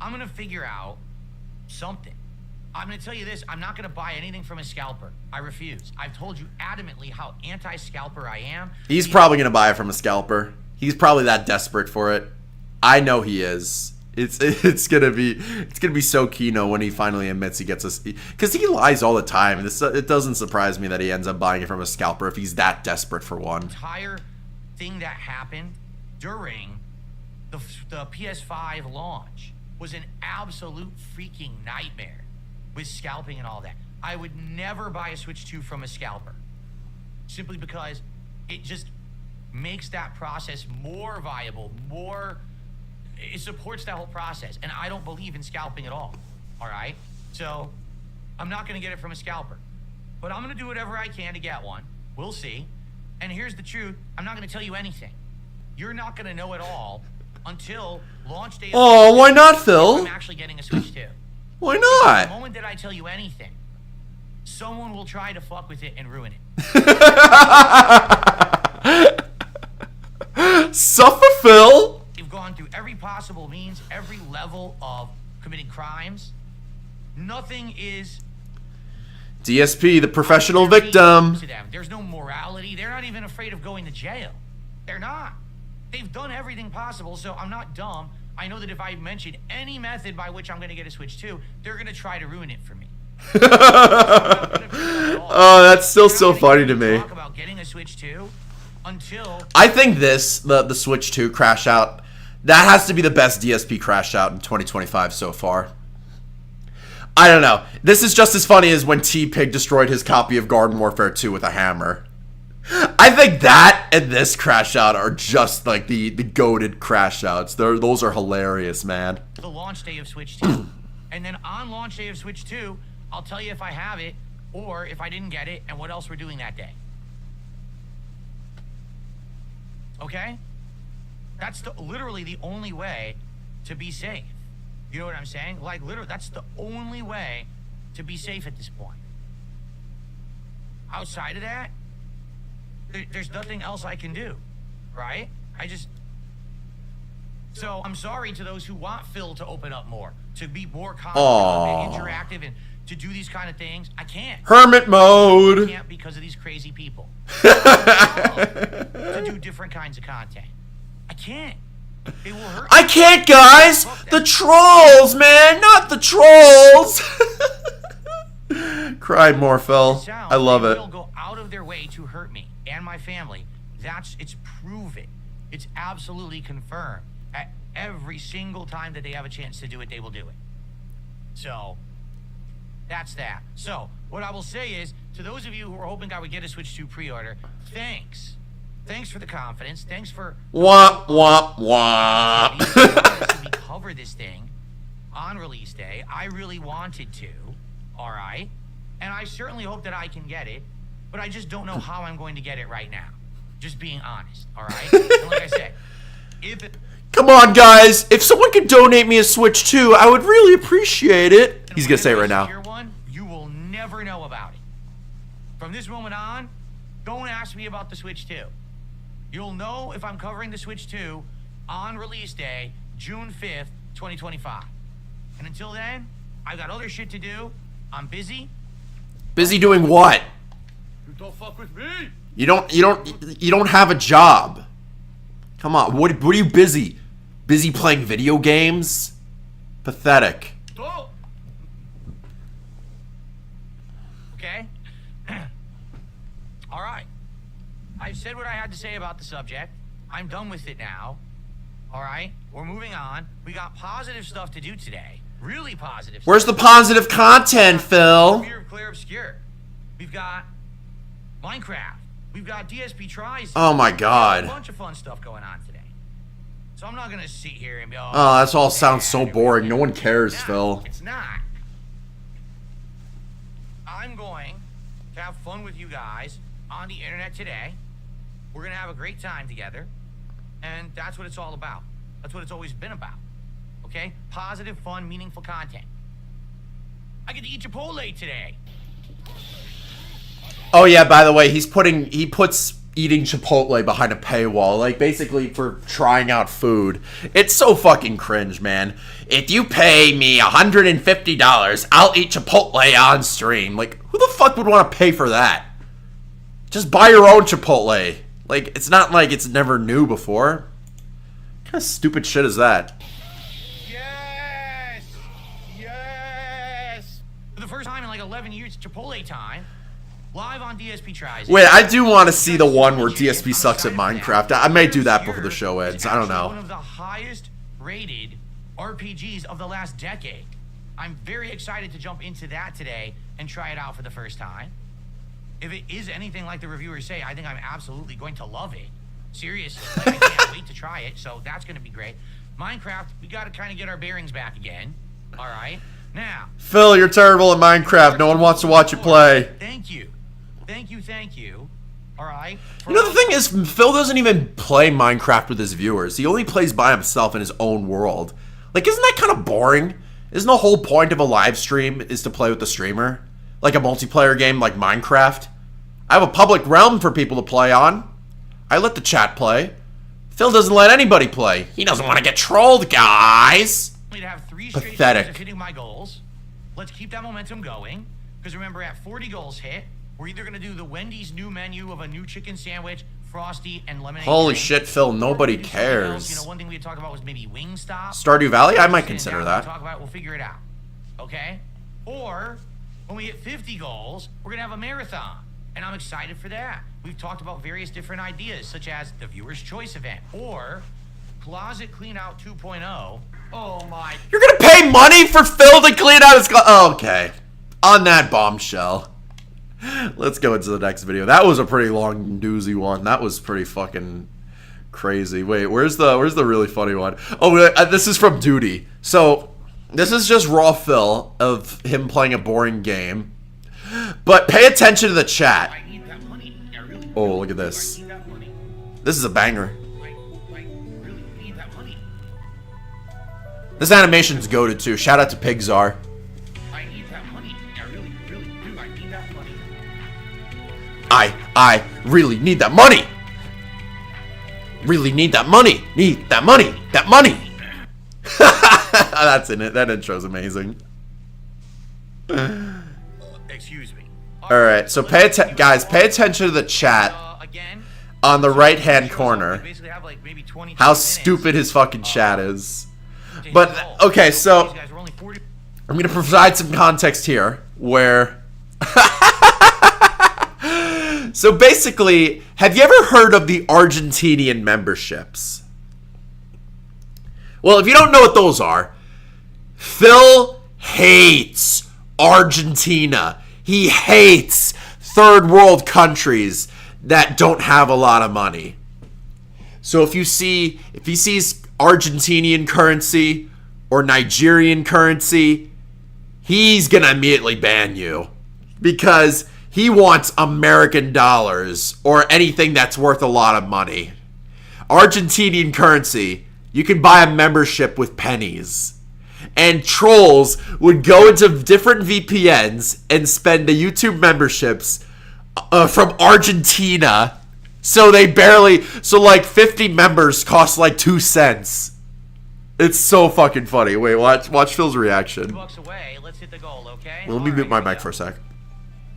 I'm gonna figure out something. I'm gonna tell you this, I'm not gonna buy anything from a scalper. I refuse. I've told you adamantly how anti-scalper I am. He's probably gonna buy it from a scalper. He's probably that desperate for it. I know he is. It's gonna be so Kino when he finally admits he gets us, because he lies all the time. It doesn't surprise me that he ends up buying it from a scalper if he's that desperate for one. The entire thing that happened during the PS5 launch was an absolute freaking nightmare with scalping and all that. I would never buy a Switch 2 from a scalper, simply because it just makes that process more viable, it supports that whole process, and I don't believe in scalping at all. All right, so I'm not gonna get it from a scalper, but I'm gonna do whatever I can to get one. We'll see. And here's the truth, I'm not gonna tell you anything. You're not gonna know at all until launch day. Oh, why not, I'm Phil? actually getting a Switch 2. Why The not? moment that I tell you anything, someone will try to fuck with it and ruin it. Suffer, Phil. You've gone through every possible means, every level of committing crimes. Nothing is DSP, the professional victim. to them. There's no morality. They're not even afraid of going to jail. They're not. They've done everything possible, so I'm not dumb. I know that if I mention any method by which I'm going to get a Switch 2, they're going to try to ruin it for me. Oh, that's still so funny to me. Talk about getting a Switch 2 until I think the Switch 2 crash out, that has to be the best DSP crash out in 2025 so far. I don't know. This is just as funny as when T-Pig destroyed his copy of Garden Warfare 2 with a hammer. I think that and this crash out are just like the goated crash outs. Those are hilarious, man. the launch day of Switch 2. And then on launch day of Switch 2, I'll tell you if I have it or if I didn't get it and what else we're doing that day. Okay? That's literally the only way to be safe. You know what I'm saying? Like, literally, that's the only way to be safe at this point. Outside of that, there's nothing else I can do, right? So I'm sorry to those who want Phil to open up more, to be more confident and interactive and to do these kind of things. I can't. Hermit mode. I can't because of these crazy people. To do different kinds of content. I can't. It will hurt. I can't, guys. The trolls, man, not the trolls. Cry more, Phil. I love it. They'll go out of their way to hurt me and my family. It's proven. It's absolutely confirmed. At every single time that they have a chance to do it, they will do it. So that's that. So what I will say is, to those of you who are hoping I would get a Switch 2 pre-order, thanks. Thanks for the confidence. Thanks for Womp womp womp. we cover this thing on release day. I really wanted to. All right. And I certainly hope that I can get it, but I just don't know how I'm going to get it right now. Just being honest. All right. And like I said, Come on, guys. If someone could donate me a Switch 2, I would really appreciate it. He's gonna say it right now. One, you will never know about it. From this moment on, don't ask me about the Switch 2. You'll know if I'm covering the Switch 2 on release day, June 5th, 2025. And until then, I've got other shit to do. I'm busy. Busy doing what? You don't fuck with me. You don't have a job. Come on. What are you busy? Busy playing video games? Pathetic. Don't. Okay? All right. I've said what I had to say about the subject. I'm done with it now. All right? We're moving on. We got positive stuff to do today. Really positive Where's the positive content, Phil? Clear, clear, obscure. We've got Minecraft. We've got DSP tries. Oh my A God. bunch of fun stuff going on today. So I'm not gonna sit here and be Oh, that's all sounds so boring. No one cares, No, Phil. it's not. I'm going to have fun with you guys on the internet today. We're gonna have a great time together, and that's what it's all about. That's what it's always been about. Okay? Positive, fun, meaningful content. I get to eat Chipotle today. Oh yeah, by the way, he puts eating Chipotle behind a paywall, like basically for trying out food. It's so fucking cringe, man. If you pay me $150, I'll eat Chipotle on stream. Like, who the fuck would want to pay for that? Just buy your own Chipotle. Like, it's not like it's never new before. What kind of stupid shit is that? Yes! Yes! For the first time in like 11 years, Chipotle time. Live on DSP Tries. Wait, I do want to see the one where DSP sucks at Minecraft. I may do that before the show ends. I don't know. One of the highest rated RPGs of the last decade. I'm very excited to jump into that today and try it out for the first time. If it is anything like the reviewers say, I think I'm absolutely going to love it. Seriously, like, I can't wait to try it, so that's going to be great. Minecraft, we got to kind of get our bearings back again. All right? Now. Phil, you're terrible at Minecraft. No one wants to watch you play. Thank you. Thank you, thank you. All right. You know, the thing is, Phil doesn't even play Minecraft with his viewers. He only plays by himself in his own world. Like, isn't that kind of boring? Isn't the whole point of a live stream is to play with the streamer? Like a multiplayer game like Minecraft? I have a public realm for people to play on. I let the chat play. Phil doesn't let anybody play. He doesn't want to get trolled, guys. To have 3 straight Pathetic. days of hitting my goals. Let's keep that momentum going. Because remember, at 40 goals hit, we're either going to do the Wendy's new menu of a new chicken sandwich, Frosty, and lemonade. Holy drink, shit, Phil, or nobody we're gonna do something else. cares. You know, one thing we had talked about was maybe Wingstop. Stardew Valley? I might Sit consider down, that. We'll talk about it, we'll figure it out. Okay? Or, when we hit 50 goals, we're going to have a marathon. And I'm excited for that. We've talked about various different ideas, such as the viewer's choice event, or Closet Clean Out 2.0. Oh my. You're gonna pay money for Phil to clean out his okay. On that bombshell. Let's go into the next video. That was a pretty long doozy one. That was pretty fucking crazy. Wait, where's the really funny one? Oh, this is from Duty. So, this is just raw Phil of him playing a boring game. But pay attention to the chat. I need that money. I really Oh, look at this. need that money. This is a banger. I really need that money. This animation's goated too. Shout out to Pigzar. I need that money. I really do. I need that money. I really need that money. Really need that money. Need that money. That money. That's in it. That intro's amazing. Excuse me. All right, so guys, pay attention to the chat Again, on the right-hand corner. we basically have like maybe 20 How minutes, stupid his fucking chat is. to hit But the goal. okay, so These guys are only 40. I'm gonna provide some context here, where. So basically, have you ever heard of the Argentinian memberships? Well, if you don't know what those are, Phil hates Argentina. He hates third world countries that don't have a lot of money. So if he sees Argentinian currency or Nigerian currency, he's gonna immediately ban you because he wants American dollars or anything that's worth a lot of money. Argentinian currency, you can buy a membership with pennies. And trolls would go into different VPNs and spend the YouTube memberships from Argentina. So like 50 members cost like 2 cents. It's so fucking funny. Wait, watch Phil's reaction. $2 away. Let's hit the goal, okay? Let me mute my mic for a sec.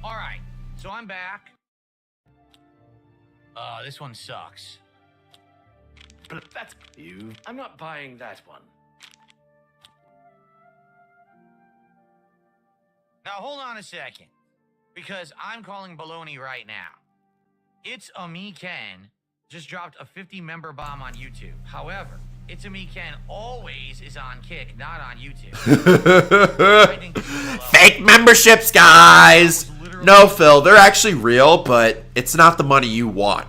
All right. So I'm back. This one sucks. But that's you. I'm not buying that one. Now hold on a second, because I'm calling baloney right now. It's a me Ken just dropped a 50-member bomb on YouTube. However, It's a Me Ken always is on Kick, not on YouTube. I think this is Fake memberships, guys! No, Phil, they're actually real, but it's not the money you want.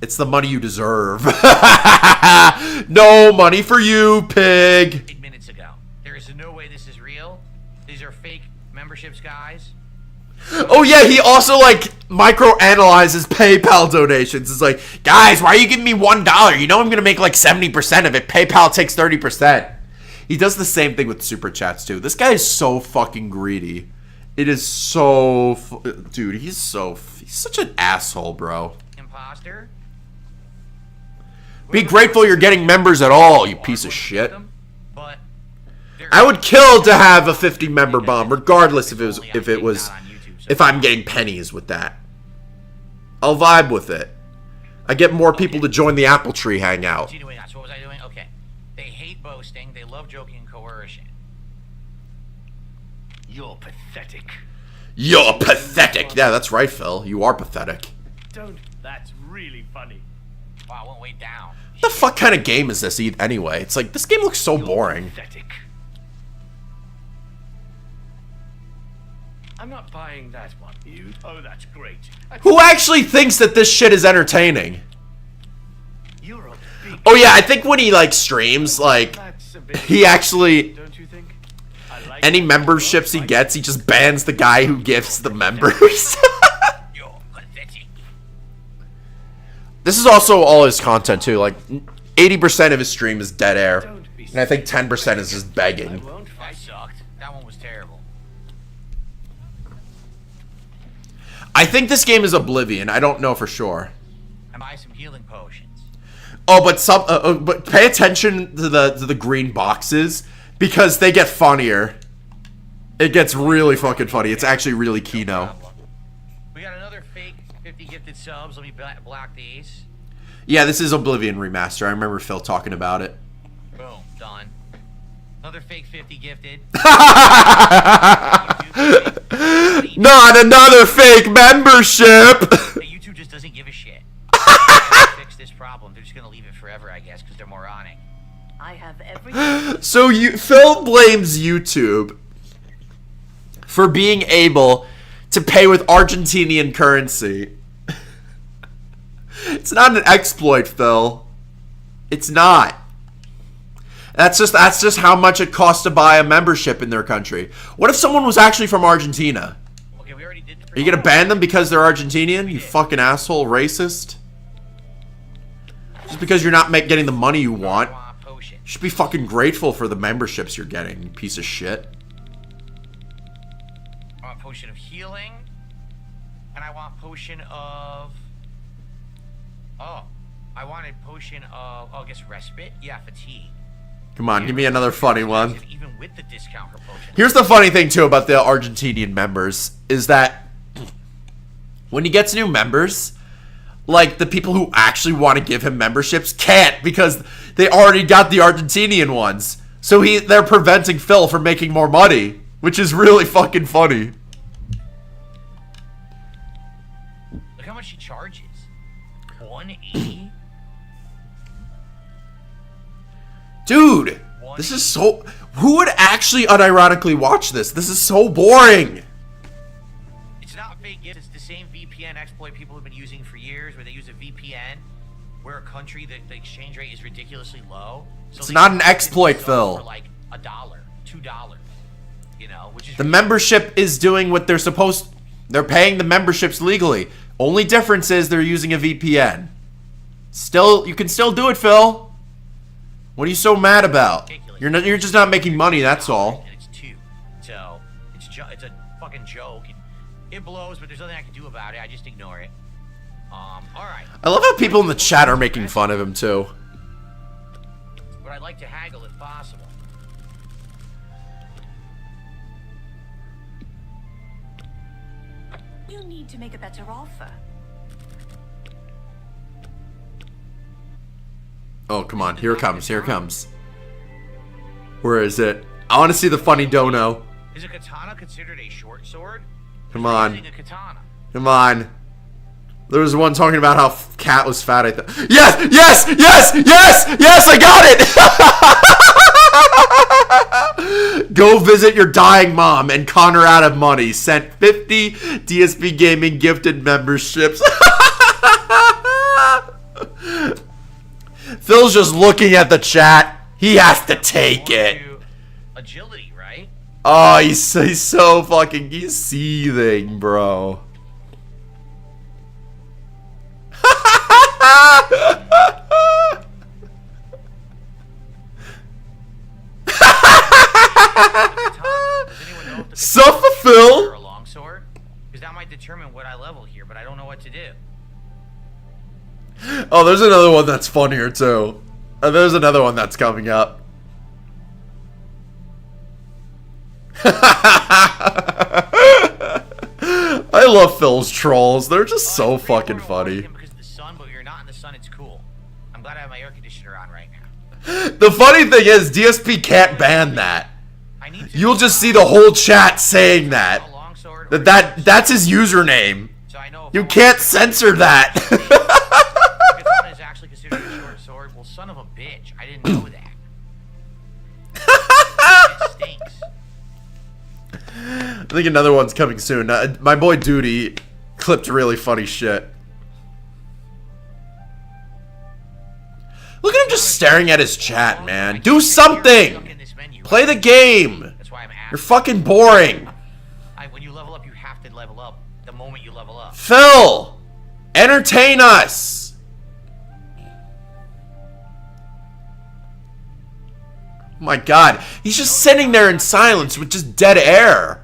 It's the money you deserve. No money for you, pig! 8 minutes ago. There is no way this is real. These are fake memberships, guys. Oh yeah, he also like micro-analyzes PayPal donations. It's like, guys, why are you giving me $1? You know I'm gonna make like 70% of it. PayPal takes 30%. He does the same thing with super chats too. This guy is so fucking greedy. It is so, dude. He's such an asshole, bro. Imposter. Be grateful you're getting members at all, you piece of shit. But I would kill to have a 50-member bomb, regardless if I'm getting pennies with that. I'll vibe with it. I get more people to join the Apple Tree hangout. Continuing on. So what was I doing? Okay. They hate boasting. They love joking and coercion. You're pathetic. You're pathetic. Yeah, that's right, Phil. You are pathetic. Don't. That's really funny. Wow, I went way down. What the fuck kind of game is this anyway? It's like, this game looks so boring. Pathetic. I'm not buying that one. You? Oh, that's great. Who actually thinks that this shit is entertaining? You're a big. Oh yeah, I think when he like streams, like, That's a bit. he actually, Don't you think? I like any that. memberships he gets, he just bans the guy who gives the members. You're pathetic. This is also all his content too. Like 80% of his stream is dead air, and I think 10% is just begging. That sucked. That one was terrible. I think this game is Oblivion. I don't know for sure. And buy some healing potions. Oh, but pay attention to the green boxes because they get funnier. It gets really fucking funny. It's actually really Kino. We got another fake 50 gifted subs. Let me block these. Yeah, this is Oblivion Remaster. I remember Phil talking about it. Boom, done. Another fake 50 gifted. Not another fake membership! YouTube just doesn't give a shit. Fix this problem. They're just gonna leave it forever, I guess, because they're moronic. I have everything. So Phil blames YouTube for being able to pay with Argentinian currency. It's not an exploit, Phil. It's not. That's just how much it costs to buy a membership in their country. What if someone was actually from Argentina? Okay, we already did the Are you gonna ban them because they're Argentinian? You fucking asshole, racist. Just because you're not getting the money you want. You should be fucking grateful for the memberships you're getting, you piece of shit. I want potion of healing. And I want potion of... Oh, I wanted potion of... Oh, I guess respite? Yeah, fatigue. Come on, give me another funny one. Even with the discount for potion. Here's the funny thing, too, about the Argentinian members, is that when he gets new members, like, the people who actually want to give him memberships can't because they already got the Argentinian ones. So they're preventing Phil from making more money, which is really fucking funny. Look how much he charges. 180? Dude, this is so... Who would actually unironically watch this? This is so boring. It's not fake. It's the same VPN exploit people have been using for years, where they use a VPN where a country that the exchange rate is ridiculously low. So it's not an exploit, Phil. For like $1, $2, you know, which is the membership is doing what they're supposed. They're paying the memberships legally. Only difference is they're using a VPN. Still, you can still do it, Phil. What are you so mad about? You're just not making money. That's all. And it's 2, so it's a fucking joke. It blows, but there's nothing I can do about it. I just ignore it. All right. I love how people in the chat are making fun of him too. But I'd like to haggle if possible. You need to make a better offer. Oh, come on. Here it comes. Here it comes. Where is it? I want to see the funny dono. Is a katana considered a short sword? Come on. A katana. Come on. There was one talking about how Cat was fat. Yes! Yes! Yes! Yes! Yes! I got it! Go visit your dying mom and con her out of money. Sent 50 DSP Gaming gifted memberships. Phil's just looking at the chat. He has to take it. Agility, right? Oh, he's so fucking... He's seething, bro. Suffer, Phil. Or a long sword? Because that might determine what I level here, but I don't know what to do. Oh, there's another one that's funnier too. There's another one that's coming up. I love Phil's trolls. They're just so fucking funny. Because of the sun, but when you're not in the sun, it's cool. I'm glad I have my air conditioner on right now. The funny thing is, DSP can't ban that. You'll just see the whole chat saying that. That's his username. You can't censor that. Katana is actually considered a short sword. Well, son of a bitch, I didn't know that. It stinks. I think another one's coming soon. My boy Duty clipped really funny shit. Look at him just staring at his chat, man. Do something! Play the game! You're fucking boring. When you level up, you have to level up the moment you level up. Phil! Entertain us! My God, he's just sitting there in silence with just dead air.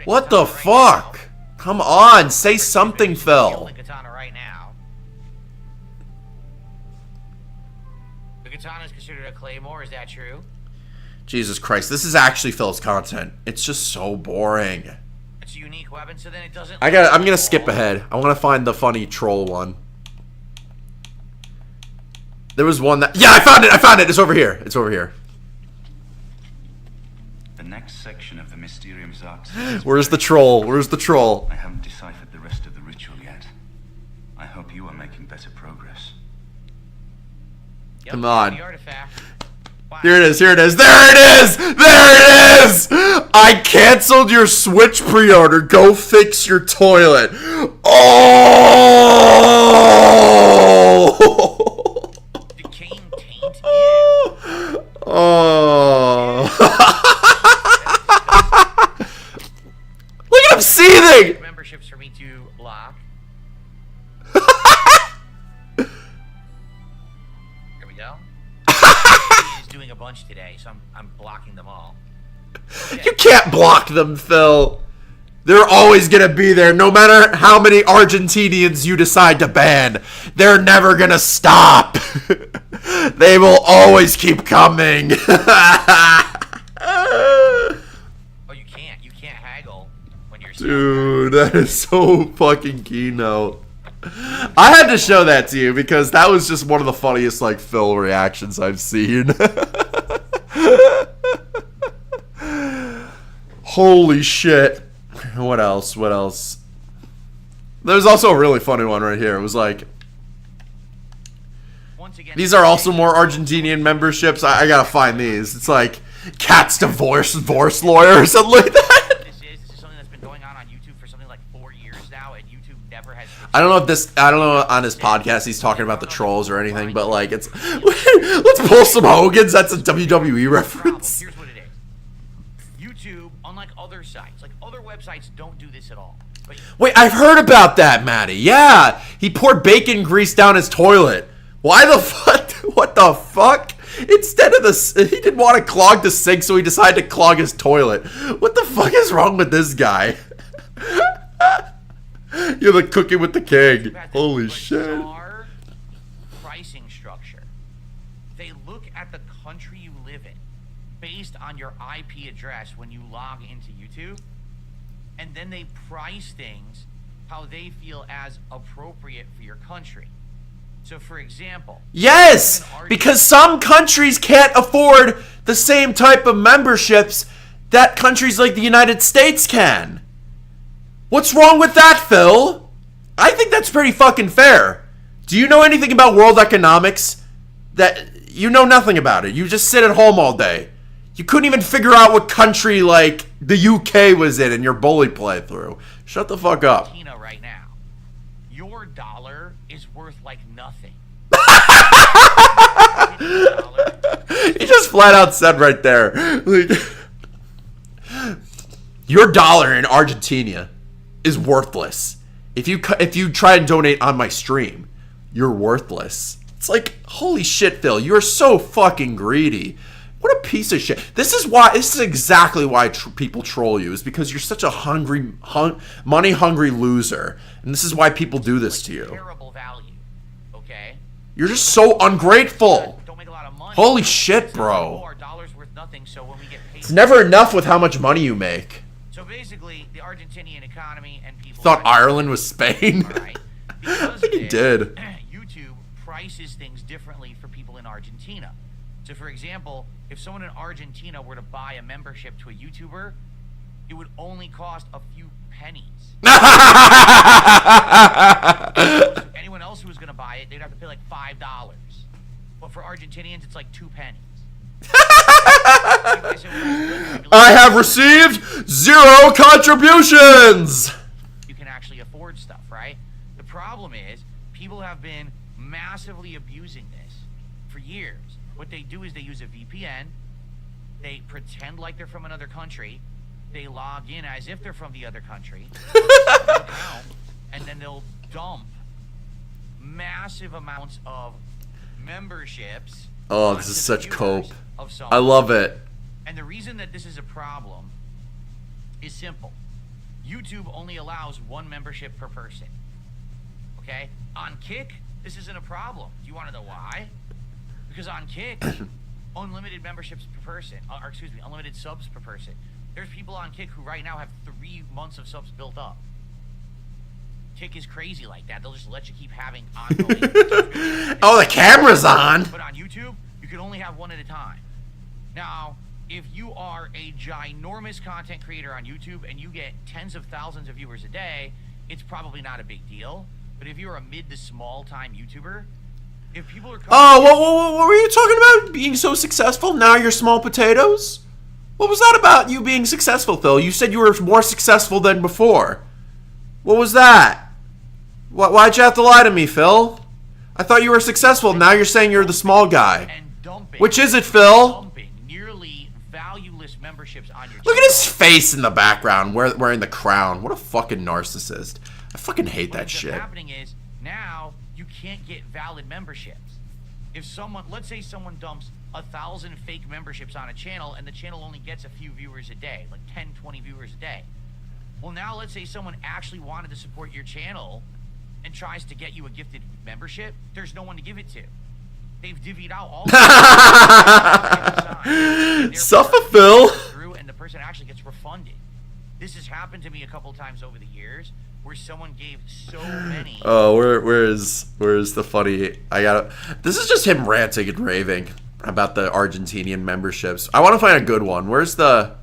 What the fuck? Come on, say something, Phil. The katana right now. The katana is considered a claymore. Is that true? Jesus Christ, this is actually Phil's content. It's just so boring. It's a unique weapon, so then it doesn't. I'm gonna skip ahead. I want to find the funny troll one. There was one that. Yeah, I found it. I found it. It's over here. It's over here. The next section of the Mysterium Zarks. Where's the troll? Where's the troll? I haven't deciphered the rest of the ritual yet. I hope you are making better progress. Yep, Come on. the artifact. Wow. Here it is. Here it is. There it is. There it is. I canceled your Switch pre-order. Go fix your toilet. Oh. Decaying taint. Ew. Oh. Look at him seething. Memberships for me to block. Here we go. He's doing a bunch today, so I'm blocking them all. Okay. You can't block them, Phil. They're always gonna be there, no matter how many Argentinians you decide to ban. They're never gonna stop. They will always keep coming. Oh, you can't. You can't haggle when you're. Dude, that is so fucking keynote. I had to show that to you because that was just one of the funniest like Phil reactions I've seen. Holy shit. What else? What else? There's also a really funny one right here. It was like, Once again, these are also more Argentinian memberships. I gotta find these. It's like Cat's divorce lawyer or something like that. This is something that's been going on YouTube for something like 4 years now, and YouTube never has. I don't know if this, I don't know on his podcast he's talking about the trolls or anything, but like it's, let's pull some Hogans. That's a WWE reference. Here's what it is. YouTube, unlike other sites, like other websites don't do this at all. But Wait, I've heard about that, Matty. Yeah, he poured bacon grease down his toilet. Why the fuck? What the fuck? Instead of the, he didn't want to clog the sink, so he decided to clog his toilet. What the fuck is wrong with this guy? You're the cooking with the king. Holy shit. bizarre pricing structure. They look at the country you live in based on your IP address when you log into YouTube, and then they price things how they feel as appropriate for your country. So, for example, Yes, because some countries can't afford the same type of memberships that countries like the United States can. What's wrong with that, Phil? I think that's pretty fucking fair. Do you know anything about world economics? That you know nothing about it. You just sit at home all day. You couldn't even figure out what country like the UK was in your bully playthrough. Shut the fuck up. Argentina right now, your dollar is worth like nothing. He just flat out said right there, like, your dollar in Argentina is worthless. If you try and donate on my stream, you're worthless. It's like, holy shit, Phil, you're so fucking greedy. What a piece of shit. This is exactly why people troll you, is because you're such a money-hungry loser. And this is why people do this to you. Terrible value, okay? You're just so ungrateful. Don't make a lot of money. Holy shit, bro. Our dollar's worth nothing, so when we get paid, It's never enough with how much money you make. so basically, the Argentinian economy and people Thought Ireland was Spain. All right. I Because think of he this, did. YouTube prices things differently for people in Argentina. So, for example, if someone in Argentina were to buy a membership to a YouTuber, it would only cost a few pennies. Anyone else who was going to buy it, they'd have to pay like $5. But for Argentinians, it's like 2 pennies. I have received 0 contributions. You can actually afford stuff, right? The problem is people have been massively abusing this for years. What they do is they use a VPN, they pretend like they're from another country, they log in as if they're from the other country, and then they'll dump massive amounts of memberships. Oh, this onto is the such viewers cope. of someone. I love it. And the reason that this is a problem is simple. YouTube only allows 1 membership per person. Okay? On Kick, this isn't a problem. Do you want to know why? Because on Kick, unlimited memberships per person, or excuse me, unlimited subs per person. There's people on Kick who right now have 3 months of subs built up. Kick is crazy like that. They'll just let you keep having ongoing. Oh, the camera's on. But on YouTube, you can only have 1 at a time. Now, if you are a ginormous content creator on YouTube and you get tens of thousands of viewers a day, it's probably not a big deal. But if you're a mid to small time YouTuber, if people are what were you talking about? Being so successful? Now you're small potatoes? What was that about you being successful, Phil? You said you were more successful than before. What was that? Why'd you have to lie to me, Phil? I thought you were successful. Now you're saying you're the small guy. Which is it, Phil? Nearly valueless memberships on your Look at his face in the background wearing the crown. What a fucking narcissist. I fucking hate that shit. What's happening is now you can't get valid memberships. If someone, let's say someone dumps 1,000 fake memberships on a channel and the channel only gets a few viewers a day, like 10, 20 viewers a day. Well, now let's say someone actually wanted to support your channel and tries to get you a gifted membership. There's no one to give it to. They've divvied out all Suffer, Phil. Through, and the person actually gets refunded. This has happened to me a couple times over the years where someone gave so many. Oh, where's the funny? This is just him ranting and raving about the Argentinian memberships. I want to find a good one. Where's the?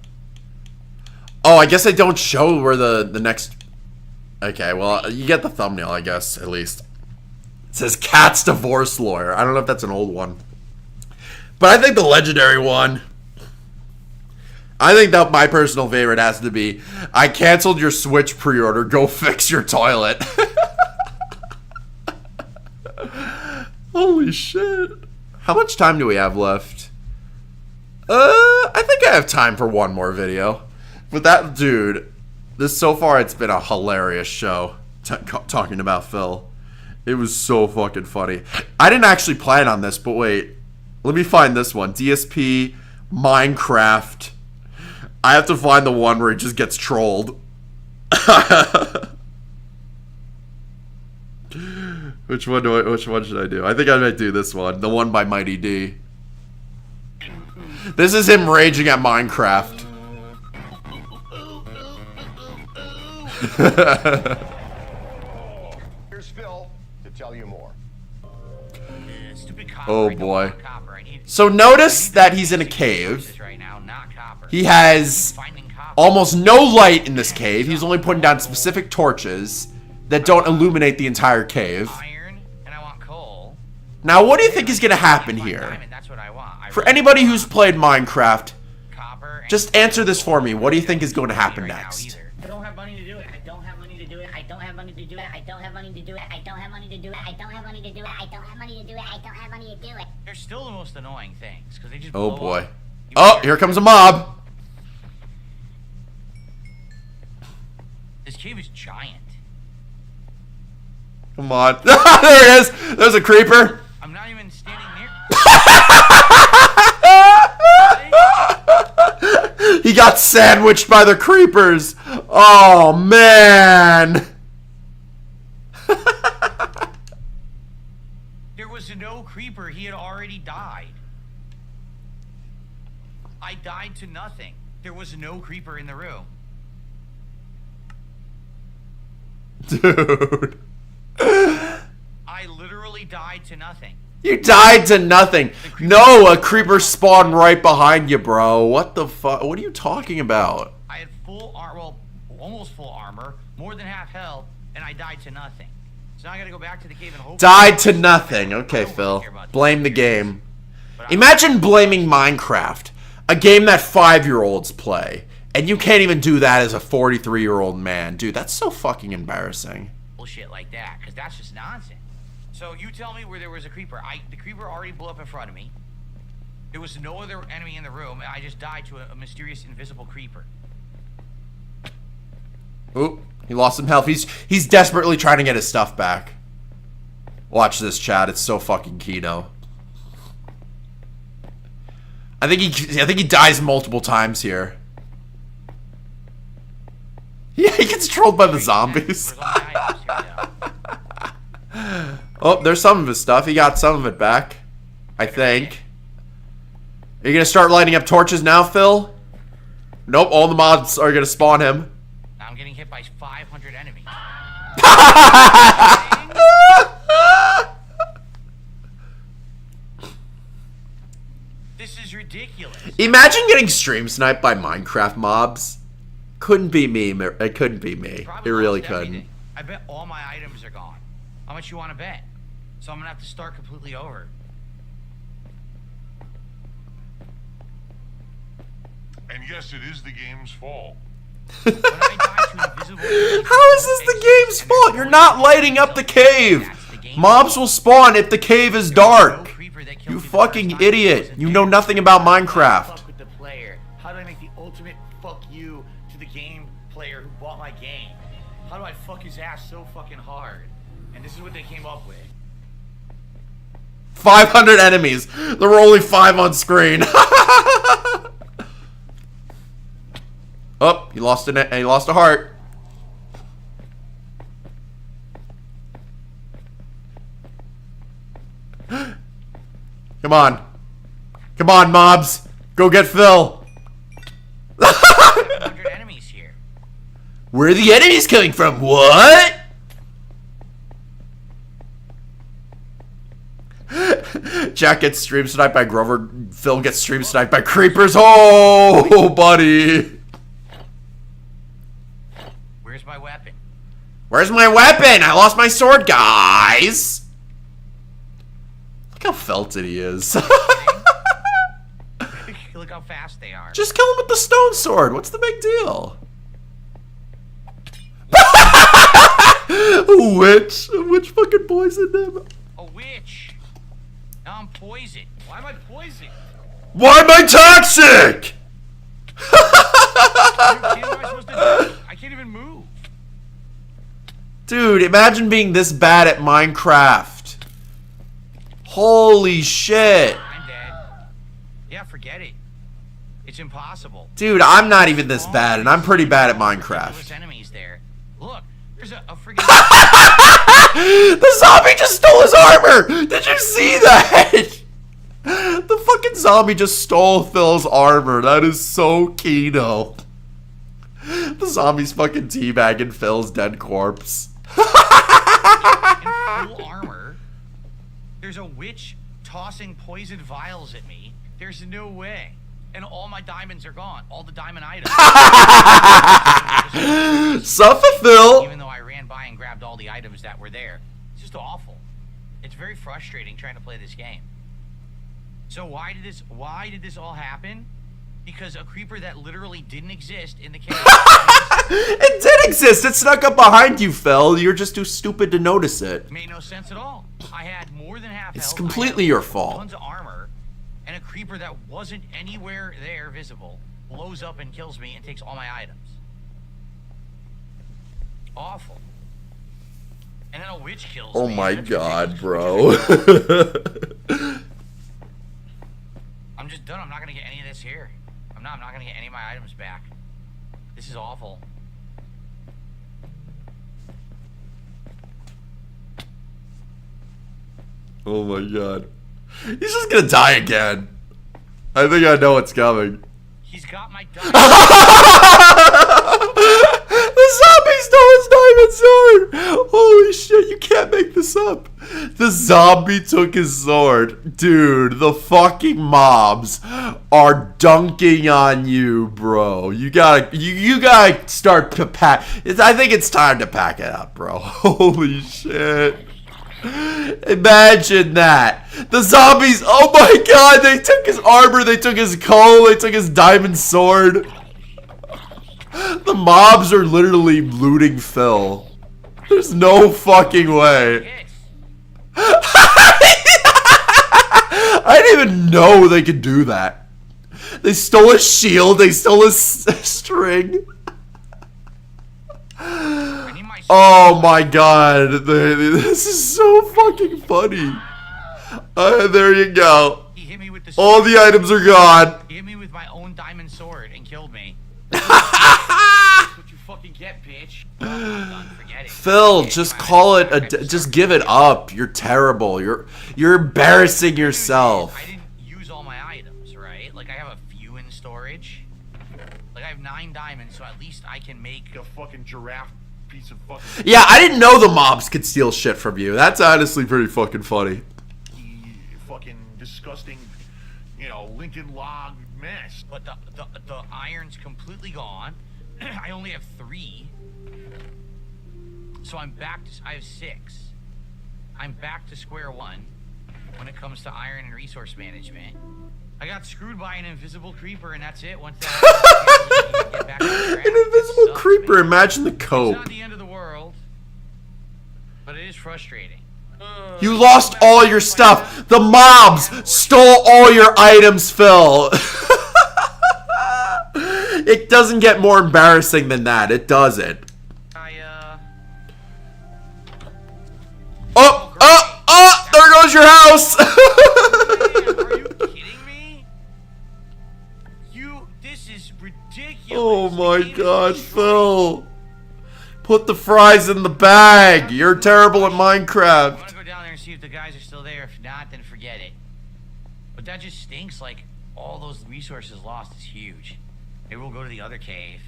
Oh, I guess I don't show where the next. Okay, well, you get the thumbnail, I guess, at least. It says Cat's divorce lawyer. I don't know if that's an old one. But I think the legendary one. I think that my personal favorite has to be, I canceled your Switch pre-order. Go fix your toilet. Holy shit. How much time do we have left? I think I have time for one more video. But that dude, so far it's been a hilarious show talking about Phil. It was so fucking funny. I didn't actually plan on this, but wait. Let me find this one. DSP, Minecraft. I have to find the one where he just gets trolled. Which one should I do? I think I might do this one. The one by Mighty D. This is him raging at Minecraft. Here's Phil to tell you more. Oh boy. So notice that he's in a cave. He has almost no light in this cave. He's only putting down specific torches that don't illuminate the entire cave. Now, what do you think is going to happen here? For anybody who's played Minecraft, just answer this for me. What do you think is going to happen next? I don't have money to do it. I don't have money to do it. I don't have money to do it. I don't have money to do it. I don't have money to do it. I don't have money to do it. I don't have money to do it. I don't have money to do it. They're still the most annoying things because they just. Oh boy. Oh, here comes a mob. This cave is giant. Come on. There it is. There's a creeper. I'm not even standing near. He got sandwiched by the creepers. Oh, man. There was no creeper. He had already died. I died to nothing. There was no creeper in the room. Dude. I literally died to nothing. You died to nothing. No, a creeper spawned right behind you, bro. What the fuck? What are you talking about? I had full armor, well, almost full armor, more than half health, and I died to nothing. So now I gotta go back to the cave and hope. Died to nothing. Okay, Phil. Blame the game. Imagine blaming Minecraft, a game that 5-year-olds play, and you can't even do that as a 43-year-old man. Dude, that's so fucking embarrassing. Bullshit like that, because that's just nonsense. So you tell me where there was a creeper. The creeper already blew up in front of me. There was no other enemy in the room. I just died to a mysterious invisible creeper. Oop, he lost some health. He's desperately trying to get his stuff back. Watch this, chat. It's so fucking Kino. I think he dies multiple times here. Yeah, he gets trolled by the zombies. Oh, there's some of his stuff. He got some of it back, I think. Are you gonna start lighting up torches now, Phil? Nope, all the mobs are gonna spawn him. I'm getting hit by 500 enemies. This is ridiculous. Imagine getting stream sniped by Minecraft mobs. Couldn't be me. It couldn't be me. It really couldn't. I bet all my items are gone. How much you want to bet? So I'm gonna have to start completely over. And yes, it is the game's fault. When I die to invisible enemies, How is this the game's fault? You're not lighting up the cave. Mobs will spawn if the cave is dark. You fucking idiot. You know nothing about Minecraft. Fuck with the player. How do I make the ultimate fuck you to the game player who bought my game? How do I fuck his ass so fucking hard? And this is what they came up with. 500 enemies. There were only 5 on screen. Oh, he lost a heart. Come on. Come on, mobs. Go get Phil. 700 enemies here. Where are the enemies coming from? What? Jack gets stream sniped by Grover. Phil gets stream sniped by creepers. Oh, buddy. Where's my weapon? Where's my weapon? I lost my sword, guys. Look how felted he is. Look how fast they are. Just kill him with the stone sword. What's the big deal? A witch. A witch fucking poisoned him. A witch. Now I'm poisoned. Why am I poisoned? Why am I toxic? What am I supposed to do? I can't even move. Dude, imagine being this bad at Minecraft. Holy shit. I'm dead. Yeah, forget it. It's impossible. Dude, I'm not even this bad, and I'm pretty bad at Ridiculous Minecraft. enemies there. Look, there's a freaking. The zombie just stole his armor! Did you see that? The fucking zombie just stole Phil's armor. That is so Kino. The zombie's fucking teabagging Phil's dead corpse. In full armor. There's a witch tossing poisoned vials at me. There's no way. And all my diamonds are gone. All the diamond items. Suffer, Phil. Even though I ran by and grabbed all the items that were there. It's just awful. It's very frustrating trying to play this game. So why did this all happen? Because a creeper that literally didn't exist in the cave. It did exist. It snuck up behind you, Phil. You're just too stupid to notice it. Made no sense at all. I had more than half It's health. completely I had your fault. Tons of armor, and a creeper that wasn't anywhere there visible blows up and kills me and takes all my items. Awful. And then a witch kills me. Oh my That's god, ridiculous. bro. I'm just done. I'm not gonna get any of this here. I'm not gonna get any of my items back. This is awful. Oh my god. He's just gonna die again. I think I know what's coming. He's got my diamond. The zombie stole his diamond sword! Holy shit, you can't make this up. The zombie took his sword. Dude, the fucking mobs are dunking on you, bro. You gotta start to pack. I think it's time to pack it up, bro. Holy shit. Imagine that. The zombies, oh my god, they took his armor, they took his coal, they took his diamond sword. The mobs are literally looting Phil. There's no fucking way. I didn't even know they could do that. They stole his shield, they stole his string. Oh my god, this is so fucking funny. There you go. He hit me with the All the items are gone. He hit me with my own diamond sword and killed me. That's what you fucking get, bitch. Well, I'm done. Forget it. Phil, just call it a. Just give it up. You're terrible. You're embarrassing yourself. I didn't use all my items, right? Like I have a few in storage. Like I have 9 diamonds, so at least I can make A fucking giraffe piece of fucking Yeah, I didn't know the mobs could steal shit from you. That's honestly pretty fucking funny. fucking disgusting, Lincoln log mess. But the iron's completely gone. I only have 3. So I'm back to, I have 6. I'm back to square one when it comes to iron and resource management. I got screwed by an invisible creeper and that's it. Once that get back on track. An invisible Sucks, creeper. man. Imagine the It's cope. not the end of the world, but it is frustrating. You lost all your stuff. The mobs stole all your items, Phil. It doesn't get more embarrassing than that. It doesn't. Oh, there goes your house. Are you kidding me? This is ridiculous. Oh The my game is god, destroyed. Phil. Put the fries in the bag. You're terrible at I'm Minecraft. gonna go down there and see if the guys are still there. If not, then forget it. But that just stinks. Like all those resources lost is huge. Maybe we'll go to the other cave.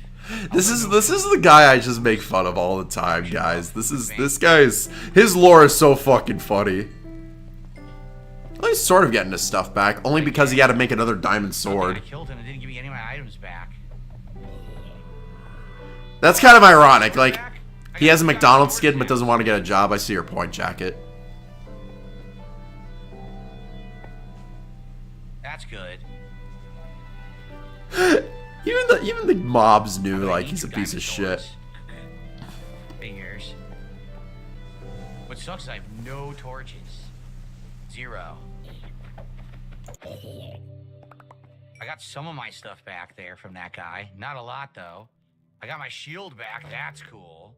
This is the guy I just make fun of all the time, guys. This guy's his lore is so fucking funny. Well, he's sort of getting his stuff back, only because he had to make another diamond I sword. killed him and didn't give me any of my items back. That's kind of ironic. Like, he has a McDonald's skin but doesn't want to get a job. I see your point, Jacket. That's good. Even the mobs knew like he's a piece of shit. Figures. What sucks is I have no torches. 0. I got some of my stuff back there from that guy. Not a lot though. I got my shield back. That's cool.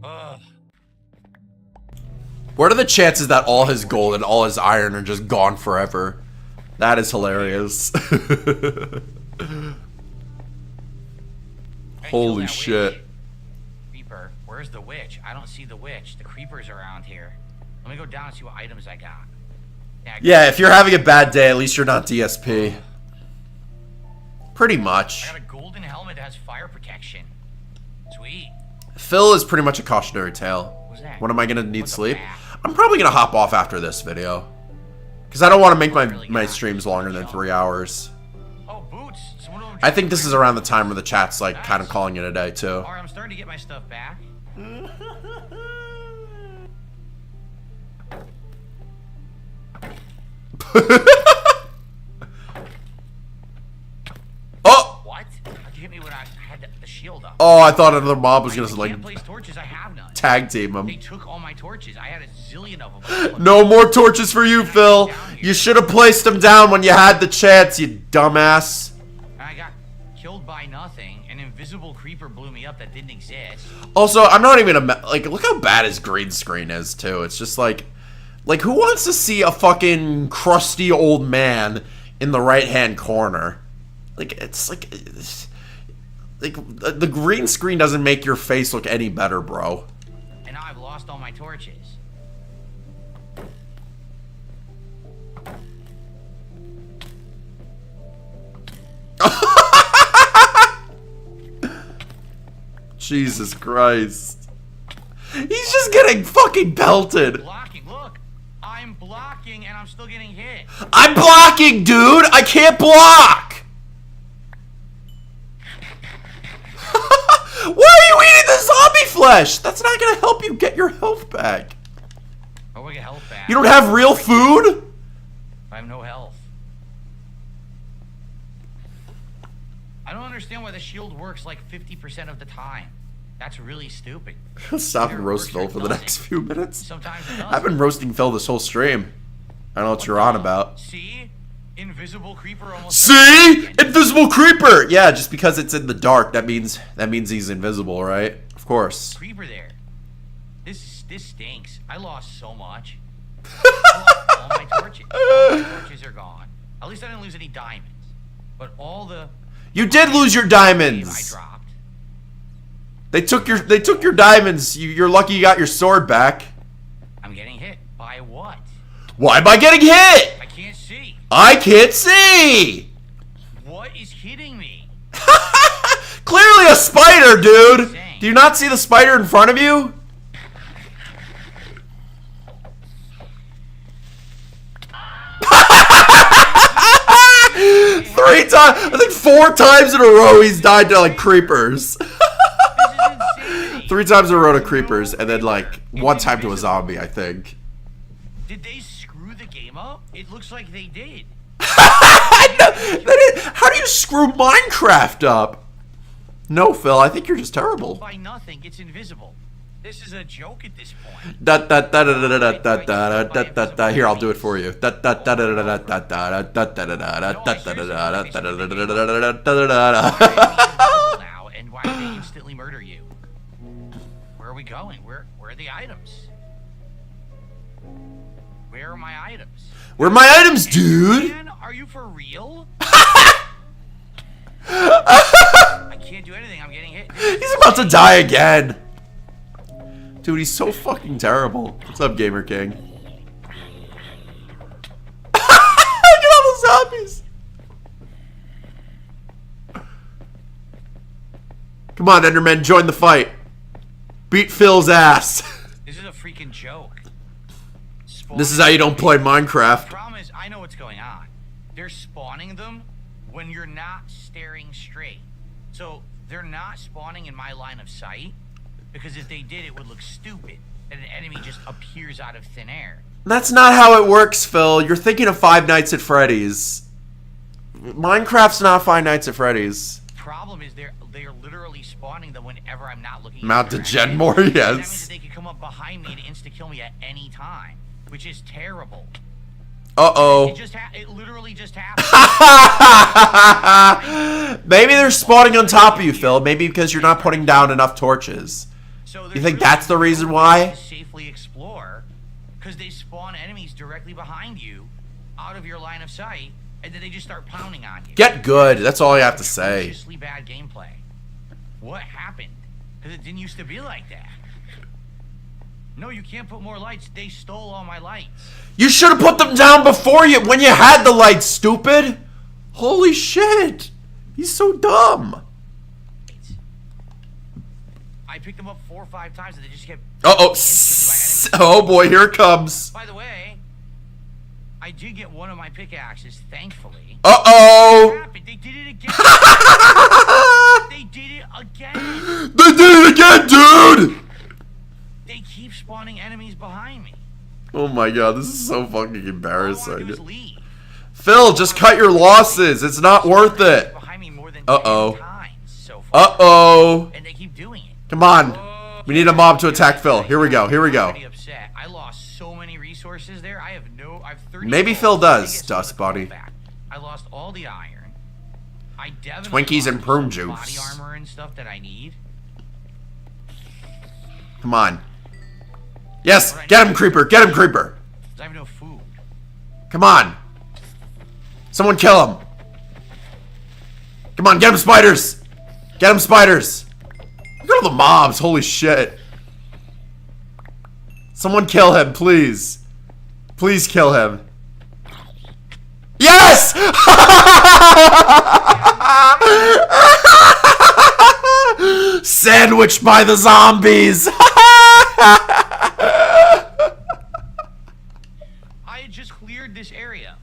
Ugh. What are the chances that all his gold and all his iron are just gone forever? That is hilarious. Holy shit. Creeper. Where's the witch? I don't see the witch. The creeper's around here. Let me go down and see what items I got. Yeah, if you're having a bad day, at least you're not DSP. Pretty much. I got a golden helmet that has fire protection. Sweet. Phil is pretty much a cautionary tale. What's that? When am I gonna need What's a sleep? bat? I'm probably gonna hop off after this video. Because I don't want to make Really my got streams longer than 3 hours. Oh, boots. Someone over I think this is around the time where the chat's like kind of calling it a day too. Alright, I'm starting to get my stuff back. Oh! What? How'd you hit me when I had the shield up? Oh, I thought another mob was gonna I like can't place torches. I have none. tag team They him. took all my torches. I had a zillion of them. No more torches for you, Phil. You should have placed them down when you had the chance, you dumbass. And I got killed by nothing. An invisible creeper blew me up that didn't exist. Also, I'm not even like, look how bad his green screen is too. It's just like who wants to see a fucking crusty old man in the right-hand corner? Like, it's like the green screen doesn't make your face look any better, bro. And now I've lost all my torches. Jesus Christ. He's just getting fucking belted. Blocking. Look, I'm blocking and I'm still getting hit. I'm blocking, dude. I can't block. Why are you eating the zombie flesh? That's not gonna help you get your health back. Oh, we get health back. You don't have real food? I have no health. I don't understand why the shield works like 50% of the time. That's really stupid. Stop and Either it roast works Phil or for it the doesn't. next few minutes. Sometimes it I've doesn't. been roasting Phil this whole stream. I don't know what you're on about. See? Invisible creeper almost. See? Invisible creeper! Yeah, just because it's in the dark, that means he's invisible, right? Of course. Creeper there. This stinks. I lost so much. I lost all my torches. All my torches are gone. At least I didn't lose any diamonds. But all the... You did lose your diamonds. I dropped. They took your diamonds. You're lucky you got your sword back. I'm getting hit. By what? Why am I getting hit? I can't see. I can't see. What is hitting me? Clearly a spider, dude. Do you not see the spider in front of you? Three times, I think 4 times in a row he's died to like creepers. 3 times in a row to creepers, and then like 1 time to a zombie, I think. Did they screw the game up? It looks like they did. How do you screw Minecraft up? No, Phil, I think you're just terrible. By nothing, it's invisible. This is a joke at this point. Here, I'll do it for you. Now, and why did they instantly murder you? Where are we going? Where are the items? Where are my items? Where are my items, dude? Man, are you for real? I can't do anything. I'm getting hit. He's about to die again. Dude, he's so fucking terrible. What's up, Gamer King? Look at all the zombies. Come on, Enderman, join the fight. Beat Phil's ass. This is a freaking joke. This is how you don't play Minecraft. The problem is, I know what's going on. They're spawning them when you're not staring straight. So they're not spawning in my line of sight, because if they did, it would look stupid. And an enemy just appears out of thin air. That's not how it works, Phil. You're thinking of Five Nights at Freddy's. Minecraft's not Five Nights at Freddy's. Problem is, they're literally spawning them whenever I'm not looking. Mount to Genmore, That means yes. that they could come up behind me and insta-kill me at any time, which is terrible. Uh-oh. It literally just happened. Maybe they're spawning on top of you, Phil. Maybe because you're not putting down enough torches. So You think that's the reason why? To safely explore, because they spawn enemies directly behind you, out of your line of sight, and then they just start pounding on you. Get good. That's all you have to say. Atrociously bad gameplay. What happened? Because it didn't used to be like that. No, you can't put more lights. They stole all my lights. You should have put them down before when you had the lights, stupid. Holy shit. He's so dumb. I picked them up 4 or 5 times and they just kept... Uh-oh. Oh boy, here it comes. By the way, I did get one of my pickaxes, thankfully. Uh-oh. What happened? They did it again. They did it again. They did it again, dude. They keep spawning enemies behind me. Oh my god, this is so fucking All I want to do embarrassing. is leave. Phil, just cut your losses. It's not worth it. Behind me more than Uh-oh. 10 times so far. Uh-oh. And they keep doing it. Come on. We need a mob to attack Phil. Here we go. Here we I'm go. already upset. I lost so many resources there. I have 30 Maybe gold. Phil does, I get some Dust of the gold Buddy. back. I lost all the iron. I definitely Twinkies and lost prune some body juice. armor and stuff that I need. Come on. Yes, get him, Creeper. Get him, Creeper. 'Cause I have no food. Come on. Someone kill him. Come on, get him, spiders. Get him, spiders. Look at all the mobs. Holy shit. Someone kill him, please. Please kill him. Yes! Sandwiched by the zombies. I had just cleared this area.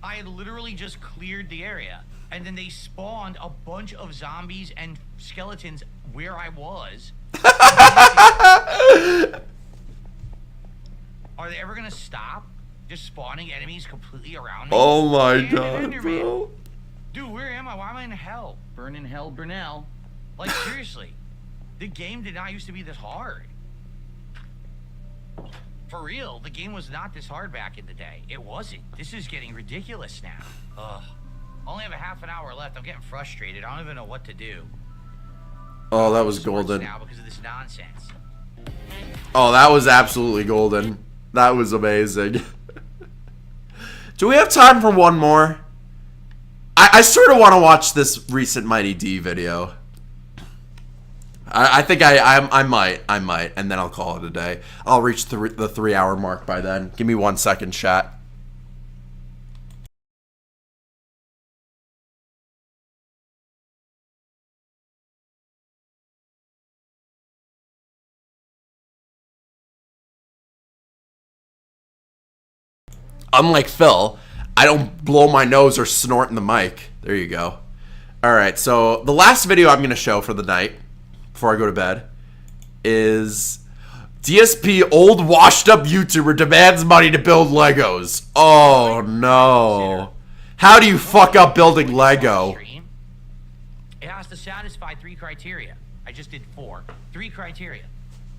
I had literally just cleared the area. And then they spawned a bunch of zombies and skeletons where I was. Are they ever gonna stop just spawning enemies completely around me? Oh my And an god, Enderman. bro. Dude, where am I? Why am I in hell? Burn in hell, Brunel. Like, seriously. The game did not used to be this hard. For real, the game was not this hard back in the day. It wasn't. This is getting ridiculous now. Ugh. Only have a half an hour left. I'm getting frustrated. I don't even know what to do. Oh, that was Sports golden. now because of this nonsense. Oh, that was absolutely golden. That was amazing. Do we have time for one more? I sort of want to watch this recent Mighty D video. I think I might, and then I'll call it a day. I'll reach the 3-hour mark by then. Give me 1 second, chat. Unlike Phil, I don't blow my nose or snort in the mic. There you go. Alright, so the last video I'm going to show for the night, before I go to bed, is DSP, old washed up YouTuber, demands money to build Legos. Oh no. How do you fuck up building Lego? It has to satisfy 3 criteria. I just did 4. 3 criteria.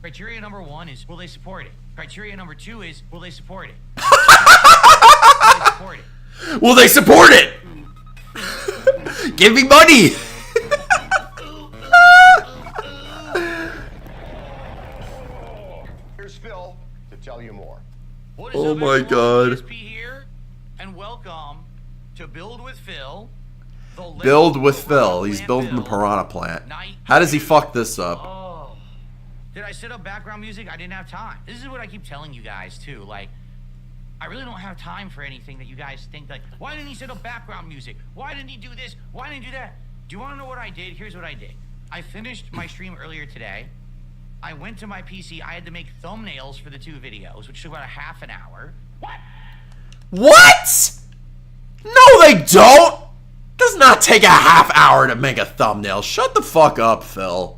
Criteria number 1 is, will they support it? Criteria number 2 is, will they support it? Will they support it? Give me money. Here's Phil to tell you more. What is Oh up, my everyone? God. DSP here, and welcome to Build with Phil. Build with Phil. He's building the piranha plant. How does he fuck this up? Oh. Did I set up background music? I didn't have time. This is what I keep telling you guys too. Like, I really don't have time for anything that you guys think like, why didn't he set up background music? Why didn't he do this? Why didn't he do that? Do you want to know what I did? Here's what I did. I finished my stream earlier today. I went to my PC. I had to make thumbnails for the 2 videos, which took about a half an hour. What? What? No, they don't. Does not take a half hour to make a thumbnail. Shut the fuck up, Phil.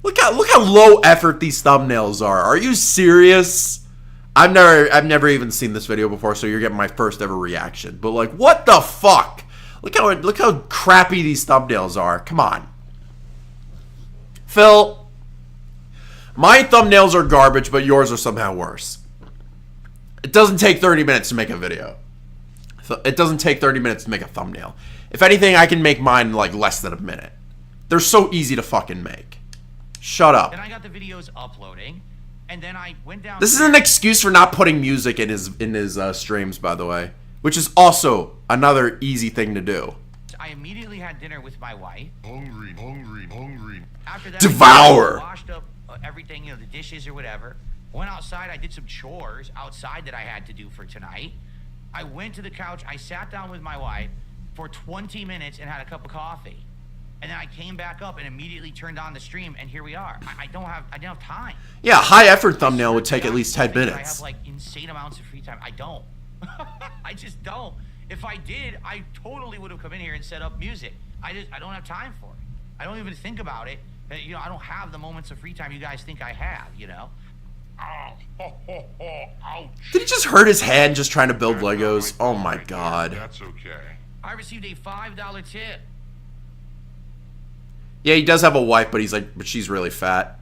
Look how low effort these thumbnails are. Are you serious? I've never even seen this video before, so you're getting my first ever reaction. But like, what the fuck? Look how crappy these thumbnails are. Come on. Phil, my thumbnails are garbage, but yours are somehow worse. It doesn't take 30 minutes to make a video. It doesn't take 30 minutes to make a thumbnail. If anything, I can make mine like less than a minute. They're so easy to fucking make. Shut up. Then I got the videos uploading, and then I went down. This is an excuse for not putting music in his streams, by the way, which is also another easy thing to do. I immediately had dinner with my wife. Hungry. After that, Devour. I washed up everything, you know, the dishes or whatever. Went outside. I did some chores outside that I had to do for tonight. I went to the couch. I sat down with my wife for 20 minutes and had a cup of coffee. And then I came back up and immediately turned on the stream, and here we are. I didn't have time. Yeah, high effort thumbnail would take at least 10 minutes. I have like insane amounts of free time. I don't. I just don't. If I did, I totally would have come in here and set up music. I don't have time for it. I don't even think about it. You know, I don't have the moments of free time you guys think I have, you know? Ouch. Did he just hurt his hand just trying to build Legos? Oh my god. That's okay. I received a $5 tip. Yeah, he does have a wife, but she's really fat.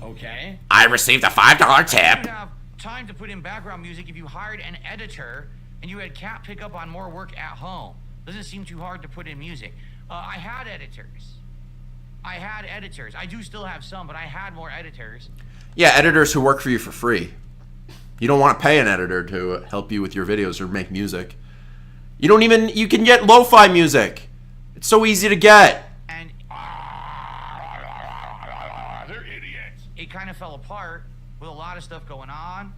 Okay. I received a $5 tip. You have time to put in background music if you hired an editor and you had Cat pick up on more work at home. Doesn't seem too hard to put in music. I had editors. I do still have some, but I had more editors. Yeah, editors who work for you for free. You don't want to pay an editor to help you with your videos or make music. You can get lo-fi music. It's so easy to get. And They're idiots. it kind of fell apart with a lot of stuff going on.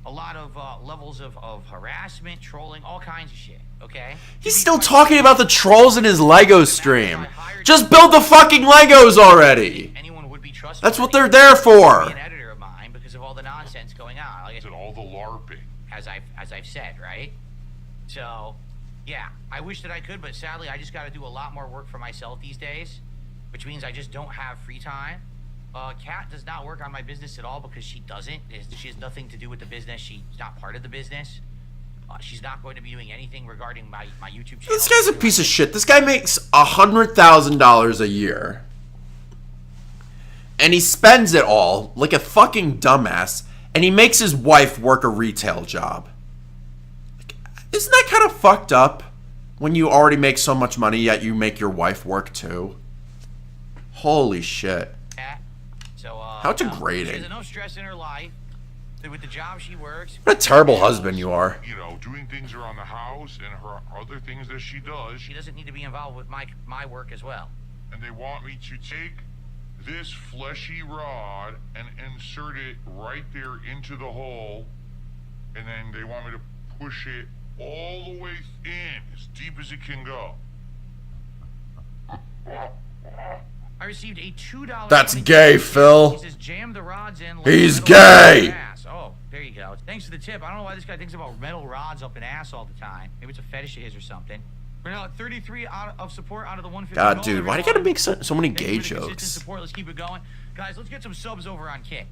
A lot of levels of harassment, trolling, all kinds of shit, okay? He's still talking about the trolls in his Lego stream. Just build the fucking Legos already. Anyone would be trustworthy. That's what they're there for. Be an editor of mine because of all the nonsense going on. Like, Is it all the LARPing? as I've said, right? So, yeah, I wish that I could, but sadly, I just got to do a lot more work for myself these days, which means I just don't have free time. Kat does not work on my business at all because she doesn't. She has nothing to do with the business. She's not part of the business. She's not going to be doing anything regarding my YouTube channel. This guy's a piece of shit. This guy makes $100,000 a year. And he spends it all like a fucking dumbass. And he makes his wife work a retail job. Isn't that kind of fucked up? When you already make so much money, yet you make your wife work too. Holy shit. So How She degrading. has enough stress in her life that with the job she works. What a terrible husband you are. You know, doing things around the house and her other things that she does. She doesn't need to be involved with my work as well. And they want me to take this fleshy rod and insert it right there into the hole. And then they want me to push it all the way in, as deep as it can go. I received a $2. That's gay, Phil. He says, jam the rods in. like He's metal rods gay. up ass. Oh, there you go. Thanks for the tip. I don't know why this guy thinks about metal rods up an ass all the time. Maybe it's a fetish of his or something. We're now at 33 of support out of the 150. God, goal, dude, why do you everyone. gotta make so many Thank you gay for the consistent jokes? support. Let's keep it going. Guys, let's get some subs over on Kick.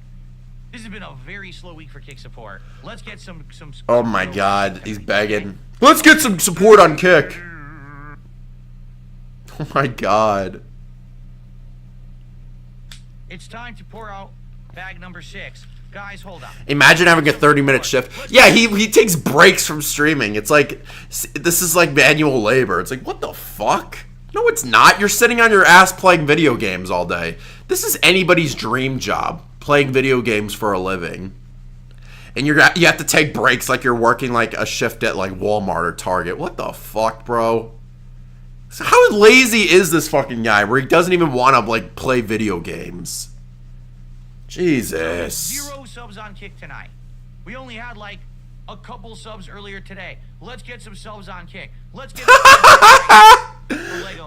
This has been a very slow week for Kick support. Let's get some Oh my God, he's begging. Let's get some support on Kick. Oh my God. It's time to pour out bag number 6. Guys, hold on. Imagine having a 30-minute shift. Yeah, he takes breaks from streaming. It's like, this is like manual labor. It's like, what the fuck? No, it's not. You're sitting on your ass playing video games all day. This is anybody's dream job, playing video games for a living. And you have to take breaks like you're working like a shift at like Walmart or Target. What the fuck, bro? So how lazy is this fucking guy where he doesn't even want to like play video games? Jesus. 0 subs on Kick tonight. We only had like a couple subs earlier today. Let's get some subs on Kick. Let's get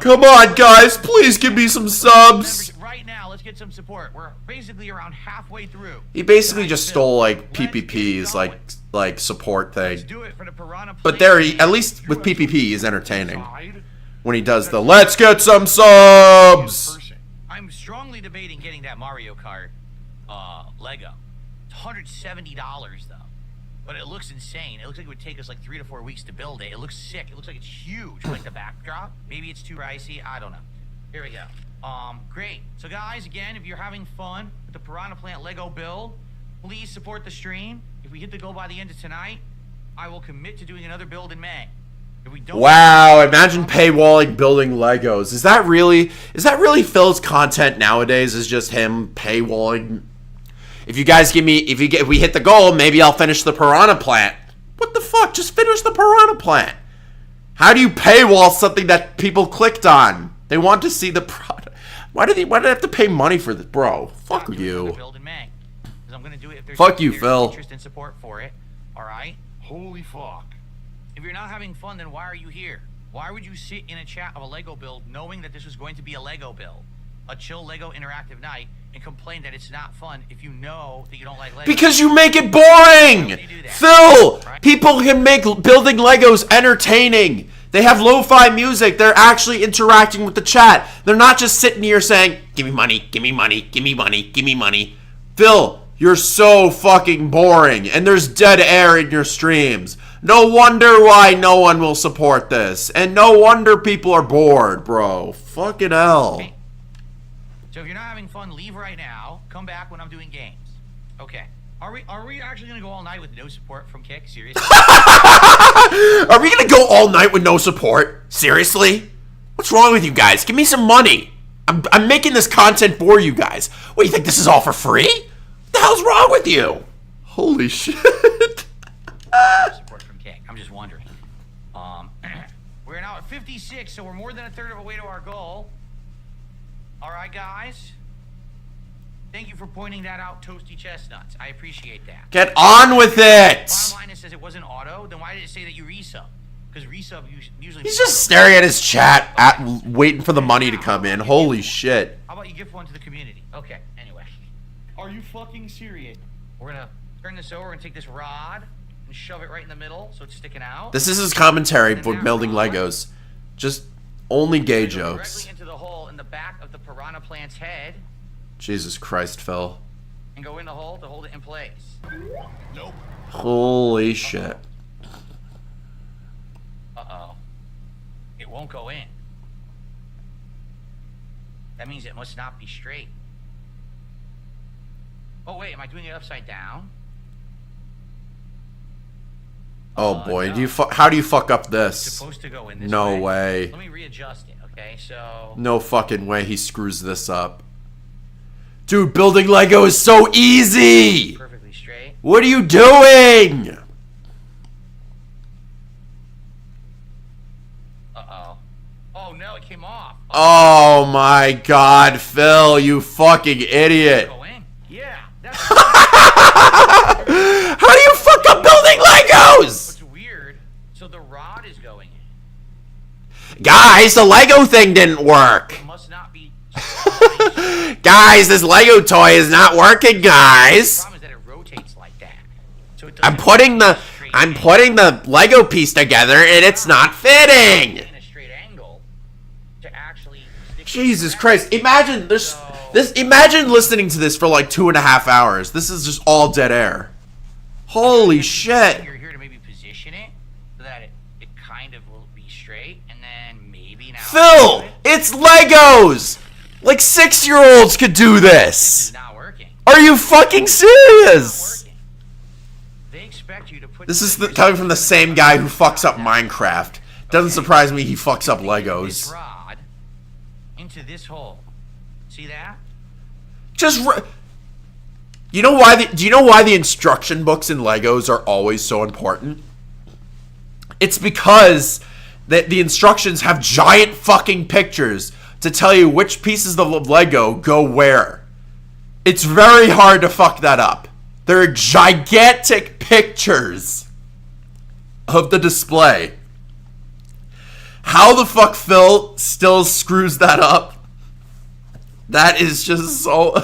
Come on, guys, please give me some subs. right now. Let's get some support. We're basically around halfway through. He basically just stole like PPP's like support Let's thing. do it for the Piranha But Plate. there, at least with PPP, he's entertaining when he does the "Let's get some subs." I'm strongly debating getting that Mario Kart Lego. It's $170 though, but it looks insane. It looks like it would take us like 3 to 4 weeks to build it. It looks sick. It looks like it's huge, like the backdrop. Maybe it's too pricey. I don't know. Here we go. Great. So guys, again, if you're having fun with the Piranha Plant Lego build, please support the stream. If we hit the goal by the end of tonight, I will commit to doing another build in May. If we don't, Wow, imagine paywalling building Legos. Is that really Phil's content nowadays? Is just him paywalling? If you guys give me, if we hit the goal, maybe I'll finish the Piranha Plant. What the fuck? Just finish the Piranha Plant. How do you paywall something that people clicked on? They want to see the product. Why do they have to pay money for this, bro? Fuck you. Build in May. 'Cause I'm gonna do it if there's Fuck you, there's Phil. interest and support for it. All right. Holy fuck. If you're not having fun, then why are you here? Why would you sit in a chat of a Lego build knowing that this was going to be a Lego build, a chill Lego interactive night, and complain that it's not fun if you know that you don't like Lego? Because you make it boring! Phil! People can make building Legos entertaining. They have lo-fi music. They're actually interacting with the chat. They're not just sitting here saying, give me money, give me money, give me money, give me money. Phil, you're so fucking boring, and there's dead air in your streams. No wonder why no one will support this. And no wonder people are bored, bro. Fucking hell. So if you're not having fun, leave right now. Come back when I'm doing games. Okay. Are we actually gonna go all night with no support from Kick? Seriously? Are we gonna go all night with no support? Seriously? What's wrong with you guys? Give me some money. I'm making this content for you guys. What, you think this is all for free? What the hell's wrong with you? Holy shit. Support from Kick. I'm just wondering. We're now at 56, so we're more than a third of a way to our goal. All right, guys. Thank you for pointing that out, Toasty Chestnuts. I appreciate that. Get on with it. Bottom line, it says it wasn't auto. Then why did it say that you resub? Because resub usually. He's just staring at his chat, waiting for the money to come in. Holy shit. How about you gift one to the community? Okay. Anyway. Are you fucking serious? We're gonna turn this over. We're gonna take this rod and shove it right in the middle so it's sticking out. This is his commentary for building Legos. Just only gay jokes. Directly into the hole in the back of the Piranha Plant's head. Jesus Christ, Phil. And go in the hole to hold it in place. Nope. Holy shit. Uh-oh. It won't go in. That means it must not be straight. Oh, wait, am I doing it upside down? Oh boy, no. how do you fuck up It's this? supposed to go in this No way. Let me readjust it, okay? So... No fucking way he screws this up. Dude, building Lego is so easy. Perfectly straight. What are you doing? Uh-oh. Oh, no, it came off. Oh my god, Phil, you fucking idiot. Go in. Yeah, that's How do you fuck up building Legos? What's weird, so the rod is going in. Guys, the Lego thing didn't work. It must not be... Guys, this Lego toy is not working, The guys. problem is that it rotates like that. So it I'm doesn't putting the Lego piece together and it's not fitting. in a straight angle to actually stick Jesus it Christ. Imagine imagine listening to this for like 2.5 hours. This is just all dead air. Holy shit. You're here to maybe position it so that it kind of will be straight, and then maybe now... Phil, it's Legos. Like 6-year-olds could do This is this. not working. Are you fucking It's serious? not working. They expect you to put... This is coming from the same guy who fucks up Minecraft. Doesn't surprise me he fucks up This Legos. rod into this hole. See that? You know why do you know why the instruction books in Legos are always so important? It's because the instructions have giant fucking pictures to tell you which pieces of Lego go where. It's very hard to fuck that up. There are gigantic pictures of the display. How the fuck Phil still screws that up? That is just so...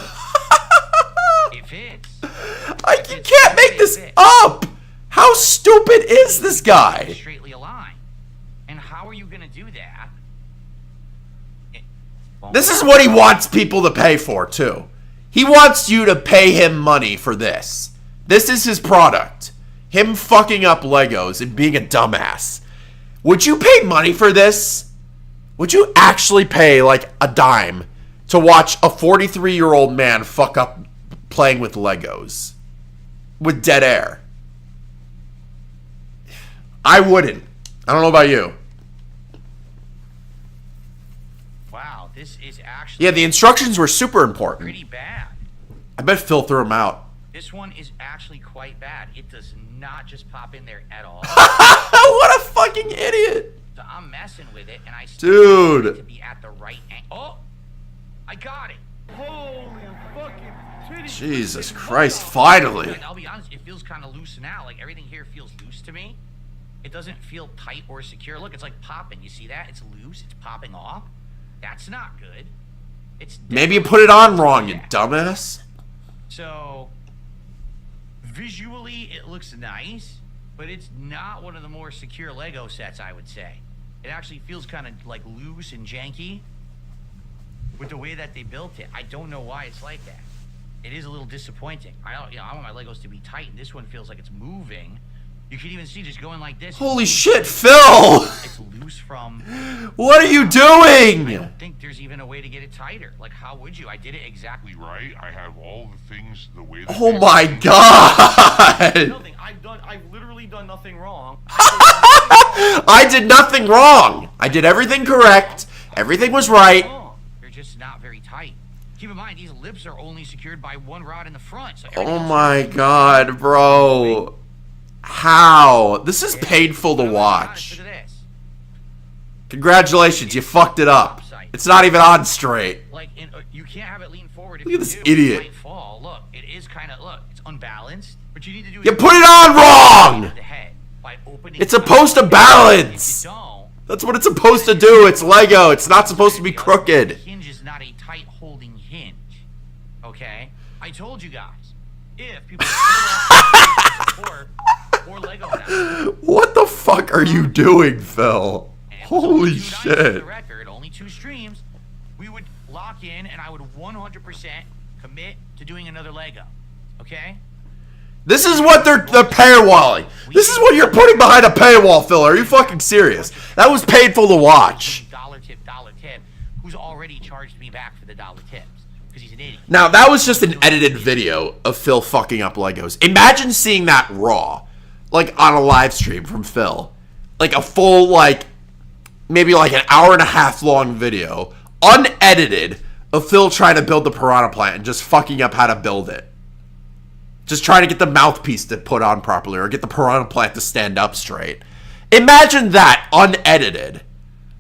It fits. You can't make this up! How stupid is this guy? Straightly aligned. And how are you going to do that? This is what he wants people to pay for, too. He wants you to pay him money for this. This is his product. Him fucking up Legos and being a dumbass. Would you pay money for this? Would you actually pay, like, a dime to watch a 43-year-old man fuck up playing with Legos? With dead air? I wouldn't. I don't know about you. Wow, this is actually Yeah, the instructions were super important. pretty bad. I bet Phil threw them out. This one is actually quite bad. It does not just pop in there at all. What a fucking idiot. So I'm messing with it, and I still want it to Dude. be at the right angle. Oh, I got it. holy fucking titties. Jesus Christ, finally. And I'll be honest, it feels kind of loose now. Like everything here feels loose to me. It doesn't feel tight or secure. Look, it's like popping. You see that? It's loose. It's popping off. That's not good. It's Maybe you put it on wrong, you dumbass. So visually it looks nice, but it's not one of the more secure Lego sets, I would say. It actually feels kind of like loose and janky with the way that they built it. I don't know why it's like that. It is a little disappointing. I want my Legos to be tight, and this one feels like it's moving. You can even see just going like this. Holy shit, Phil! It's loose from... What are you I doing? don't think there's even a way to get it tighter. Like, how would you? I did it exactly Right? I have all the things the way that Oh they- my god! Nothing. I've literally done nothing wrong. I did nothing wrong. I did everything correct. Everything was right. They're just not very tight. Keep in mind, these lips are only secured by one rod in the front. So Oh everything's- my god, bro. How? This is painful to Look watch. at this. Congratulations, you fucked it up. It's not even on straight. Like, you can't have it lean forward. If Look at you this do, idiot. It might fall. Look, it is kind of, look, it's unbalanced. What you need to do is You put it on wrong! the head by opening It's it up. supposed to balance. If you don't, That's what it's supposed to do. It's Lego. It's not supposed to be the crooked. hinge is not a tight holding hinge. Okay? I told you guys. If people support or Lego now. What the fuck are you doing, Phil? And Holy so 2 nights for shit. the record, only 2 streams. We would lock in, and I would 100% commit to doing another Lego. Okay? This is what they're paywalling. This is what you're putting behind a paywall, Phil. Are you fucking serious? That was painful to watch. Dollar tip, who's already charged me back for the dollar tips because he's an idiot. Now, that was just an edited video of Phil fucking up Legos. Imagine seeing that raw, like on a live stream from Phil. Like a full, like, maybe like an hour and a half long video, unedited, of Phil trying to build the piranha plant and just fucking up how to build it. Just trying to get the mouthpiece to put on properly or get the piranha plant to stand up straight. Imagine that unedited.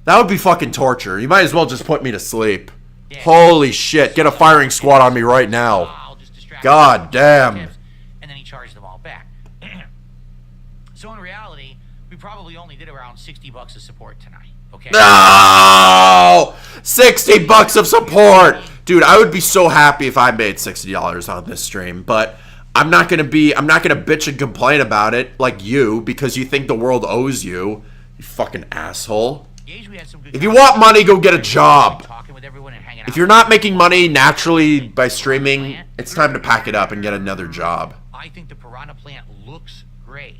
That would be fucking torture. You might as well just put me to sleep. Yeah. Holy shit. Get a firing squad on me right now. I'll just distract God you with damn. tips, and then he charged them all back. So in reality, we probably only did around $60 of support tonight. Okay. No! $60 of support! Dude, I would be so happy if I made $60 on this stream, but I'm not gonna bitch and complain about it like you because you think the world owes you. You fucking asshole. If you want money, go get a job. If you're not making money naturally by streaming, it's time to pack it up and get another job. I think the piranha plant looks great.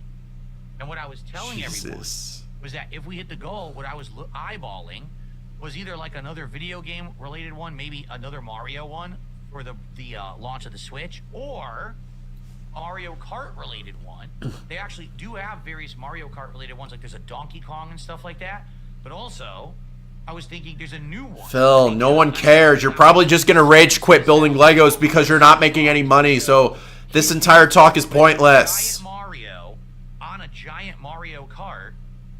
And what I was telling everyone was that if we hit the goal, what I was eyeballing was either like another video game related one, maybe another Mario one for the launch of the Switch, or a Mario Kart related one. They actually do have various Mario Kart related ones, like there's a Donkey Kong and stuff like that. But also, I was thinking there's a new one. Phil, no one cares. You're probably just gonna rage quit building Legos because you're not making any money, so this entire talk is pointless. Giant Mario on a giant Mario Kart,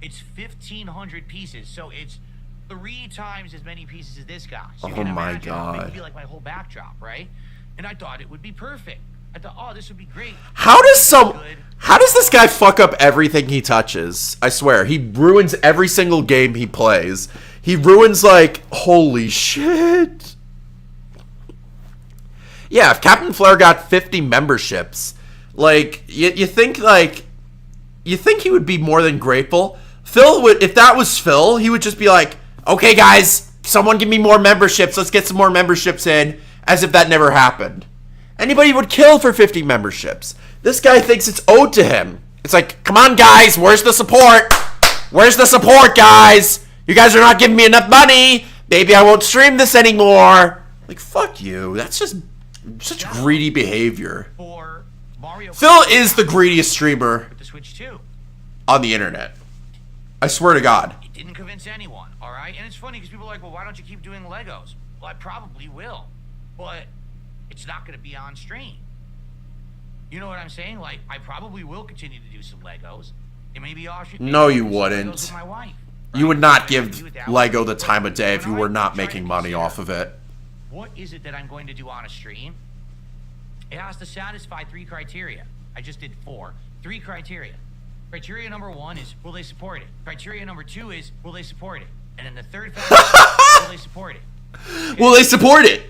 it's 1,500 pieces, so it's 3 times as many pieces as this guy. So you can my imagine how big it would God. be like my whole backdrop, right? And I thought it would be perfect. I thought, oh, this would be great. How does this guy fuck up everything he touches? I swear, he ruins every single game he plays. He ruins, like, holy shit. Yeah, if Captain Flare got 50 memberships, like, you think he would be more than grateful? Phil would, if that was Phil, he would just be like, okay, guys, someone give me more memberships. Let's get some more memberships in, as if that never happened. Anybody would kill for 50 memberships. This guy thinks it's owed to him. It's like, come on, guys, where's the support? Where's the support, guys? You guys are not giving me enough money. Maybe I won't stream this anymore. Like, fuck you. That's just such greedy behavior. For Mario Phil is the greediest streamer with the Switch 2. on the internet. I swear to God. It didn't convince anyone, all right? And it's funny because people are like, well, why don't you keep doing Legos? Well, I probably will, but it's not going to be on stream. You know what I'm saying? Like, I probably will continue to do some Legos. It may be off. No, you wouldn't. With my wife, You would right? not So I give do it that Lego way. the time of day if you When were I'm not trying making to money consider off of it. What is it that I'm going to do on a stream? It has to satisfy 3 criteria. I just did 4. 3 criteria. Criteria number 1 is, will they support it? Criteria number 2 is, will they support it? And then the third factor is, will they support it? Will they support it?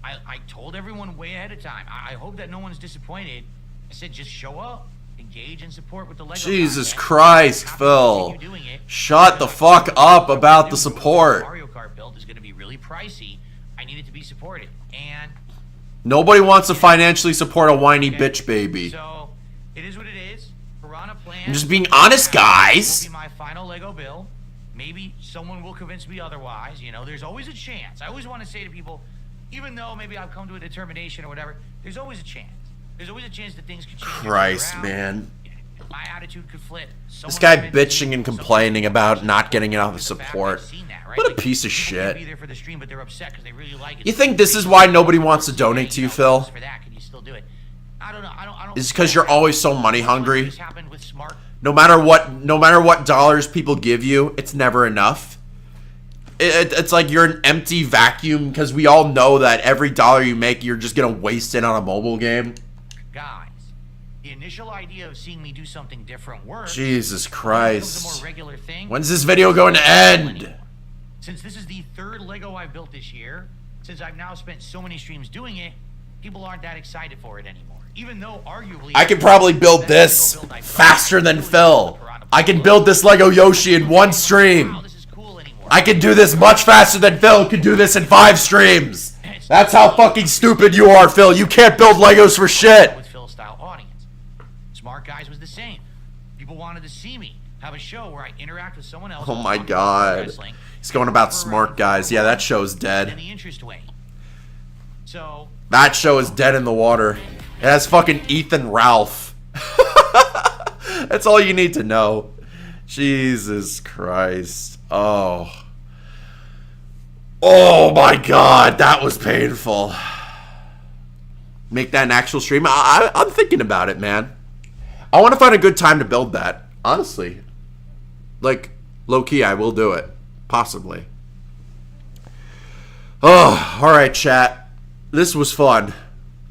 I told everyone way ahead of time. I hope that no one's disappointed. I said just show up, engage, and support with the Lego Jesus content. Christ, Happy to Phil. continue doing it. Shut the fuck up about the support. Mario Kart build is going to be really pricey. I need it to be supported, and Nobody wants to financially support a whiny bitch baby. so it is what it is. Piranha Plant. I'm just being honest, guys. Will be my final Lego build. Maybe someone will convince me otherwise. You know, there's always a chance. I always want to say to people, even though maybe I've come to a determination or whatever, there's always a chance. There's always a chance that things could change. and Christ, turn around. man. My attitude could flip. This Someone guy convinces me, bitching and someone complaining convinces about me. not getting enough It's the fact support. I've seen that, right? What a Like, piece of people can't shit. be there for the stream, but they're upset because they really like it. You think this is why nobody wants to donate to you, Phil? For that, can you still do it? I don't know. I don't. Is it because you're always so money hungry? This happened with Smart. No matter what dollars people give you, it's never enough. It's like you're an empty vacuum because we all know that every dollar you make, you're just gonna waste it on a mobile game. Guys, the initial idea of seeing me do something different works. Jesus It becomes a Christ. more regular thing. When's this video going to end? Since this is the 3rd Lego I've built this year, since I've now spent so many streams doing it, people aren't that excited for it anymore. Even though arguably I can probably build this faster than Phil. I can build this Lego Yoshi in 1 stream. Wow, this is cool anymore. I can do this much faster than Phil could do this in 5 streams. That's how fucking stupid you are, Phil. You can't build Legos for shit. With Phil style audience. Smart Guys was the same. People wanted to see me have a show where I interact with someone else. Oh my talk about God. wrestling, He's going about Smart Guys. Yeah, that show's in dead. the interest way. So That show is dead in the water. It has fucking Ethan Ralph. That's all you need to know. Jesus Christ. Oh. Oh my god, that was painful. Make that an actual stream? I'm thinking about it, man. I want to find a good time to build that. Honestly. Like, low-key, I will do it. Possibly. Oh, alright, chat. This was fun.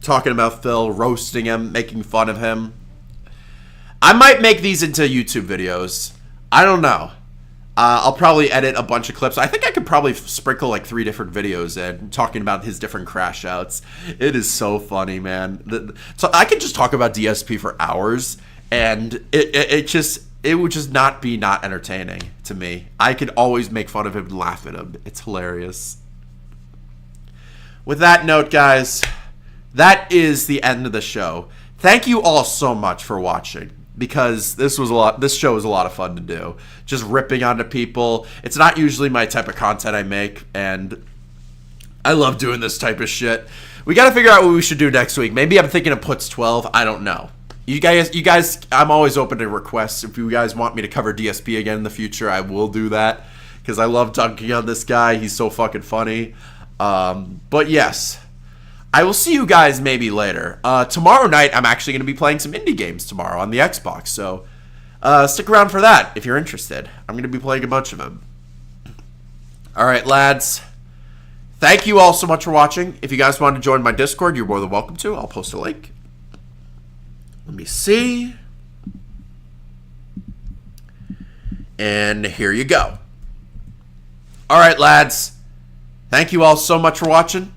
Talking about Phil, roasting him, making fun of him. I might make these into YouTube videos. I don't know. I'll probably edit a bunch of clips. I think I could probably sprinkle like 3 different videos in talking about his different crash outs. It is so funny, man. So I could just talk about DSP for hours, and it would just not be not entertaining to me. I could always make fun of him and laugh at him. It's hilarious. With that note, guys, that is the end of the show. Thank you all so much for watching, because this show was a lot of fun to do. Just ripping onto people. It's not usually my type of content I make, and I love doing this type of shit. We got to figure out what we should do next week. Maybe I'm thinking of Puts 12. I don't know. You guys, I'm always open to requests. If you guys want me to cover DSP again in the future, I will do that, because I love dunking on this guy. He's so fucking funny. But yes, I will see you guys maybe later. Tomorrow night, I'm actually going to be playing some indie games tomorrow on the Xbox, so stick around for that if you're interested. I'm going to be playing a bunch of them. Alright, lads. Thank you all so much for watching. If you guys want to join my Discord, you're more than welcome to. I'll post a link. Let me see. And here you go. Alright, lads. Thank you all so much for watching.